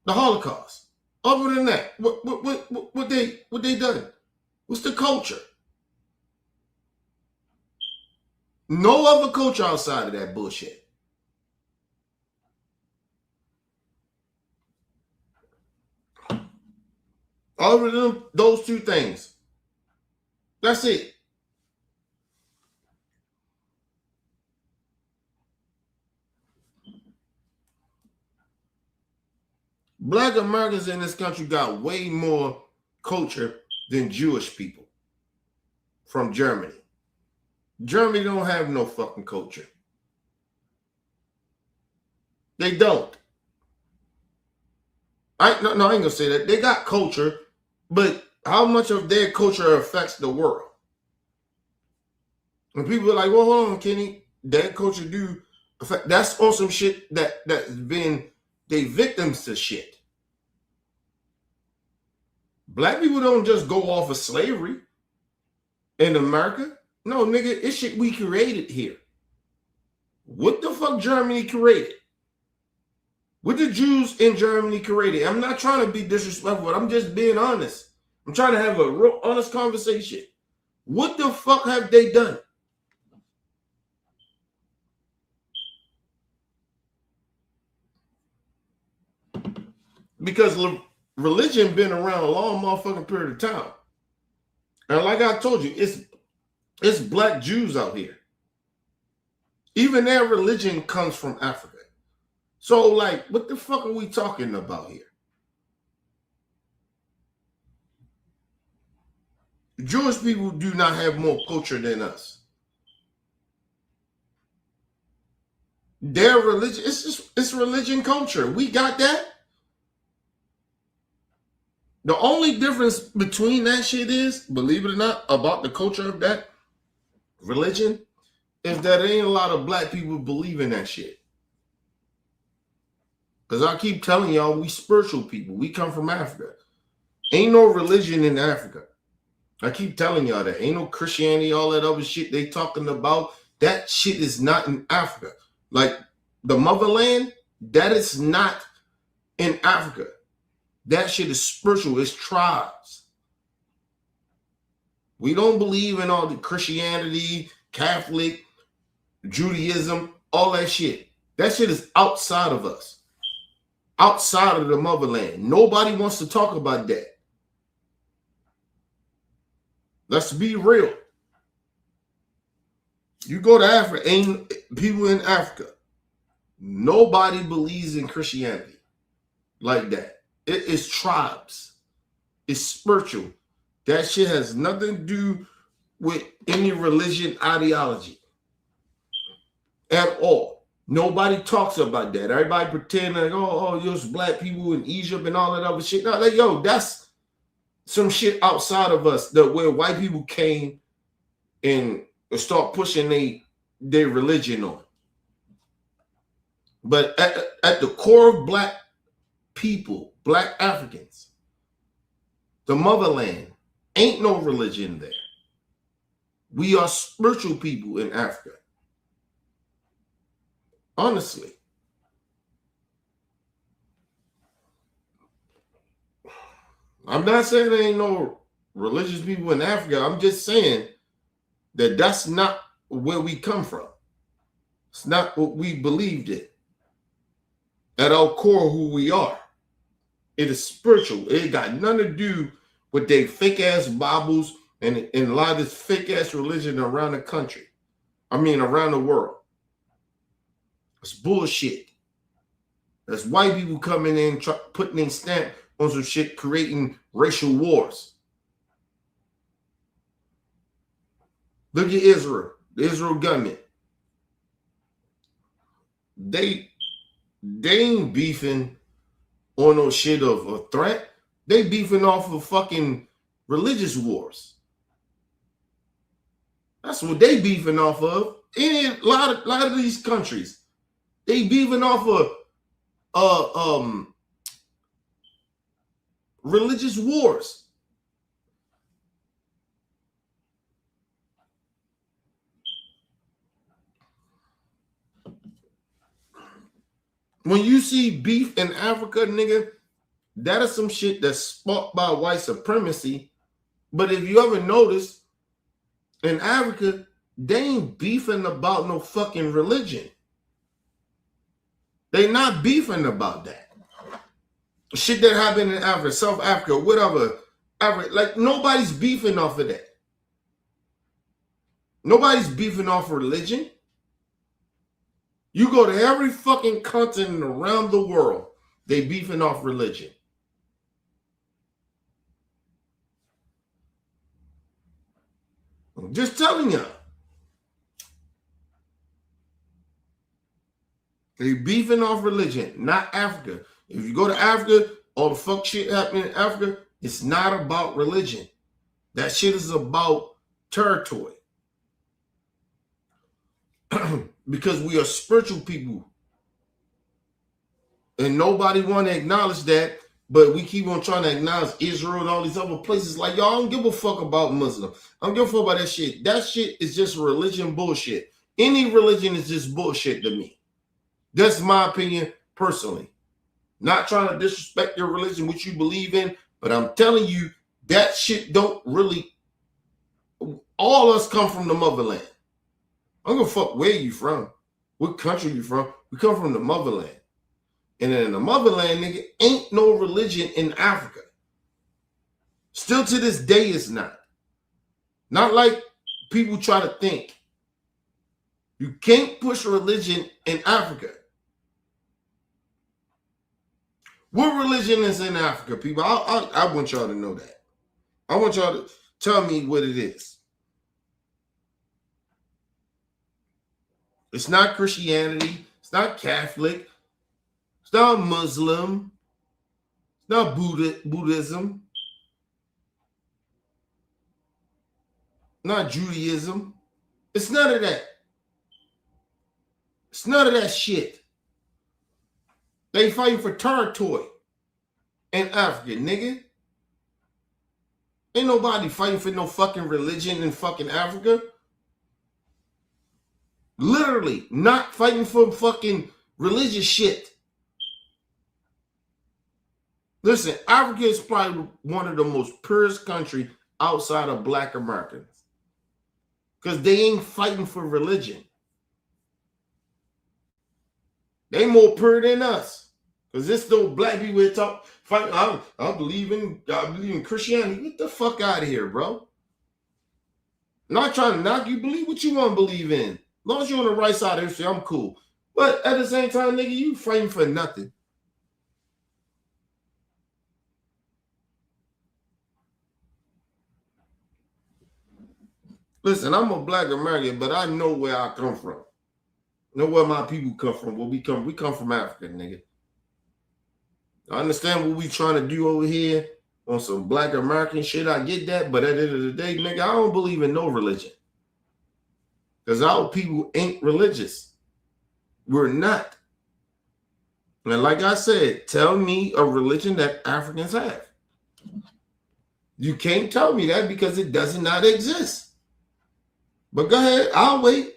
the Holocaust? Other than that, what they done? What's the culture? No other culture outside of that bullshit. Other than those two things. That's it. Black Americans in this country got way more culture than Jewish people from Germany. Germany don't have no fucking culture. They don't. I ain't gonna say that. They got culture, but how much of their culture affects the world? And people are like, well, hold on, Kenny. That culture do affect. That's on some shit that's been they victims to shit. Black people don't just go off of slavery In America? No, nigga, it's shit we created here. What the fuck Germany created? What the Jews in Germany created? I'm not trying to be disrespectful, but I'm just being honest. I'm trying to have a real honest conversation. What the fuck have they done? Because religion been around a long motherfucking period of time. And like I told you, it's black Jews out here. Even their religion comes from Africa. So, like, what the fuck are we talking about here? Jewish people do not have more culture than us. Their religion, it's religion culture. We got that. The only difference between that shit is, believe it or not, about the culture of that religion, is that ain't a lot of black people believe in that shit. Because I keep telling y'all, we spiritual people. We come from Africa. Ain't no religion in Africa. I keep telling y'all that. Ain't no Christianity, all that other shit they talking about. That shit is not in Africa. Like the motherland, that is not in Africa. That shit is spiritual. It's tribes. We don't believe in all the Christianity, Catholic, Judaism, all that shit. That shit is outside of us. Outside of the motherland. Nobody wants to talk about that. Let's be real. You go to Africa, ain't people in Africa. Nobody believes in Christianity like that. It is tribes. It's spiritual. That shit has nothing to do with any religion ideology at all. Nobody talks about that. Everybody pretend like, oh, those black people in Egypt and all that other shit. No, like, yo, that's some shit outside of us that where white people came and start pushing their religion on. But at the core of black people, black Africans, the motherland, ain't no religion there. We are spiritual people in Africa. Honestly. I'm not saying there ain't no religious people in Africa. I'm just saying that that's not where we come from. It's not what we believed in. At our core, who we are. It is spiritual. It got nothing to do with their fake ass Bibles and a lot of this fake ass religion around the country. I mean, around the world. It's bullshit. That's white people coming in, putting their stamp on some shit, creating racial wars. Look at Israel, the Israel government. They ain't beefing on no shit of a threat. They beefing off of fucking religious wars. That's what they beefing off of. In a lot of these countries, they beefing off of religious wars. When you see beef in Africa, nigga, that is some shit that's sparked by white supremacy. But if you ever notice, in Africa, they ain't beefing about no fucking religion. They not beefing about that. Shit that happened in Africa, South Africa, whatever. Africa, like, nobody's beefing off of that. Nobody's beefing off religion. You go to every fucking continent around the world, they beefing off religion. I'm just telling you. They beefing off religion, not Africa. If you go to Africa, all the fuck shit happening in Africa, it's not about religion. That shit is about territory. Because we are spiritual people. And nobody want to acknowledge that But we keep on trying to acknowledge Israel and all these other places. Like, y'all don't give a fuck about Muslim. I don't give a fuck about that shit. That shit is just religion bullshit. Any religion is just bullshit to me. That's my opinion personally. Not trying to disrespect your religion, what you believe in, but I'm telling you, that shit don't really. All us come from the motherland. I don't give a fuck where you from, what country you from. We come from the motherland. And in the motherland, nigga, ain't no religion in Africa. Still to this day, it's not. Not like people try to think. You can't push religion in Africa. What religion is in Africa, people? I want y'all to know that. I want y'all to tell me what it is. It's not Christianity. It's not Catholic. It's not Muslim. It's not Buddhism. Not Judaism. It's none of that. It's none of that shit. They fighting for territory in Africa, nigga. Ain't nobody fighting for no fucking religion in fucking Africa. Literally not fighting for fucking religious shit. Listen, Africa is probably one of the most purest countries outside of black Americans. Because they ain't fighting for religion. They more pure than us. Because this those black people here talk fighting. I believe in Christianity. Get the fuck out of here, bro. Not trying to knock you. Believe what you want to believe in. As long as you're on the right side of history, I'm cool. But at the same time, nigga, you fighting for nothing. Listen, I'm a black American, but I know where I come from. I know where my people come from. Where we come from Africa, nigga. I understand what we trying to do over here on some black American shit. I get that, but at the end of the day, nigga, I don't believe in no religion. Because our people ain't religious. We're not. And like I said, tell me a religion that Africans have. You can't tell me that because it does not exist. But go ahead, I'll wait.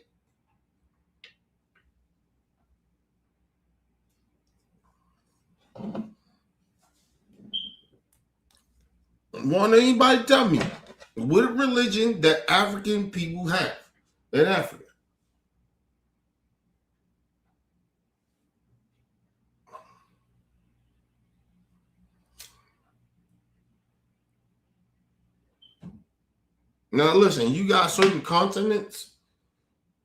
Want anybody tell me what religion that African people have in Africa? Now listen, you got certain continents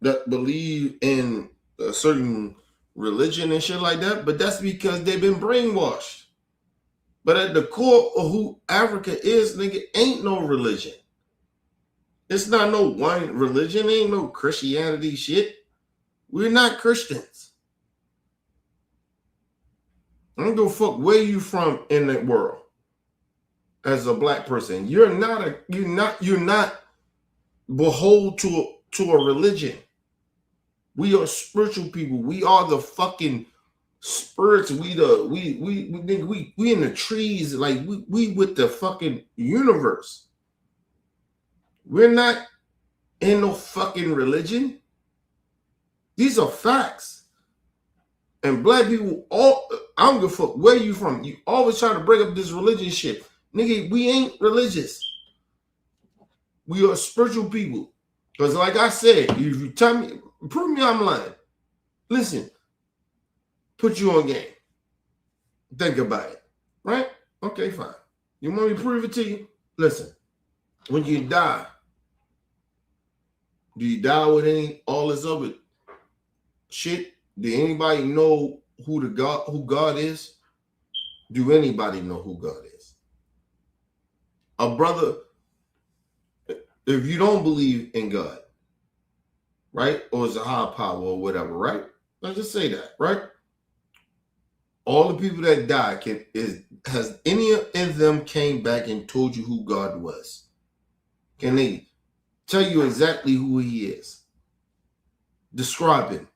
that believe in a certain religion and shit like that, but that's because they've been brainwashed. But at the core of who Africa is, nigga, ain't no religion. It's not no one religion. Ain't no Christianity shit. We're not Christians. I don't give a fuck where you from in the world. As a black person, you're not behold to a religion. We are spiritual people. We are the fucking spirits. We in the trees, like we with the fucking universe. We're not in no fucking religion. These are facts. And black people, I don't give a fuck where you from. You always try to break up this religion shit. Nigga, we ain't religious. We are spiritual people. Because like I said, if you tell me, prove me I'm lying. Listen, put you on game. Think about it. Right? Okay, fine. You want me to prove it to you? Listen, when you die, do you die with all this other shit? Do anybody know who God is? Do anybody know who God is? A brother, if you don't believe in God, right? Or is a higher power or whatever, right? Let's just say that, right? All the people that died, has any of them came back and told you who God was? Can they tell you exactly who he is? Describe him.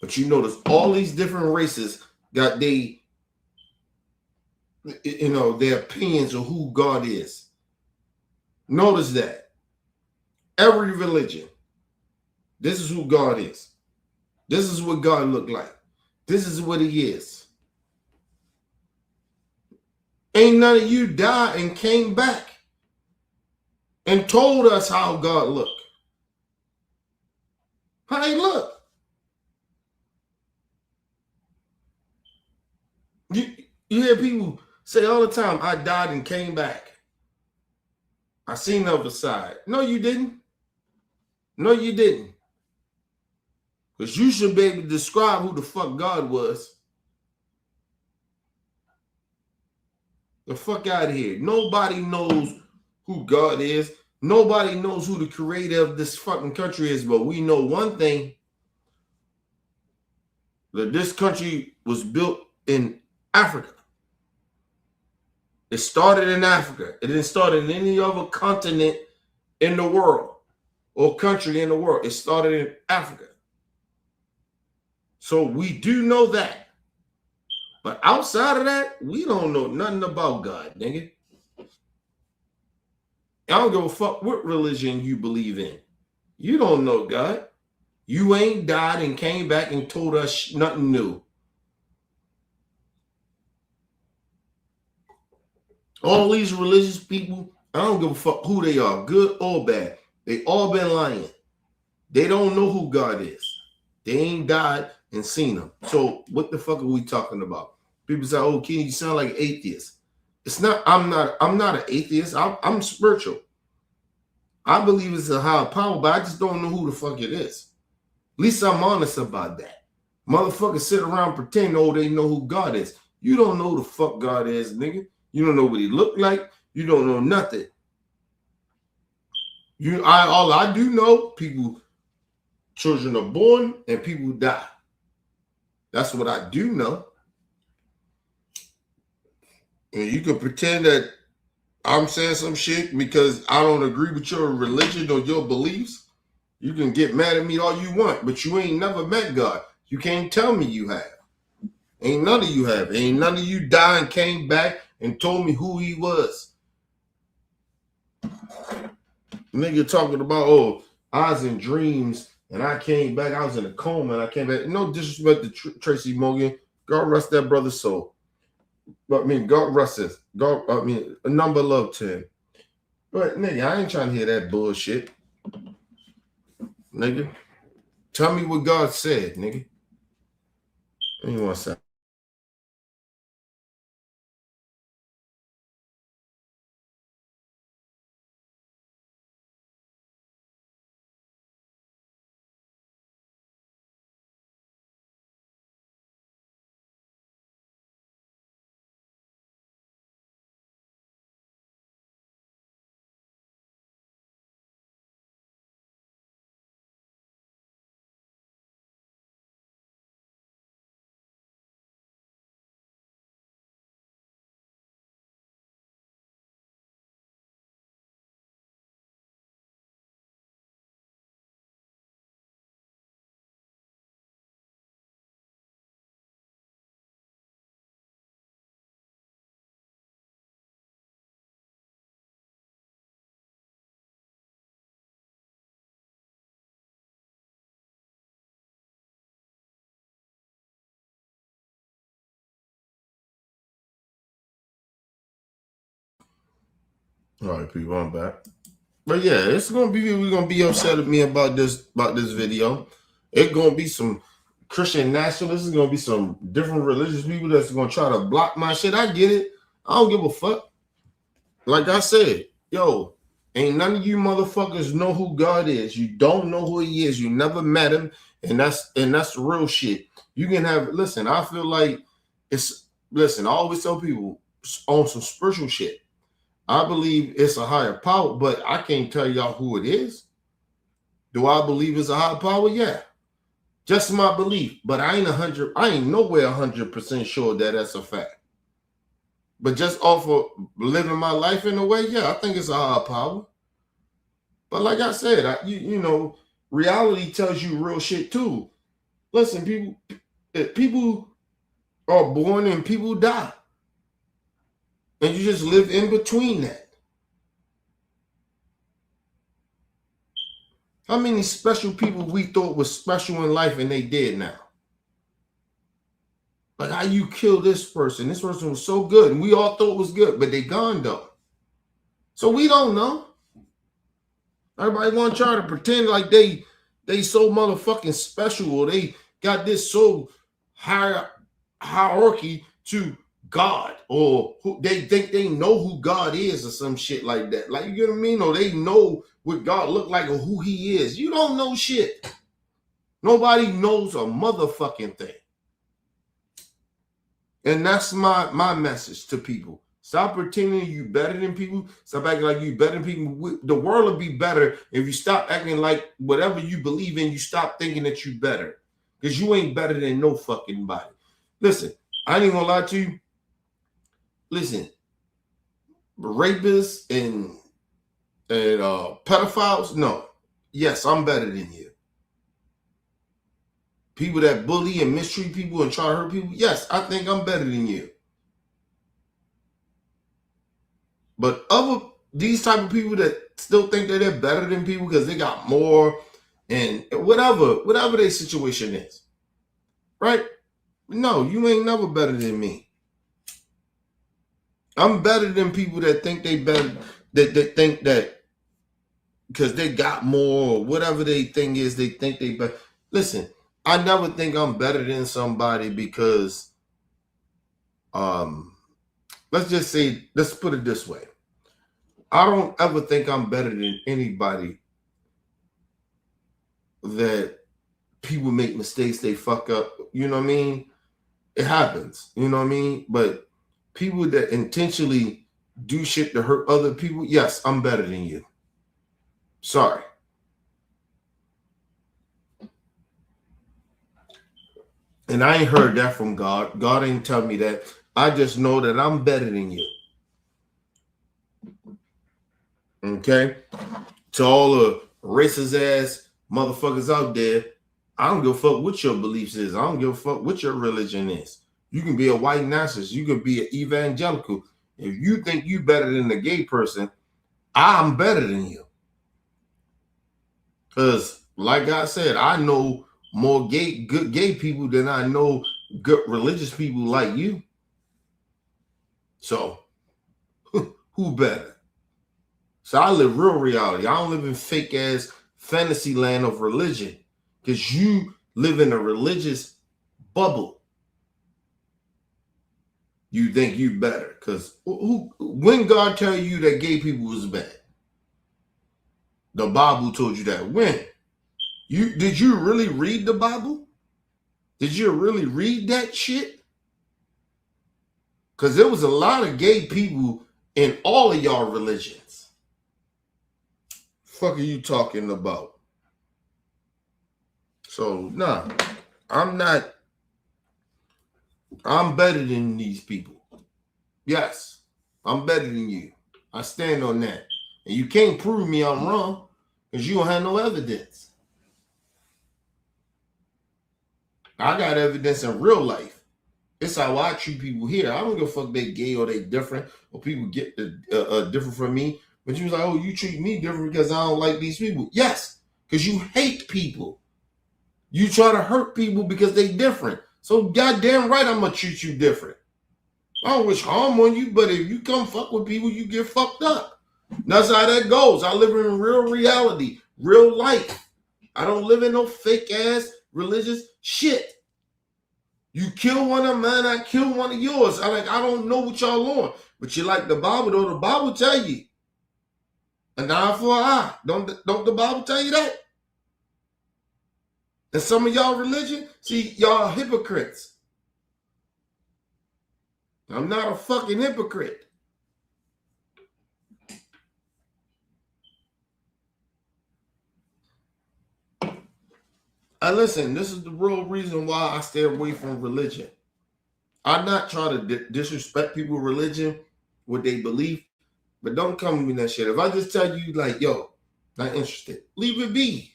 But you notice all these different races got they their opinions of who God is. Notice that. Every religion, this is who God is. This is what God looked like. This is what he is. Ain't none of you died and came back and told us how God looked. How he look. You hear people say all the time, I died and came back. I seen the other side. No, you didn't. No, you didn't. Because you should be able to describe who the fuck God was. The fuck out of here. Nobody knows who God is. Nobody knows who the creator of this fucking country is, but we know one thing, that this country was built in Africa. It started in Africa. It didn't start in any other continent in the world or country in the world. It started in Africa. So we do know that. But outside of that, we don't know nothing about God, nigga. I don't give a fuck what religion you believe in. You don't know God. You ain't died and came back and told us nothing new. All these religious people, I don't give a fuck who they are, good or bad. They all been lying. They don't know who God is. They ain't died and seen him. So what the fuck are we talking about? People say, oh, Kenny, you sound like an atheist. It's not, I'm not an atheist. I'm spiritual. I believe it's a higher power, but I just don't know who the fuck it is. At least I'm honest about that. Motherfuckers sit around pretending, oh, they know who God is. You don't know who the fuck God is, nigga. You don't know what he looked like. You don't know nothing. All I do know, children are born and people die. That's what I do know. And you can pretend that I'm saying some shit because I don't agree with your religion or your beliefs. You can get mad at me all you want, but you ain't never met God. You can't tell me you have. Ain't none of you have. Ain't none of you died and came back and told me who he was. Nigga talking about, oh, I was in dreams and I came back. I was in a coma and I came back. No disrespect to Tracy Morgan. God rest that brother's soul. But I mean, God rest his. A number of love to him. But nigga, I ain't trying to hear that bullshit. Nigga. Tell me what God said, nigga. Give me 1 second. All right, people, I'm back. But yeah, we're gonna be upset at me about this video. It's gonna be some Christian nationalists, it's gonna be some different religious people that's gonna try to block my shit. I get it. I don't give a fuck. Like I said, yo, ain't none of you motherfuckers know who God is. You don't know who he is. You never met him, and that's the real shit. You can have listen, I feel like I always tell people on some spiritual shit. I believe it's a higher power, but I can't tell y'all who it is. Do I believe it's a higher power? Yeah. Just my belief. But I ain't nowhere 100% sure that that's a fact. But just off of living my life in a way, yeah, I think it's a higher power. But like I said, reality tells you real shit too. Listen, people are born and people die. And you just live in between that. How many special people we thought was special in life and they dead now? Like how you kill this person. This person was so good and we all thought was good, but they gone though. So we don't know. Everybody want to try to pretend like they so motherfucking special or they got this so hierarchy to God or who they think they know who God is or some shit like that. Like, you get what I mean? Or they know what God look like or who he is. You don't know shit. Nobody knows a motherfucking thing. And that's my message to people. Stop pretending you better than people. Stop acting like you better than people. The world will be better if you stop acting like whatever you believe in, you stop thinking that you better. Because you ain't better than no fucking body. Listen, I ain't gonna lie to you. Listen, rapists and pedophiles, no. Yes, I'm better than you. People that bully and mistreat people and try to hurt people, yes, I think I'm better than you. But these type of people that still think that they're better than people because they got more and whatever their situation is, right? No, you ain't never better than me. I'm better than people that think they better, that think that because they got more or whatever they thing is, they think they better. Listen, I never think I'm better than somebody because, let's just say, let's put it this way. I don't ever think I'm better than anybody that people make mistakes, they fuck up. You know what I mean? It happens. You know what I mean? But people that intentionally do shit to hurt other people, yes, I'm better than you. Sorry. And I ain't heard that from God. God ain't tell me that. I just know that I'm better than you. Okay? To all the racist ass motherfuckers out there, I don't give a fuck what your beliefs is. I don't give a fuck what your religion is. You can be a white nationalist. You can be an evangelical. If you think you better than a gay person, I'm better than you. Because, like I said, I know more good gay people than I know good religious people like you. So, who better? So I live real reality. I don't live in fake ass fantasy land of religion. Because you live in a religious bubble. You think you better. Because when God tell you that gay people was bad? The Bible told you that. When? Did you really read the Bible? Did you really read that shit? Because there was a lot of gay people in all of y'all religions. Fuck are you talking about? So, nah, I'm not. I'm better than these people. Yes, I'm better than you. I stand on that. And you can't prove me I'm wrong because you don't have no evidence. I got evidence in real life. It's how I treat people here. I don't give a fuck they gay or they different or people get different from me. But you was like, oh, you treat me different because I don't like these people. Yes, because you hate people. You try to hurt people because they different. So goddamn right I'm going to treat you different. I don't wish harm on you, but if you come fuck with people, you get fucked up. That's how that goes. I live in real reality, real life. I don't live in no fake ass religious shit. You kill one of mine, I kill one of yours. I don't know what y'all on. But you like the Bible, though. The Bible tell you. An eye for an eye. Don't the Bible tell you that? And some of y'all religion, see, y'all hypocrites. I'm not a fucking hypocrite. And listen, this is the real reason why I stay away from religion. I'm not trying to disrespect people's religion, what they believe, but don't come to me that shit. If I just tell you, like, yo, not interested, leave it be.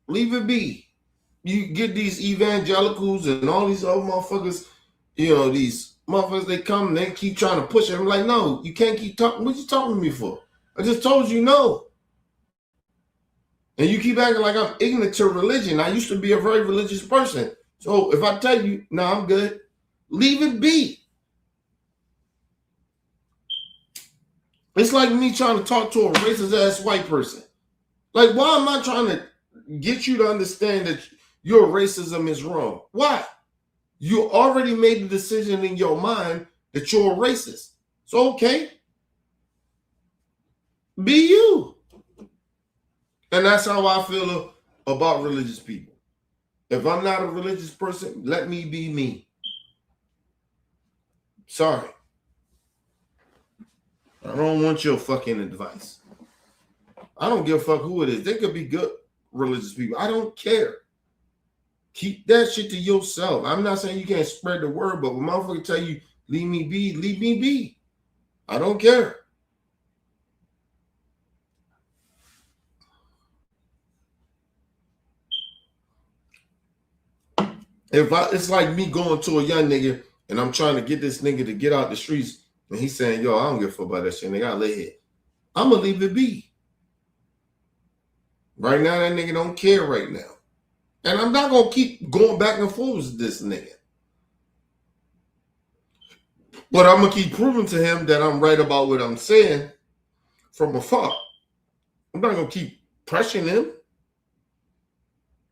Leave it be. You get these evangelicals and all these other motherfuckers these motherfuckers, they come and they keep trying to push it. I'm like, no, you can't keep talking. What you talking to me for? I just told you no. And you keep acting like I'm ignorant to religion. I used to be a very religious person. So if I tell you, no, I'm good, leave it be. It's like me trying to talk to a racist ass white person. Like, why am I trying to get you to understand that your racism is wrong? Why? You already made the decision in your mind that you're a racist. So, okay, be you. And that's how I feel about religious people. If I'm not a religious person, let me be me. Sorry. I don't want your fucking advice. I don't give a fuck who it is. They could be good religious people. I don't care. Keep that shit to yourself. I'm not saying you can't spread the word, but when motherfucker tell you, leave me be, leave me be. I don't care. It's like me going to a young nigga and I'm trying to get this nigga to get out the streets and he's saying, yo, I don't give a fuck about that shit, nigga. I lay here. I'm gonna leave it be. Right now, that nigga don't care right now. And I'm not gonna keep going back and forth with this nigga. But I'm gonna keep proving to him that I'm right about what I'm saying from afar. I'm not gonna keep pressuring him.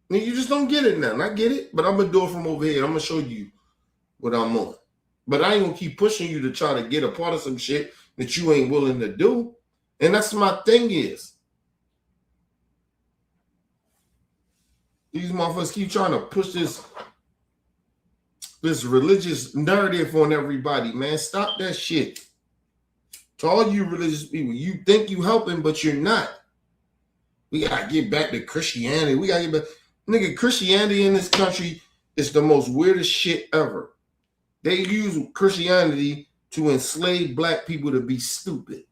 You just don't get it now. And I get it, but I'm gonna do it from over here. I'm gonna show you what I'm on. But I ain't gonna keep pushing you to try to get a part of some shit that you ain't willing to do. And that's my thing is. These motherfuckers keep trying to push this religious narrative on everybody, man. Stop that shit. To all you religious people, you think you helping, but you're not. We gotta get back to Christianity. We gotta get back. Nigga, Christianity in this country is the most weirdest shit ever. They use Christianity to enslave black people to be stupid.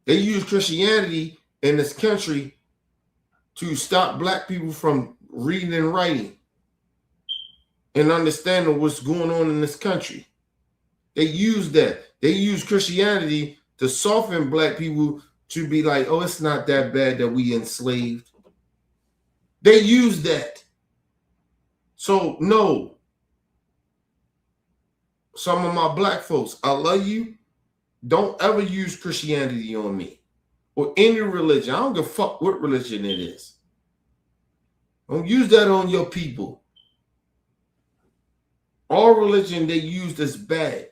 They use Christianity in this country to stop black people from reading and writing and understanding what's going on in this country. They use that. They use Christianity to soften black people to be like, oh, it's not that bad that we enslaved. They use that. So, no. Some of my black folks, I love you. Don't ever use Christianity on me or any religion. I don't give a fuck what religion it is. Don't use that on your people. All religion they use is bad.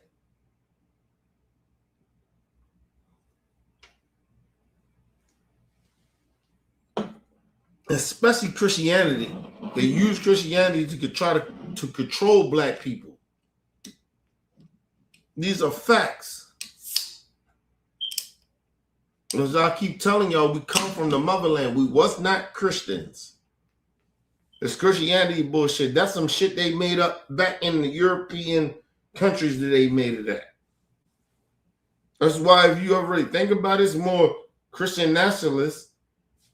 Especially Christianity. They use Christianity to try to control black people. These are facts. As I keep telling y'all, we come from the motherland. We was not Christians. This Christianity bullshit, that's some shit they made up back in the European countries that they made it at. That's why if you ever really think about it, it's more Christian nationalists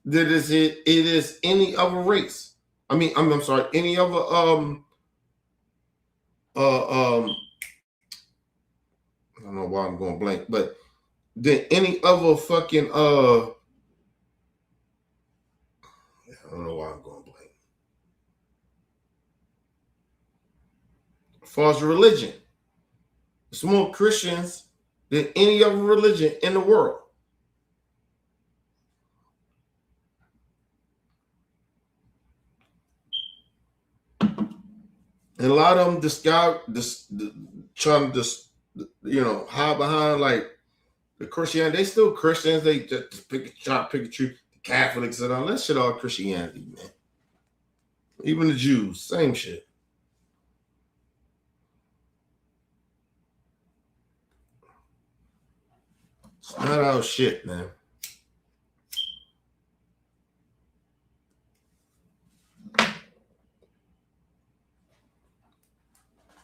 than it is any other race. I mean, I'm sorry, any other I don't know why I'm going blank, but than any other fucking I don't know why I'm going blank. As far as religion, it's more Christians than any other religion in the world. And a lot of them trying to hide behind like the Christianity. They still Christians. They just pick a tree. The Catholics and all that shit, all Christianity, man. Even the Jews, same shit. It's not our shit, man.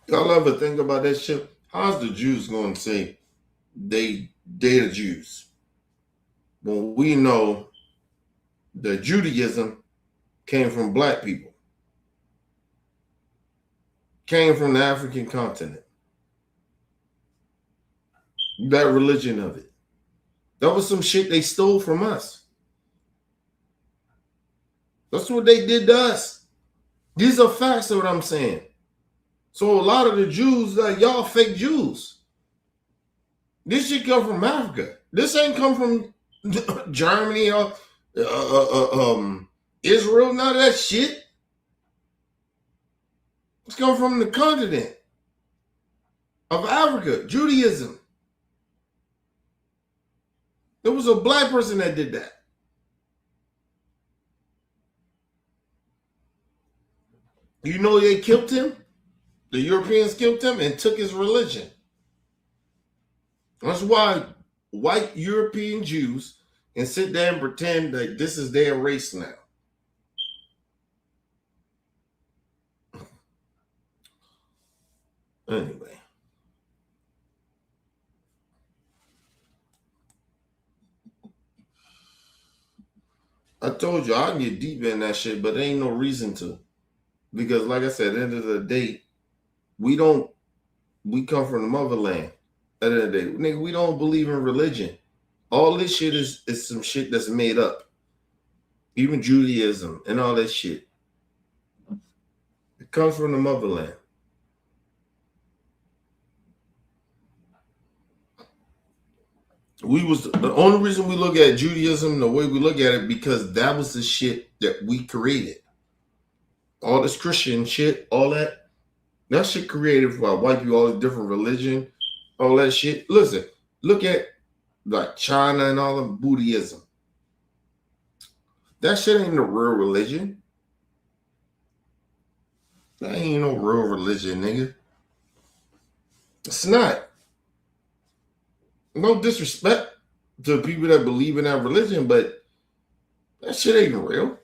Y'all ever think about that shit? How's the Jews going to say they the Jews? Well, we know that Judaism came from black people. came from the African continent. That religion of it. That was some shit they stole from us. That's what they did to us. These are facts of what I'm saying. So a lot of the Jews, like y'all fake Jews. This shit come from Africa. This ain't come from Germany or Israel, none of that shit. It's come from the continent of Africa, Judaism. There was a black person that did that. You know they killed him? The Europeans killed him and took his religion. That's why white European Jews can sit there and pretend that this is their race now. Anyway. I told you I can get deep in that shit, but there ain't no reason to. Because like I said, at the end of the day, we come from the motherland. At the end of the day, nigga, we don't believe in religion. All this shit is some shit that's made up. Even Judaism and all that shit. It comes from the motherland. The only reason we look at Judaism the way we look at it because that was the shit that we created. All this Christian shit, all that shit created for white people, all this different religion, all that shit. Listen, look at like China and all of Buddhism. That shit ain't no real religion. That ain't no real religion, nigga. It's not. No disrespect to people that believe in that religion, but that shit ain't real.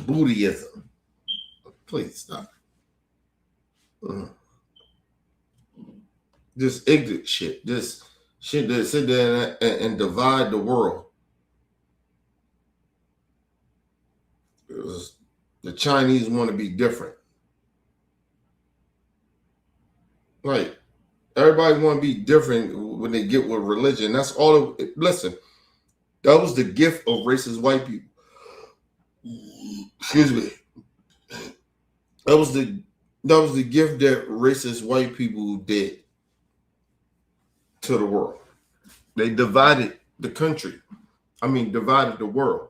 Buddhism. Please stop. This ignorant shit. This shit that sit there and divide the world. The Chinese want to be different. Right. Everybody want to be different when they get with religion. That's all. Listen, that was the gift of racist white people. Excuse me. That was the gift that racist white people did to the world. They divided the country. Divided the world.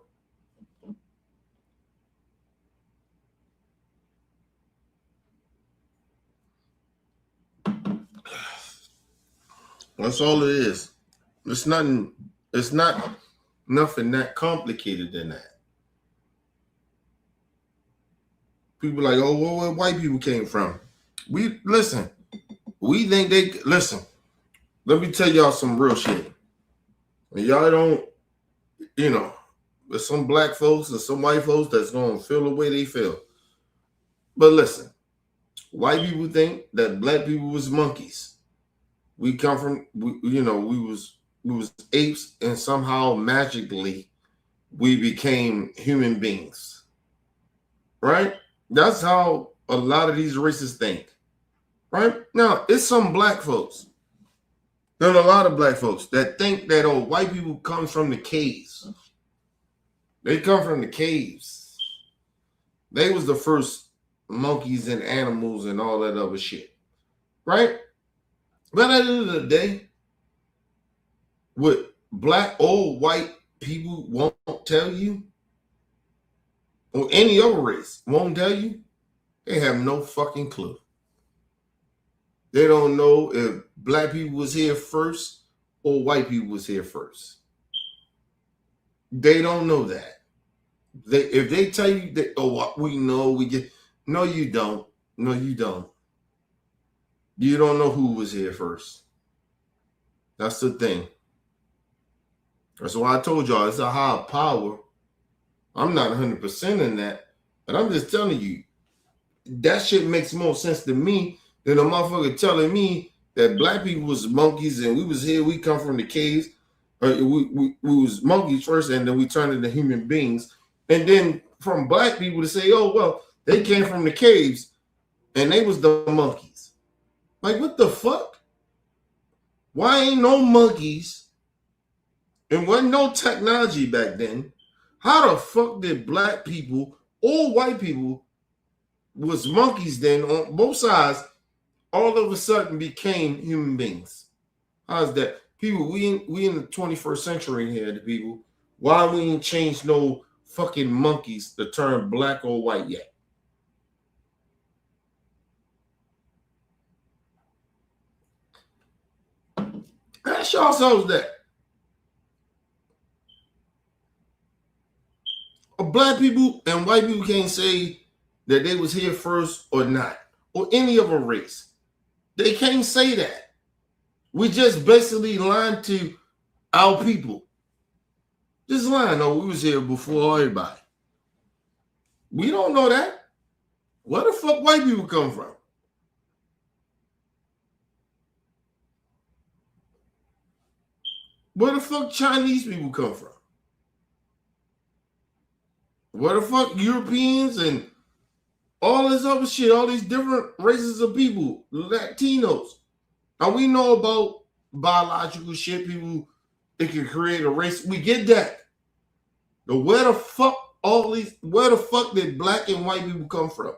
That's all it is. It's not nothing that complicated than that. People like, oh, where white people came from. We think they listen. Let me tell y'all some real shit. And y'all don't, there's some black folks and some white folks that's gonna feel the way they feel. But listen, white people think that black people was monkeys. We come from, we was apes, and somehow magically we became human beings. Right? That's how a lot of these racists think. Right? Now, it's some black folks. There's a lot of black folks that think that white people come from the caves. They come from the caves. They was the first monkeys and animals and all that other shit. Right? But at the end of the day, what black old white people won't tell you, or any other race won't tell you, they have no fucking clue. They don't know if black people was here first or white people was here first. They don't know that. If they tell you that, we know, we get, no, you don't. No, you don't. You don't know who was here first. That's the thing. That's why I told y'all it's a higher power. I'm not 100% in that, but I'm just telling you, that shit makes more sense to me than a motherfucker telling me that black people was monkeys and we was here, we come from the caves. We was monkeys first and then we turned into human beings. And then from black people to say, oh, well, they came from the caves. and they was the monkeys. Like, what the fuck? Why ain't no monkeys? And wasn't no technology back then. How the fuck did black people or white people was monkeys then on both sides all of a sudden became human beings? How's that? People, we in the 21st century here, the people. Why we ain't changed no fucking monkeys to turn black or white yet? Ask yourselves that. Black people and white people can't say that they was here first or not, or any other race. They can't say that. We just basically lying to our people. Just lying. Oh, we was here before everybody. We don't know that. Where the fuck white people come from? Where the fuck Chinese people come from? Where the fuck Europeans and all this other shit, all these different races of people, Latinos. Now we know about biological shit, people that can create a race. We get that. But where the fuck did black and white people come from?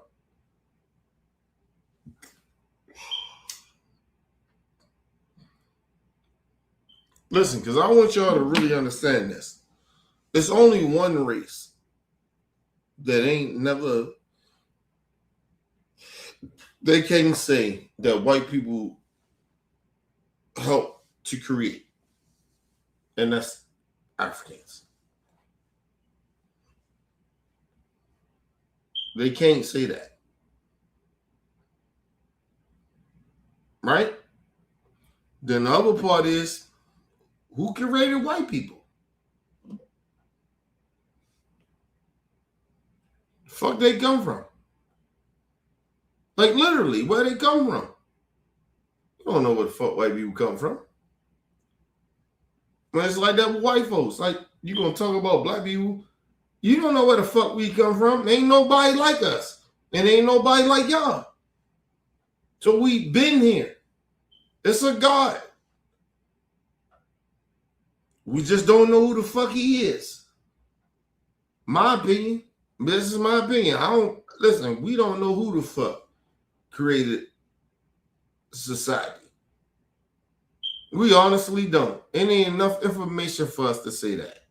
Listen, because I want y'all to really understand this. It's only one race that ain't never, they can't say that white people helped to create. And that's Africans. They can't say that. Right? Then the other part is, who created white people? The fuck they come from? Like literally, where they come from? You don't know where the fuck white people come from. But it's like that with white folks. Like, you gonna talk about black people, you don't know where the fuck we come from. Ain't nobody like us. And ain't nobody like y'all. So we been here. It's a God. We just don't know who the fuck he is. My opinion. This is my opinion. We don't know who the fuck created society. We honestly don't. It ain't enough information for us to say that.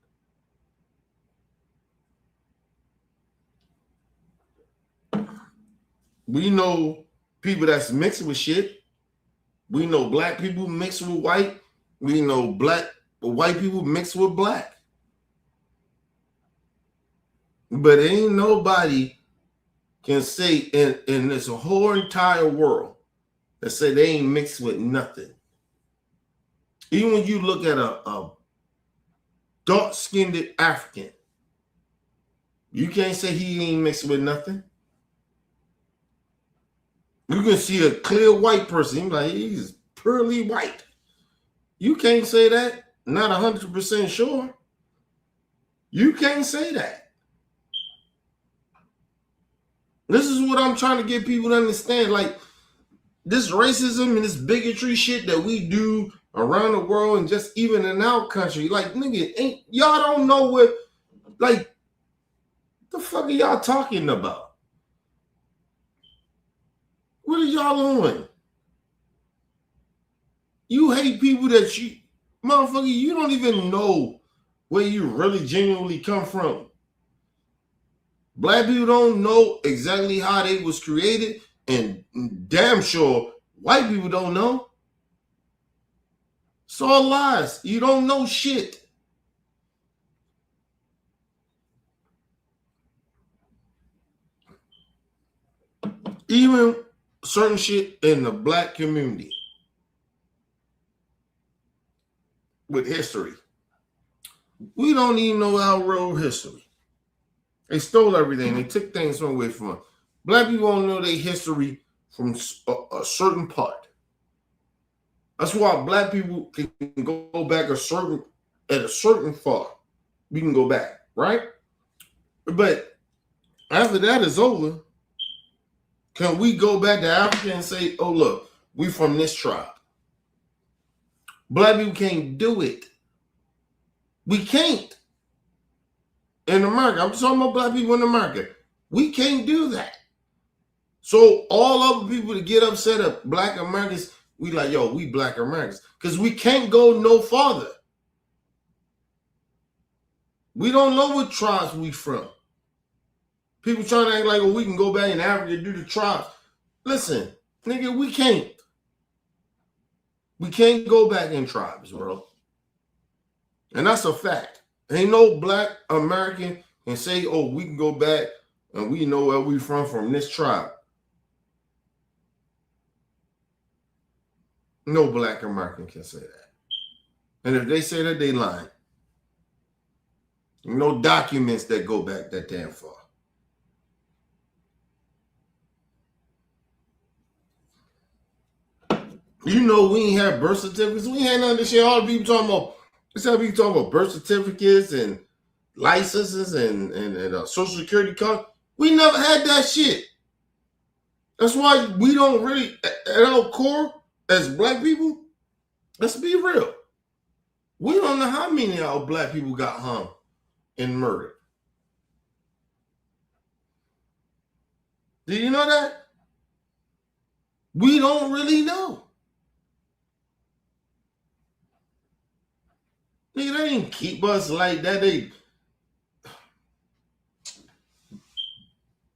We know people that's mixed with shit. We know black people mixed with white. We know white people mixed with black. But ain't nobody can say in this whole entire world that say they ain't mixed with nothing. Even when you look at a dark-skinned African, you can't say he ain't mixed with nothing. You can see a clear white person, you're like, he's purely white. You can't say that. Not 100% sure. You can't say that. This is what I'm trying to get people to understand. Like, this racism and this bigotry shit that we do around the world and just even in our country, like, nigga, y'all don't know what, like, the fuck are y'all talking about? What are y'all on? You hate people that motherfucker, you don't even know where you really genuinely come from. Black people don't know exactly how they was created, and damn sure white people don't know. It's all lies. You don't know shit. Even certain shit in the black community with history. We don't even know our real history. They stole everything. They took things away from us. Black people don't know their history from a certain part. That's why black people can go back at a certain far. We can go back, right? But after that is over, Can we go back to Africa and say, oh, look, we from this tribe? Black people can't do it. We can't. In America, I'm talking about black people in America. We can't do that. So all other people to get upset at black Americans, we like, yo, we black Americans. Because we can't go no farther. We don't know what tribes we from. People trying to act like, oh, we can go back in Africa and do the tribes. Listen, nigga, we can't. We can't go back in tribes, bro. And that's a fact. Ain't no black American can say, oh, we can go back and we know where we from this tribe. No black American can say that. And if they say that, they lying. No documents that go back that damn far. You know, we ain't have birth certificates. We ain't had none of this shit. All the people talking about, this how people talking about birth certificates and licenses and social security card. We never had that shit. That's why we don't really, at our core, as black people, let's be real. We don't know how many of our black people got hung and murdered. Did you know that? We don't really know. Nigga, they didn't keep us like that.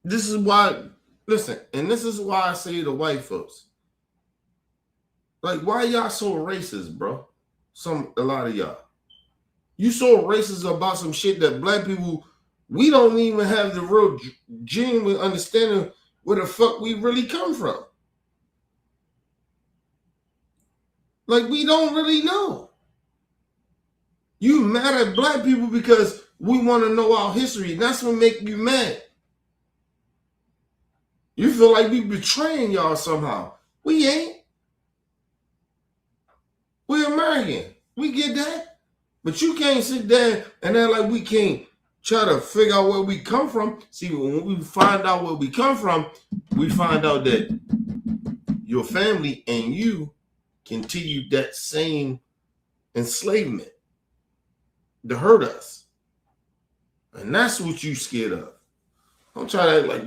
This is why, listen, and this is why I say to white folks, like, why y'all so racist, bro? A lot of y'all. You so racist about some shit that black people, we don't even have the real genuine understanding where the fuck we really come from. Like, we don't really know. You mad at black people because we want to know our history. That's what make you mad. You feel like we betraying y'all somehow. We ain't. We're American. We get that. But you can't sit there and act like we can't try to figure out where we come from. See, when we find out where we come from, we find out that your family and you continued that same enslavement to hurt us. And that's what you scared of. Don't try to act like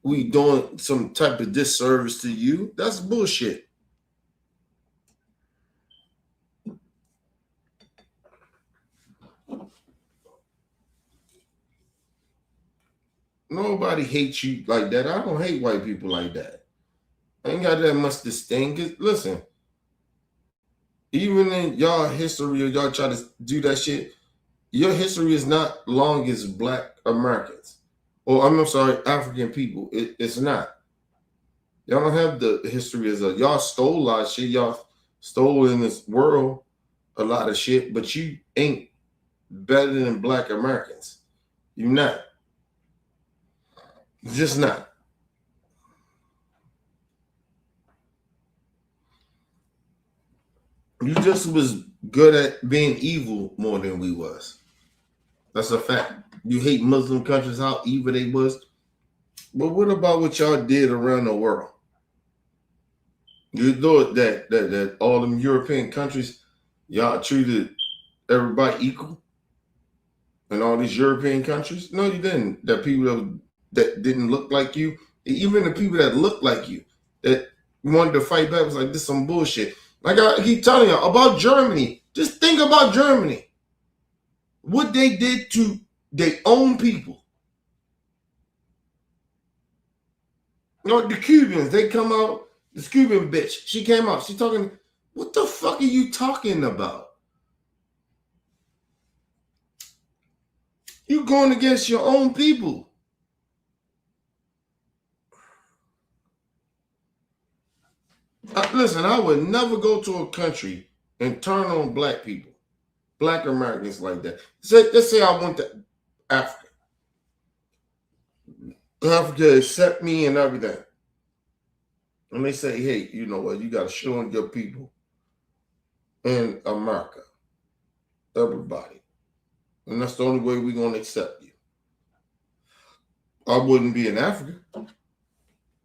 we doing some type of disservice to you. That's bullshit. Nobody hates you like that. I don't hate white people like that. I ain't got that much disdain. Listen, even in y'all history, or y'all try to do that shit, your history is not long as black Americans. Or I'm sorry, African people. It's not. Y'all don't have the history as y'all stole a lot of shit. Y'all stole in this world a lot of shit, but you ain't better than black Americans. You're not. Just not. You just was good at being evil more than we was. That's a fact. You hate Muslim countries, how evil they was. But what about what y'all did around the world? You thought that all them European countries, y'all treated everybody equal? In all these European countries? No, you didn't. That people that didn't look like you, even the people that looked like you, that wanted to fight back, was like, this is some bullshit. Like I keep telling you about Germany. Just think about Germany. What they did to their own people. You know, the Cubans, they come out, this Cuban bitch, she came out, she talking, what the fuck are you talking about? You going against your own people. Listen, I would never go to a country and turn on black people, black Americans like that. Let's say I went to Africa. Africa accept me and everything. And they say, hey, you know what? You got to show your people in America. Everybody. And that's the only way we're going to accept you. I wouldn't be in Africa.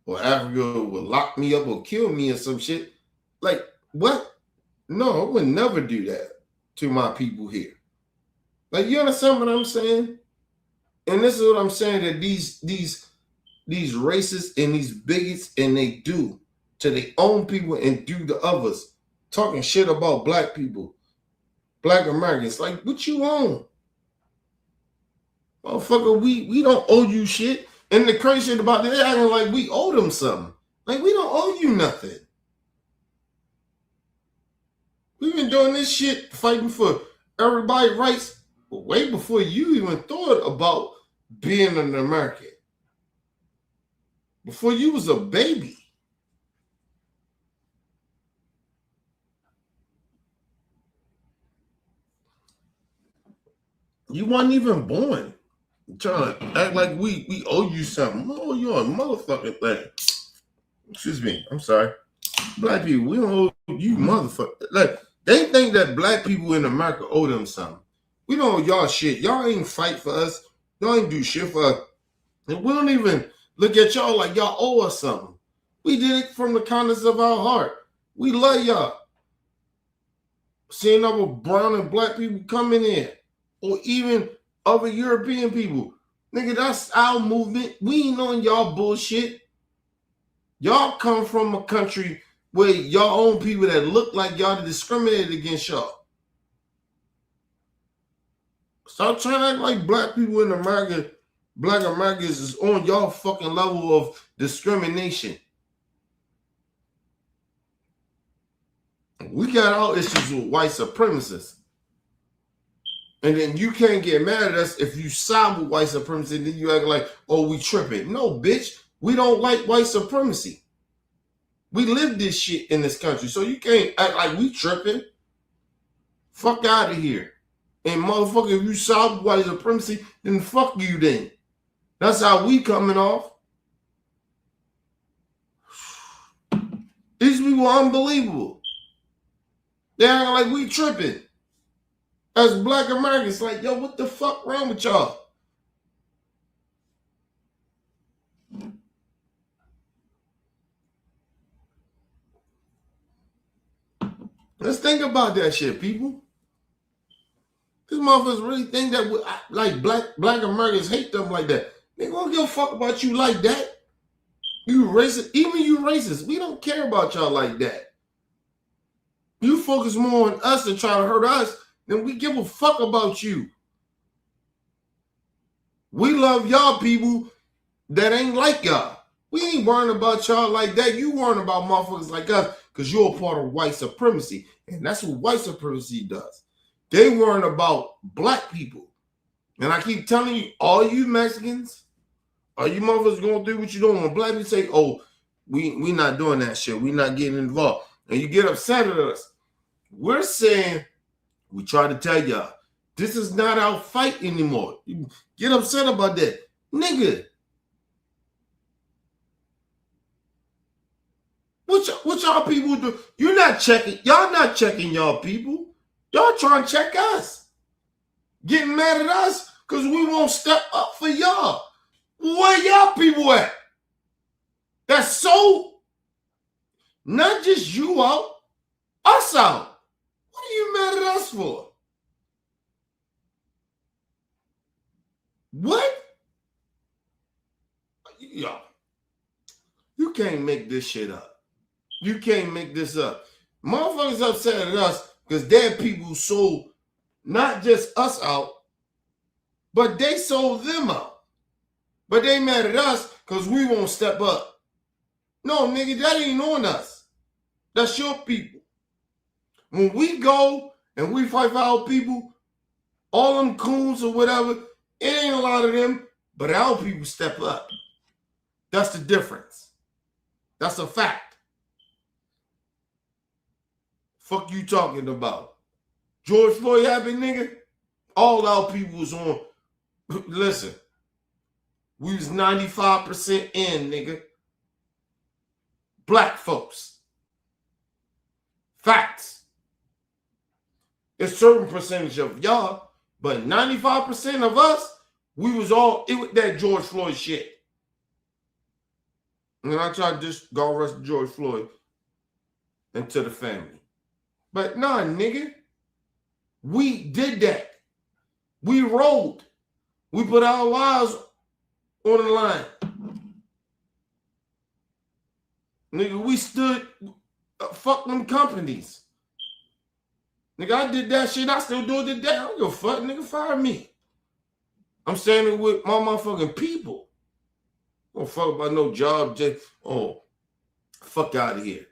or Africa would lock me up or kill me or some shit. Like, what? No, I would never do that to my people here. Like, you understand what I'm saying? And this is what I'm saying, that these racists and these bigots, and they do to their own people and do to others, talking shit about black people, black Americans. Like, what you on? Motherfucker, we don't owe you shit. And the crazy shit about it, they acting like we owe them something. Like, we don't owe you nothing. We've been doing this shit, fighting for everybody's rights way before you even thought about being an American. Before you was a baby. You wasn't even born. Trying to act like we owe you something. We owe you a motherfucking thing. Excuse me. I'm sorry. Black people, we don't owe you motherfucker. Like, they think that black people in America owe them something. We don't owe y'all shit. Y'all ain't fight for us. Y'all ain't do shit for us. And we don't even look at y'all like y'all owe us something. We did it from the kindness of our heart. We love y'all. Seeing other brown and black people coming in, or even other European people. Nigga, that's our movement. We ain't on y'all bullshit. Y'all come from a country where y'all own people that look like y'all discriminated against y'all. Stop trying to act like black people in America, black Americans is on y'all fucking level of discrimination. We got our issues with white supremacists. And then you can't get mad at us if you side with white supremacy, and then you act like, oh, we tripping. No, bitch. We don't like white supremacy. We live this shit in this country, so you can't act like we tripping. Fuck out of here. And motherfucker, if you side with white supremacy, then fuck you then. That's how we coming off. These people are unbelievable. They act like we tripping. As black Americans, like, yo, what the fuck wrong with y'all? Let's think about that shit, people. These motherfuckers really think that like black Americans hate them like that. They don't give a fuck about you like that. You racist, even you racist. We don't care about y'all like that. You focus more on us and try to hurt us than we give a fuck about you. We love y'all people that ain't like y'all. We ain't worrying about y'all like that. You worrying about motherfuckers like us because you're a part of white supremacy. And that's what white supremacy does. They worrying about black people. And I keep telling you, all you Mexicans, all you motherfuckers gonna do what you doing. When black people say, oh, we not doing that shit. We not getting involved. And you get upset at us. We're saying, we try to tell y'all, this is not our fight anymore. You get upset about that. Nigga. What y'all people do? You're not checking. Y'all not checking y'all people. Y'all trying to check us. Getting mad at us because we won't step up for y'all. Where y'all people at? That's so not just you out, us out. What are you mad at us for? What? Y'all, you can't make this shit up. You can't make this up. Motherfuckers upset at us because their people sold not just us out, but they sold them out. But they mad at us because we won't step up. No, nigga, that ain't on us. That's your people. When we go and we fight for our people, all them coons or whatever, it ain't a lot of them, but our people step up. That's the difference. That's a fact. Fuck you talking about? George Floyd happened, nigga? All our people was on. Listen, we was 95% in, nigga. Black folks. Facts. It's a certain percentage of y'all, but 95% of us, we was all in with that George Floyd shit. And I tried to just go arrest George Floyd and to the family. But nah, nigga. We did that. We rolled. We put our lives on the line. Nigga, we stood, fuck them companies. Nigga, I did that shit. I still do it today. I don't give a fuck. Nigga, fire me. I'm standing with my motherfucking people. I don't fuck about no job. Just, oh, fuck out of here.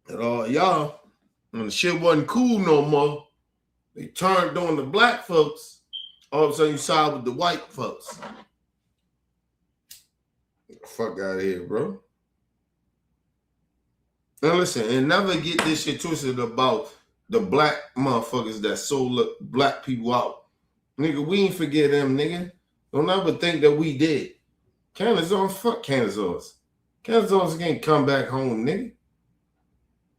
And y'all, when the shit wasn't cool no more, they turned on the black folks. All of a sudden, you side with the white folks. Fuck out of here, bro. Now listen, and never get this shit twisted about the black motherfuckers that sold black people out. Nigga, we ain't forget them, nigga. Don't ever think that we did. Canazons, fuck Canazons. Canazons can't come back home, nigga.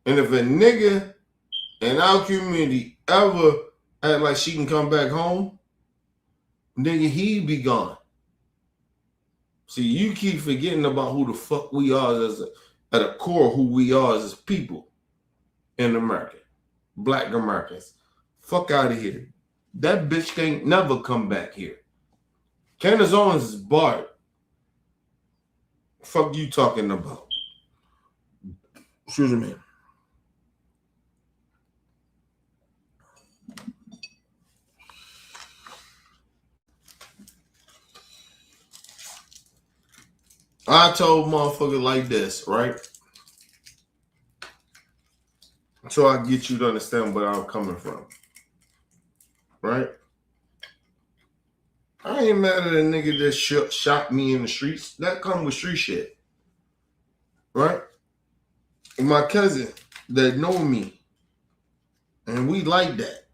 And if a nigga in our community ever act like she can come back home, nigga, he be gone. See, you keep forgetting about who the fuck we are at the core, who we are as people in America. Black Americans. Fuck out of here. That bitch can't never come back here. Candace Owens is barred. Fuck you talking about? Excuse me. I told motherfucker like this, right? So I get you to understand where I'm coming from. Right? I ain't mad at a nigga that shot me in the streets. That come with street shit. Right? And my cousin that know me. And we like that.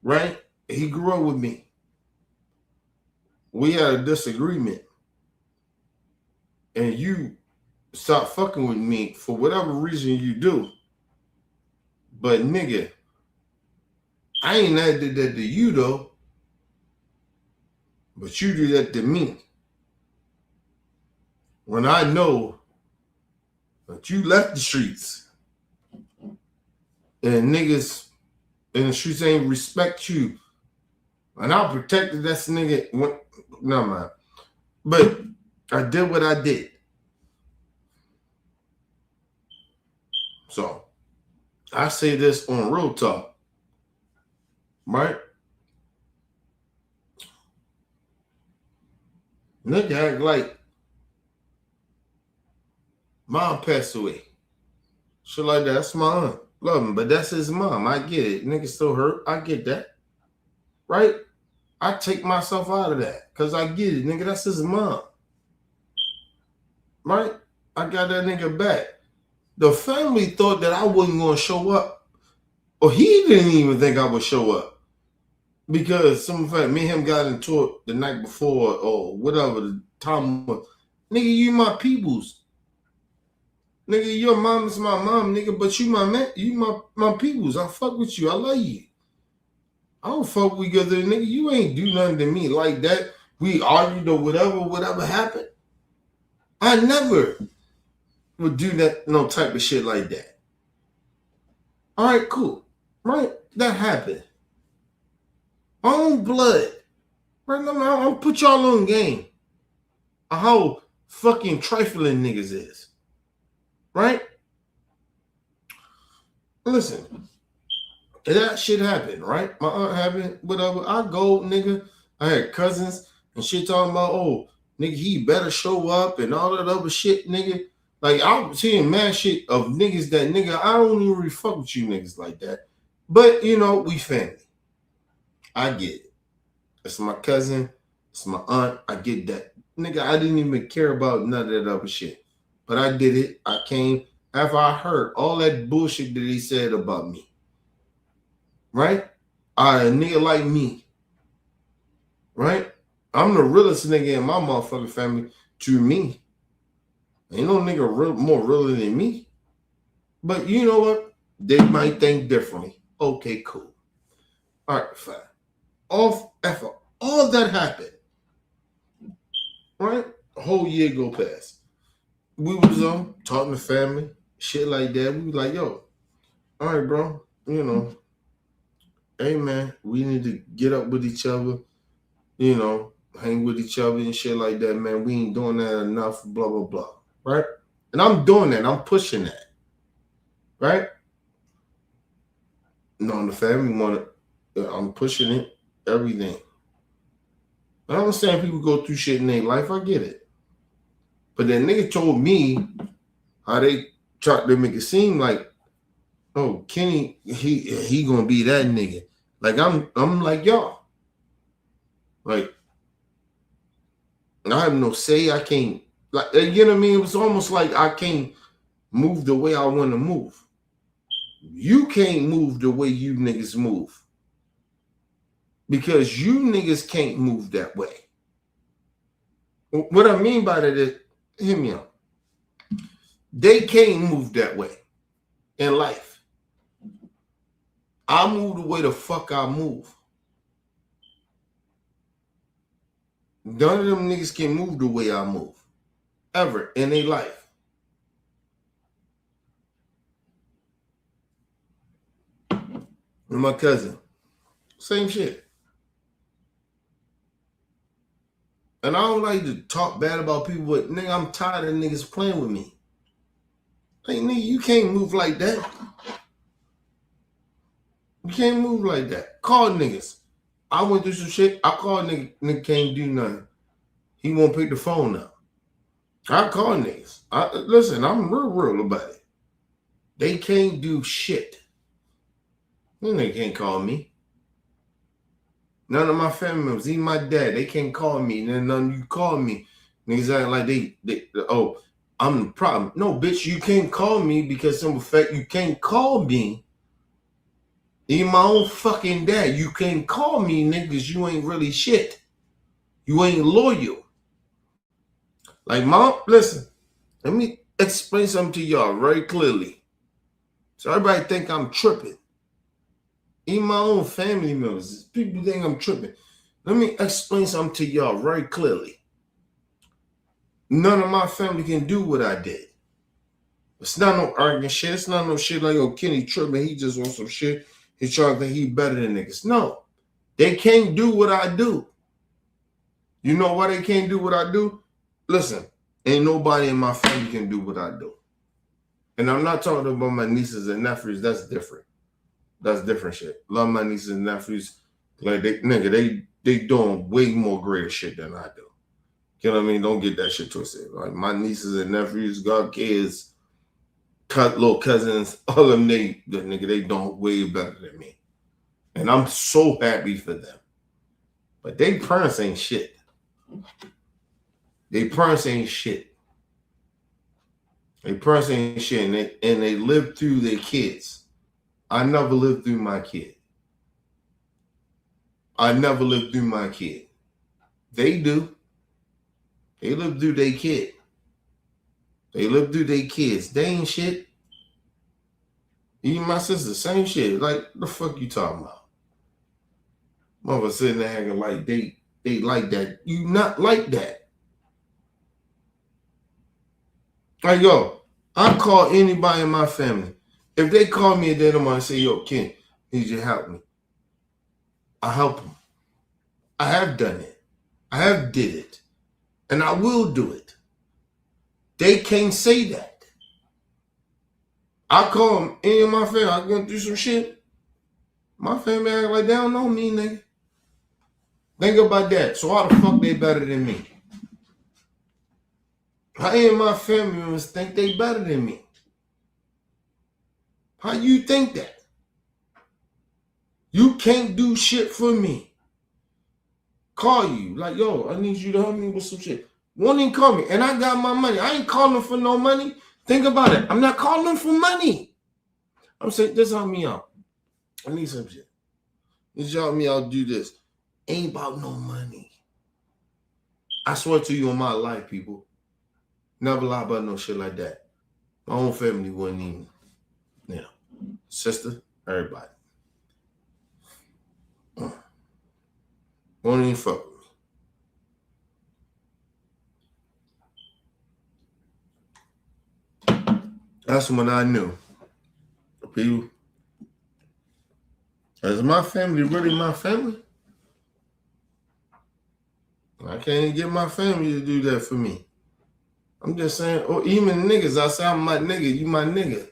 Right? He grew up with me. We had a disagreement. And you stop fucking with me for whatever reason you do. But nigga, I ain't never did that to you though. But you do that to me. When I know that you left the streets and niggas in the streets ain't respect you. And I protected that nigga. No man. But I did what I did. So I say this on real talk. Right? Nigga act like mom passed away. Shit like that. That's my aunt. Love him, but that's his mom. I get it. Nigga still hurt. I get that. Right? I take myself out of that. Because I get it. Nigga, that's his mom. Right? I got that nigga back. The family thought that I wasn't going to show up. Or he didn't even think I would show up. Because me and him got into it the night before or whatever the time was. Nigga, you my peoples. Nigga, your mom is my mom, nigga, but you my man, you my peoples. I fuck with you. I love you. I don't fuck with you, nigga. You ain't do nothing to me like that. We argued or whatever happened. I never would do that, no type of shit like that. All right, cool. Right? That happened. My own blood. Right? I'll put y'all on game. How fucking trifling niggas is. Right? Listen. That shit happened, right? My aunt happened, whatever. I go, nigga. I had cousins and shit talking about, oh, nigga, he better show up and all that other shit, nigga. Like, I'm seeing mad shit of niggas that, nigga, I don't even really fuck with you niggas like that. But, you know, we family. I get it. It's my cousin. It's my aunt. I get that. Nigga, I didn't even care about none of that other shit. But I did it. I came after I heard all that bullshit that he said about me. Right? A nigga like me. Right? I'm the realest nigga in my motherfucking family to me. Ain't no nigga more realer than me. But you know what? They might think differently. Okay, cool. All right, fine. after all that happened, right? A whole year go past. We was talking to family, shit like that. We was like, yo, all right, bro, you know, hey man, we need to get up with each other, you know, hang with each other and shit like that, man. We ain't doing that enough, blah, blah, blah. Right? And I'm doing that. I'm pushing that. Right? No, the family want it. I'm pushing it. Everything. I understand people go through shit in their life. I get it. But then nigga told me how they tried to make it seem like, oh, Kenny, he gonna be that nigga. Like I'm like y'all. Like I have no say. I can't, like, you know what I mean? It was almost like I can't move the way I want to move. You can't move the way you niggas move. Because you niggas can't move that way. What I mean by that is, hear me out. They can't move that way in life. I move the way the fuck I move. None of them niggas can move the way I move. Ever in their life. And my cousin, same shit. And I don't like to talk bad about people, but nigga, I'm tired of niggas playing with me. Like, nigga, you can't move like that. You can't move like that. Call niggas. I went through some shit. I called nigga can't do nothing. He won't pick the phone up. I call niggas. Listen, I'm real about it. They can't do shit. They can't call me. None of my family members, even my dad, they can't call me. And then none of you call me. Niggas act like they I'm the problem. No, bitch, you can't call me because of the fact you can't call me. Even my own fucking dad, you can't call me, niggas. You ain't really shit. You ain't loyal. Like, mom, listen, let me explain something to y'all very clearly. So everybody think I'm tripping. Even my own family members, people think I'm tripping. Let me explain something to y'all very clearly. None of my family can do what I did. It's not no arguing shit. It's not no shit like, oh, Kenny tripping. He just wants some shit. He's trying to think he better than niggas. No, they can't do what I do. You know why they can't do what I do? Listen, ain't nobody in my family can do what I do. And I'm not talking about my nieces and nephews. That's different. That's different shit. Love my nieces and nephews. Like, they doing way more greater shit than I do. You know what I mean? Don't get that shit twisted. Like, my nieces and nephews, God kids, little cousins, all of them, they doing way better than me. And I'm so happy for them. But they parents ain't shit. They parents ain't shit. They parents ain't shit. And they live through their kids. I never lived through my kid. I never lived through my kid. They do. They live through their kid. They live through their kids. They ain't shit. Even my sister, same shit. Like, the fuck you talking about? Mother sitting there acting like they like that. You not like that. Like, yo, I call anybody in my family. If they call me and they don't want to say, yo, Ken, need you to help me. I help them. I have done it. I have did it. And I will do it. They can't say that. I call them, any of my family, I going through some shit. My family act like they don't know me, nigga. Think about that. So how the fuck they better than me? How any of my family members think they better than me? How you think that? You can't do shit for me. Call you. Like, yo, I need you to help me with some shit. Won't even call me. And I got my money. I ain't calling for no money. Think about it. I'm not calling for money. I'm saying, just help me out. I need some shit. Just help me out, do this. Ain't about no money. I swear to you on my life, people. Never lie about no shit like that. My own family wouldn't even, you know, sister, everybody. Won't even fuck with me. That's when I knew. People, is my family really my family? I can't get my family to do that for me. I'm just saying, or even niggas, I say I'm my nigga, you my nigga.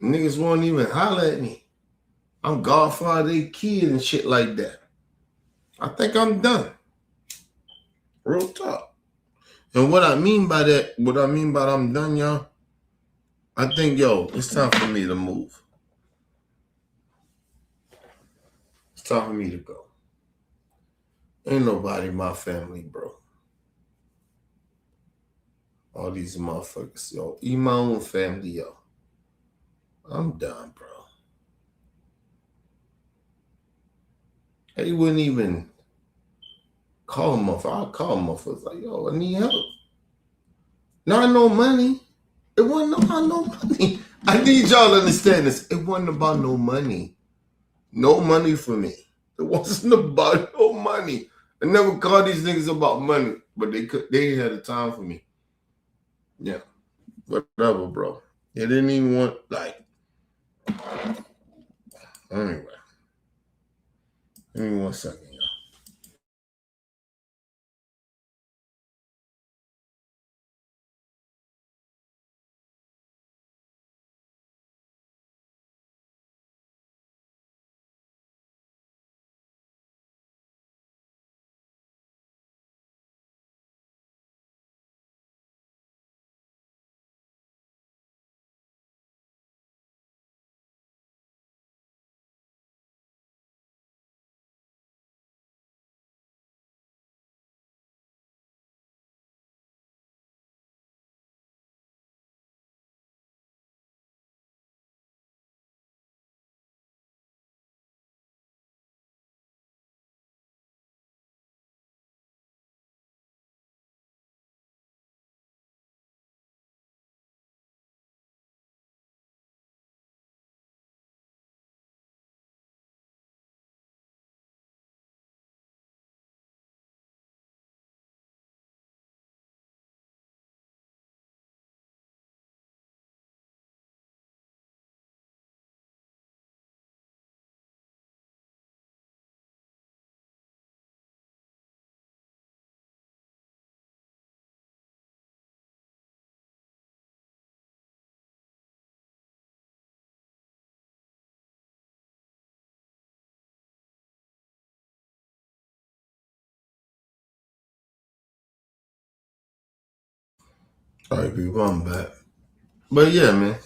Niggas won't even holler at me. I'm Godfather, they kid and shit like that. I think I'm done. Real talk. And what I mean by I'm done, y'all, I think, it's time for me to move. It's time for me to go. Ain't nobody my family, bro. All these motherfuckers, eat my own family, I'm done, bro. They wouldn't even call them off. I'll call them off. Like, I need help. Not no money. It wasn't about no money. I need y'all to understand this. It wasn't about no money. No money for me. It wasn't about no money. I never called these niggas about money, but they had a time for me. Yeah. Whatever, bro. They didn't even want, anyway. Give me 1 second, y'all. All right, people, I'm back. But yeah, man.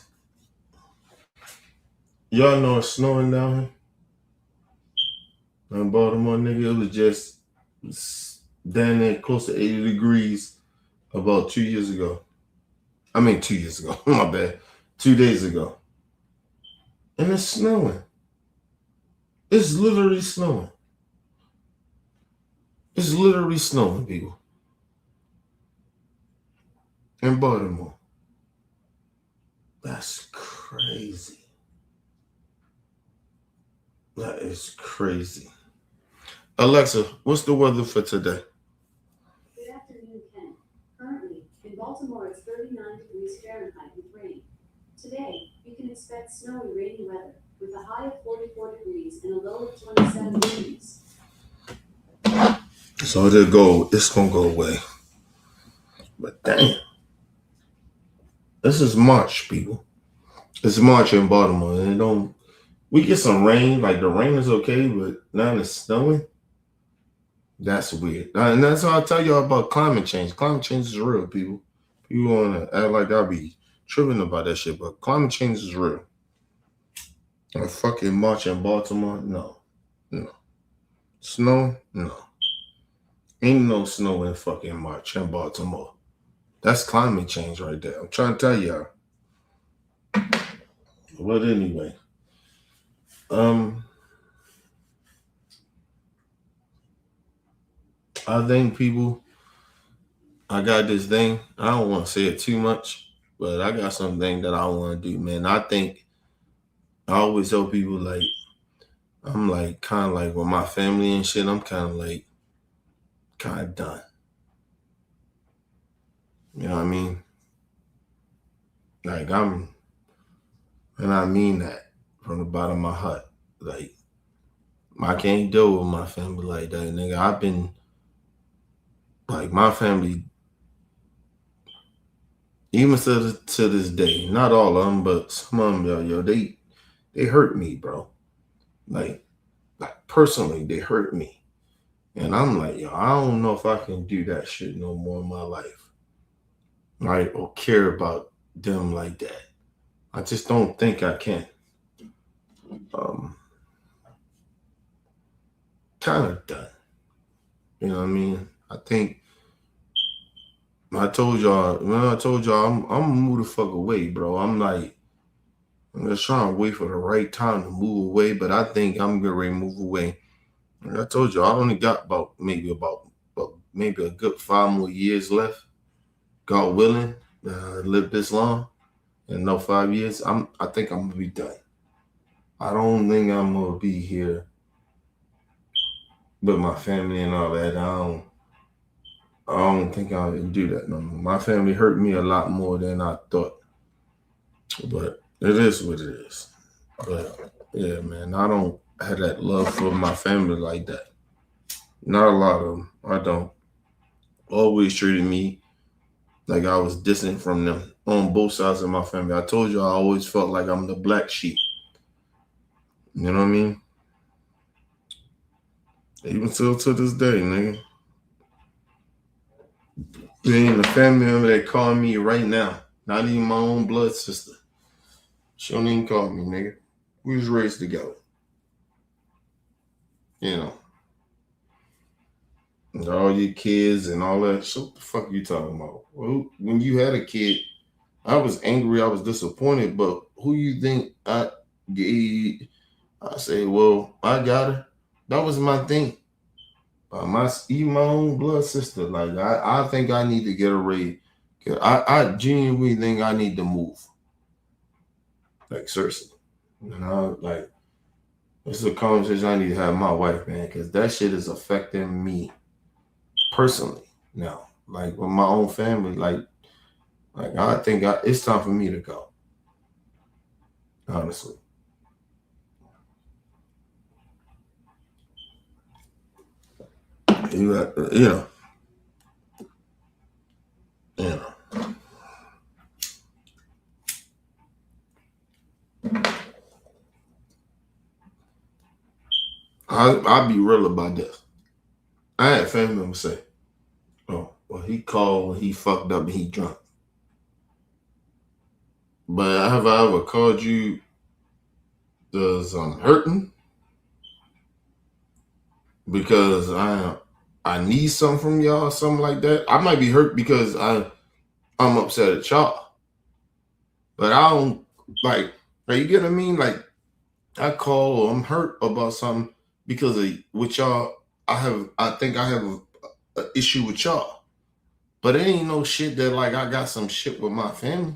Y'all know it's snowing down here in Baltimore, nigga. It was just down there close to 80 degrees about 2 years ago. I mean, 2 years ago. My bad. 2 days ago. And it's snowing. It's literally snowing. It's literally snowing, people. In Baltimore. That's crazy. That is crazy. Alexa, what's the weather for today? Good afternoon, Ken. Currently, in Baltimore, it's 39 degrees Fahrenheit with rain. Today, you can expect snowy, rainy weather with a high of 44 degrees and a low of 27 degrees. So it's gonna go away. But damn. This is March, people. It's March in Baltimore, and we get some rain, like the rain is okay, but now it's snowing. That's weird. And that's how I tell y'all about climate change. Climate change is real, people. People want to act like I'll be tripping about that shit, but climate change is real. A fucking March in Baltimore? No. Snow? No. Ain't no snow in fucking March in Baltimore. That's climate change right there. I'm trying to tell y'all. But anyway. I think people, I got this thing. I don't want to say it too much, but I got something that I want to do, man. I always tell people, like, I'm like kind of like with my family and shit. I'm kind of done. You know what I mean? Like and I mean that from the bottom of my heart. Like I can't deal with my family like that, nigga. I've been like my family, even to this day. Not all of them, but some of them, yo, they hurt me, bro. Like personally, they hurt me, and I'm like, yo, I don't know if I can do that shit no more in my life, right? Or care about them like that. I just don't think I can. Kind of done. You know what I mean? I think I told y'all I'm gonna move the fuck away, bro. I'm just trying to wait for the right time to move away, but I think I'm gonna ready to move away. Like I told you, I only got about maybe a good 5 more years left. God willing, live this long, in no 5 years, I think I'm gonna be done. I don't think I'm gonna be here with my family and all that. I don't think I can do that no more. My family hurt me a lot more than I thought. But it is what it is. But yeah, man, I don't have that love for my family like that. Not a lot of them. I don't. Always treated me like I was distant from them on both sides of my family. I told you I always felt like I'm the black sheep. You know what I mean? Even still to this day, nigga. There ain't a family member that call me right now. Not even my own blood sister. She don't even call me, nigga. We was raised together. You know. And all your kids and all that. So what the fuck you talking about? Well, when you had a kid, I was angry, I was disappointed, but who you think I gave? I say, well, I got her. That was my thing. Even my own blood sister. Like I think I need to get a raise. I genuinely think I need to move. Like seriously. You know, like this is a conversation I need to have with my wife, man, because that shit is affecting me personally now. Like with my own family, like I think it's time for me to go. Honestly. You know. I'll be real about this. I had family members say, oh, well, he called when he fucked up and he drunk. But have I ever called you because I'm hurting? Because I need something from y'all, something like that. I might be hurt because I'm upset at y'all. But I don't like you get what I mean? Like I call or I'm hurt about something because of with y'all. I think I have an issue with y'all. But it ain't no shit that like I got some shit with my family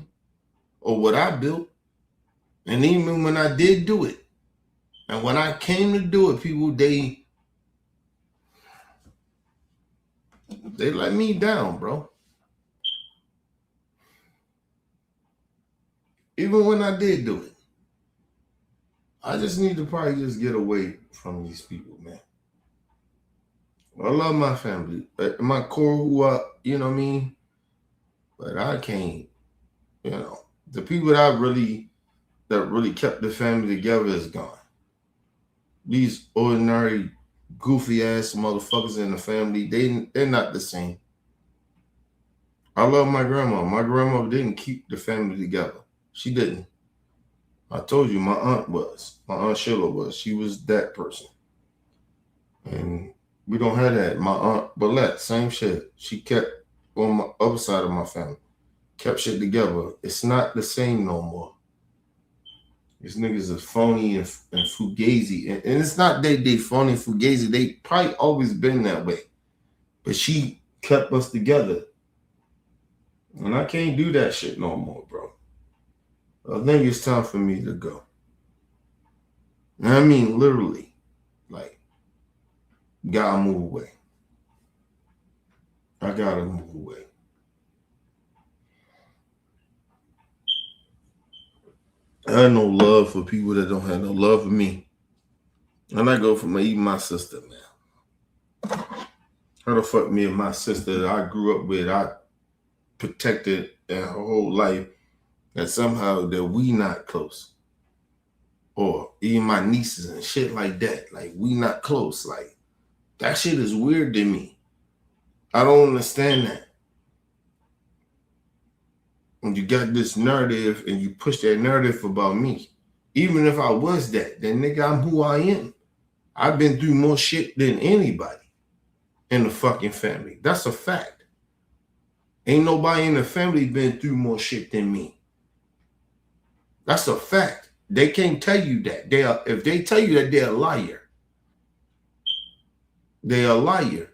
or what I built. And even when I did do it, and when I came to do it, people they let me down, bro. Even when I did do it. I just need to probably just get away from these people, man. I love my family. At my core, you know what I mean? But I can't, you know. The people that really kept the family together is gone. These ordinary, goofy ass motherfuckers in the family, they're not the same. I love my grandma. My grandma didn't keep the family together. She didn't. I told you my aunt was. My aunt Sheila was. She was that person. And we don't have that. My aunt Billette, same shit. She kept on my other side of my family. Kept shit together. It's not the same no more. These niggas are phony and fugazi. And it's not they phony and fugazi. They probably always been that way. But she kept us together. And I can't do that shit no more, bro. I think it's time for me to go. And I mean literally. Gotta move away. I gotta move away. I have no love for people that don't have no love for me. And I go for even my sister, man. How the fuck me and my sister that I grew up with, I protected her whole life, that somehow that we not close. Or even my nieces and shit like that. Like, we not close. Like, that shit is weird to me. I don't understand that. And you got this narrative and you push that narrative about me. Even if I was that, then nigga, I'm who I am. I've been through more shit than anybody in the fucking family. That's a fact. Ain't nobody in the family been through more shit than me. That's a fact. They can't tell you that. If they tell you that, they're a liar. They're a liar.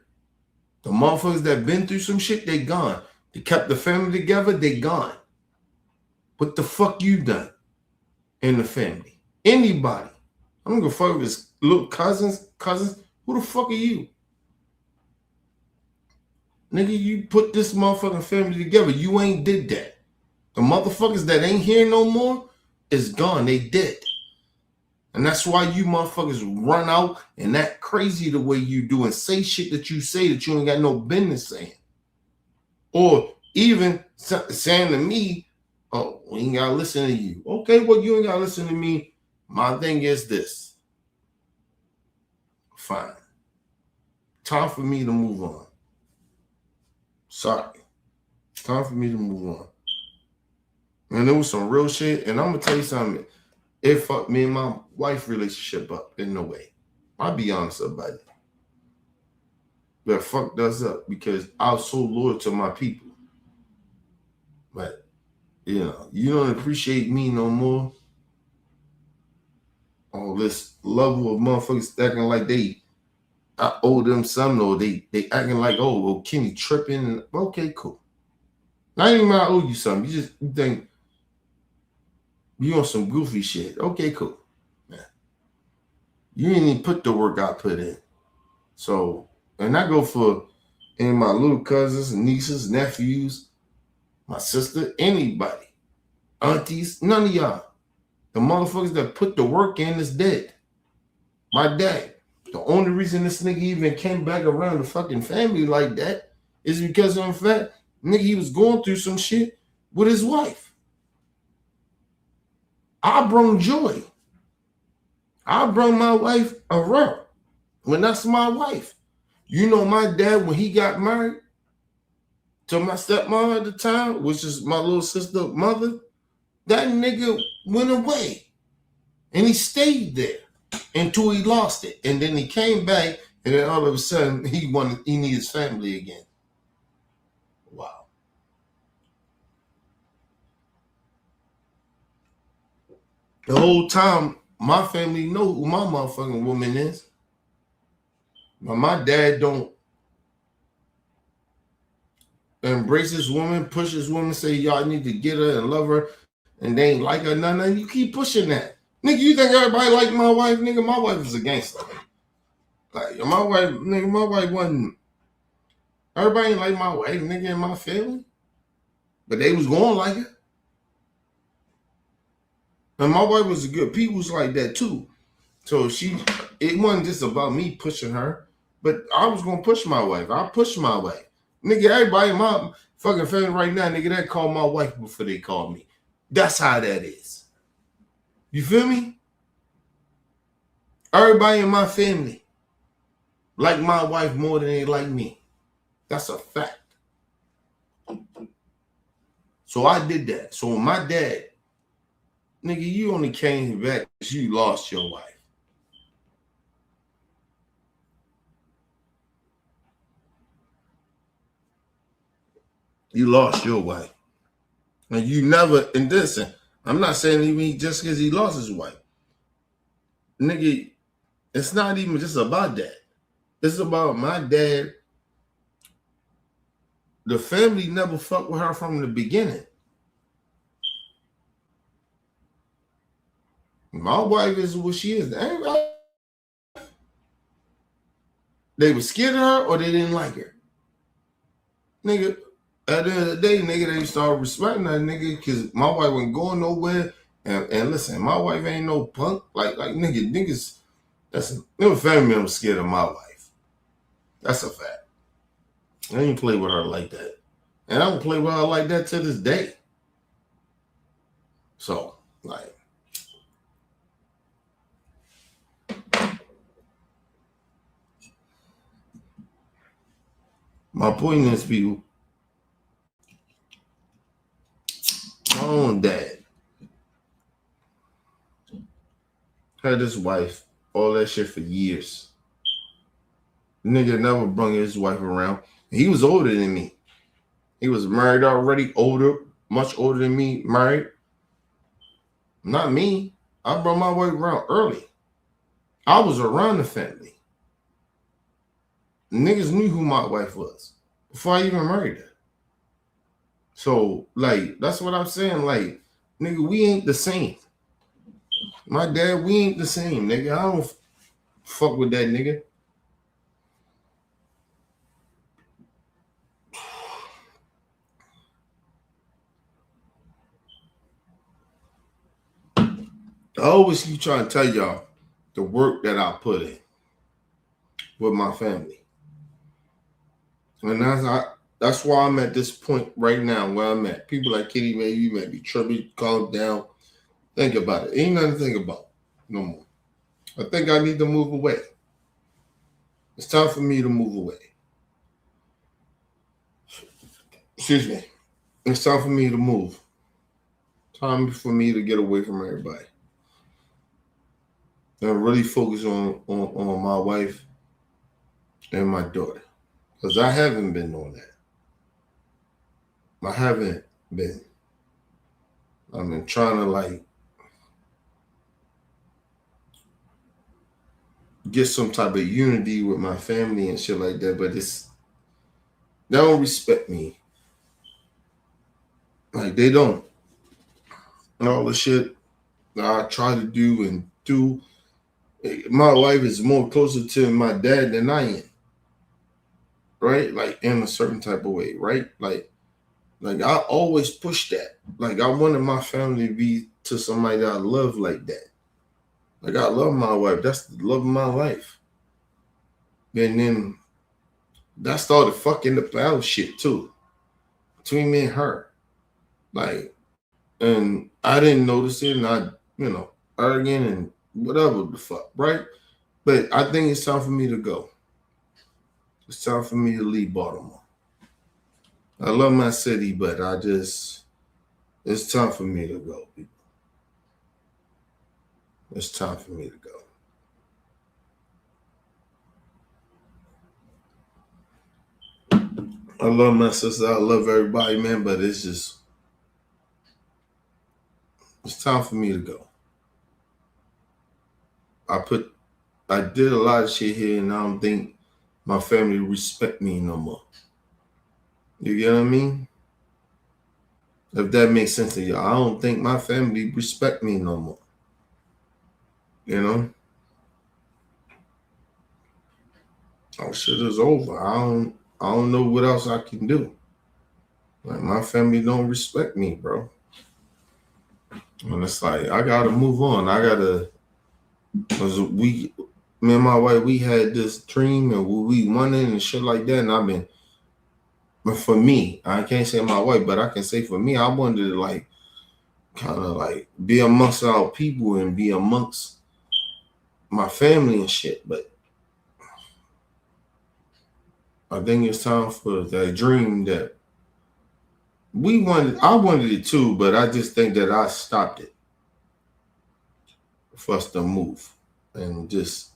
The motherfuckers that been through some shit, they gone. They kept the family together, they gone. What the fuck you done in the family? Anybody. I don't give a fuck if it's little cousins. Who the fuck are you? Nigga, you put this motherfucking family together. You ain't did that. The motherfuckers that ain't here no more is gone. They dead. And that's why you motherfuckers run out and act crazy the way you do and say shit that you say that you ain't got no business saying. Or even saying to me, oh, we ain't gotta listen to you. Okay, well, you ain't gotta listen to me. My thing is this. Fine. Time for me to move on. Sorry. Time for me to move on. And there was some real shit. And I'm gonna tell you something. It fucked me and my wife relationship up in no way. I'll be honest about it. That fucked us up because I was so loyal to my people. But, you know, you don't appreciate me no more. All this level of motherfuckers acting like I owe them something, or they acting like, oh, well, Kenny tripping. Okay, cool. I ain't even I owe you something. You think you on some goofy shit. Okay, cool. Man. You didn't even put the work I put in. So, and I go for my little cousins, nieces, nephews, my sister, anybody, aunties, none of y'all. The motherfuckers that put the work in is dead. My dad. The only reason this nigga even came back around the fucking family like that is because of the fact, nigga, he was going through some shit with his wife. I brought joy. I brought my wife around when that's my wife. You know, my dad, when he got married to my stepmom at the time, which is my little sister's mother, that nigga went away and he stayed there until he lost it. And then he came back, and then all of a sudden he needed his family again. Wow. The whole time, my family know who my motherfucking woman is. But my dad don't embrace this woman, push this woman, say y'all need to get her and love her, and they ain't like her, nothing. You keep pushing that. Nigga, you think everybody like my wife? Nigga, my wife is a gangster. Like, my wife wasn't. Everybody ain't like my wife, nigga, in my family. But they was going like it. And my wife was a good people's like that too. So it wasn't just about me pushing her, but I was gonna push my wife. I pushed my wife. Nigga, everybody in my fucking family right now, nigga, that call my wife before they call me. That's how that is. You feel me? Everybody in my family like my wife more than they like me. That's a fact. So I did that. So when my dad, nigga, you only came back because you lost your wife. You lost your wife. And you never, and listen, I'm not saying even just because he lost his wife. Nigga, it's not even just about that. It's about my dad. The family never fucked with her from the beginning. My wife is what she is. They were scared of her or they didn't like her. Nigga, at the end of the day, nigga, they started respecting that nigga because my wife wasn't going nowhere. And listen, my wife ain't no punk. Like niggas, no family member scared of my wife. That's a fact. I ain't play with her like that. And I don't play with her like that to this day. So, like, my point is, people, my own dad had his wife, all that shit for years. Nigga never brung his wife around. He was older than me. He was married already, older, much older than me, married. Not me. I brought my wife around early. I was around the family. Niggas knew who my wife was before I even married her. So, like, that's what I'm saying. Like, nigga, we ain't the same. My dad, we ain't the same, nigga. I don't fuck with that nigga. I always keep trying to tell y'all the work that I put in with my family. And that's why I'm at this point right now where I'm at. People like Kitty, maybe you might be tripping, calm down. Think about it. Ain't nothing to think about no more. I think I need to move away. It's time for me to move away. Excuse me. It's time for me to move. Time for me to get away from everybody. And really focus on my wife and my daughter. Because I haven't been on that. I haven't been. I've been trying to like get some type of unity with my family and shit like that, but they don't respect me. Like they don't. And all the shit that I try to do and do. My wife is more closer to my dad than I am. Right? Like in a certain type of way, right? Like I always push that. Like I wanted my family to be to somebody that I love like that. Like I love my wife. That's the love of my life. And then that started fucking the battle shit too. Between me and her. Like, and I didn't notice it, and I, arrogant and whatever the fuck, right? But I think it's time for me to go. It's time for me to leave Baltimore. I love my city, but it's time for me to go, people. It's time for me to go. I love my sister. I love everybody, man, but it's time for me to go. I did a lot of shit here, and I don't think my family respect me no more. You get what I mean? If that makes sense to you, I don't think my family respect me no more. You know? Oh, shit is over. I don't know what else I can do. Like my family don't respect me, bro. And it's like I gotta move on. Cause me and my wife, we had this dream and we wanted and shit like that. And but for me, I can't say my wife, but I can say for me, I wanted to like kind of like be amongst our people and be amongst my family and shit. But I think it's time for that dream that I wanted it too, but I just think that I stopped it for us to move. And just,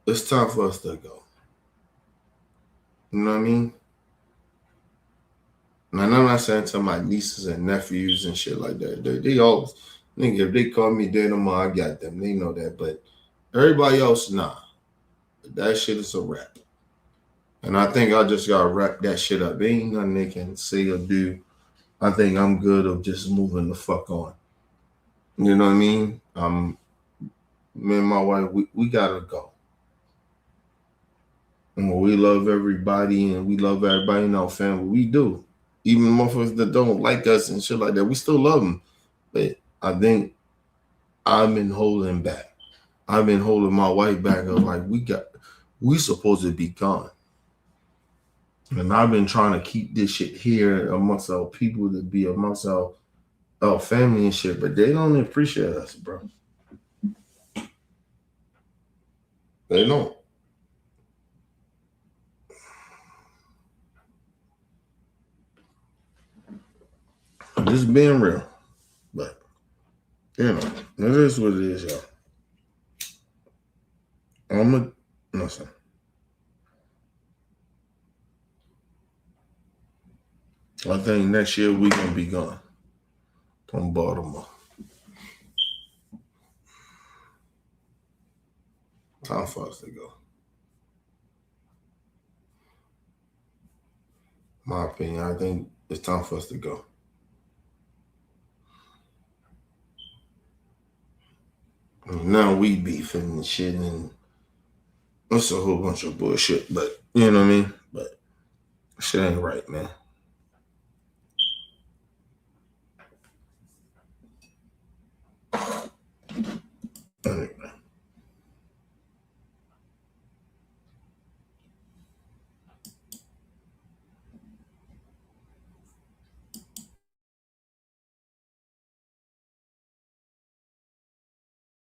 it's time for us to go. You know what I mean? And I'm not saying to my nieces and nephews and shit like that. They always, nigga, if they call me dead tomorrow, I got them. They know that. But everybody else, nah. That shit is a wrap. And I think I just gotta wrap that shit up. There ain't nothing they can say or do. I think I'm good of just moving the fuck on. You know what I mean? Me and my wife, we gotta go. And we love everybody and we love everybody in our family. We do. Even motherfuckers that don't like us and shit like that, we still love them. But I think I've been holding back. I've been holding my wife back. Of like, we supposed to be gone. And I've been trying to keep this shit here amongst our people, to be amongst our family and shit, but they don't appreciate us, bro. They don't. Just being real. But, you know, it is what it is, y'all. Listen. I think next year we gonna be gone from Baltimore. Time for us to go. My opinion, I think it's time for us to go. And now we beefing and shit, and it's a whole bunch of bullshit. But you know what I mean. But shit ain't right, man.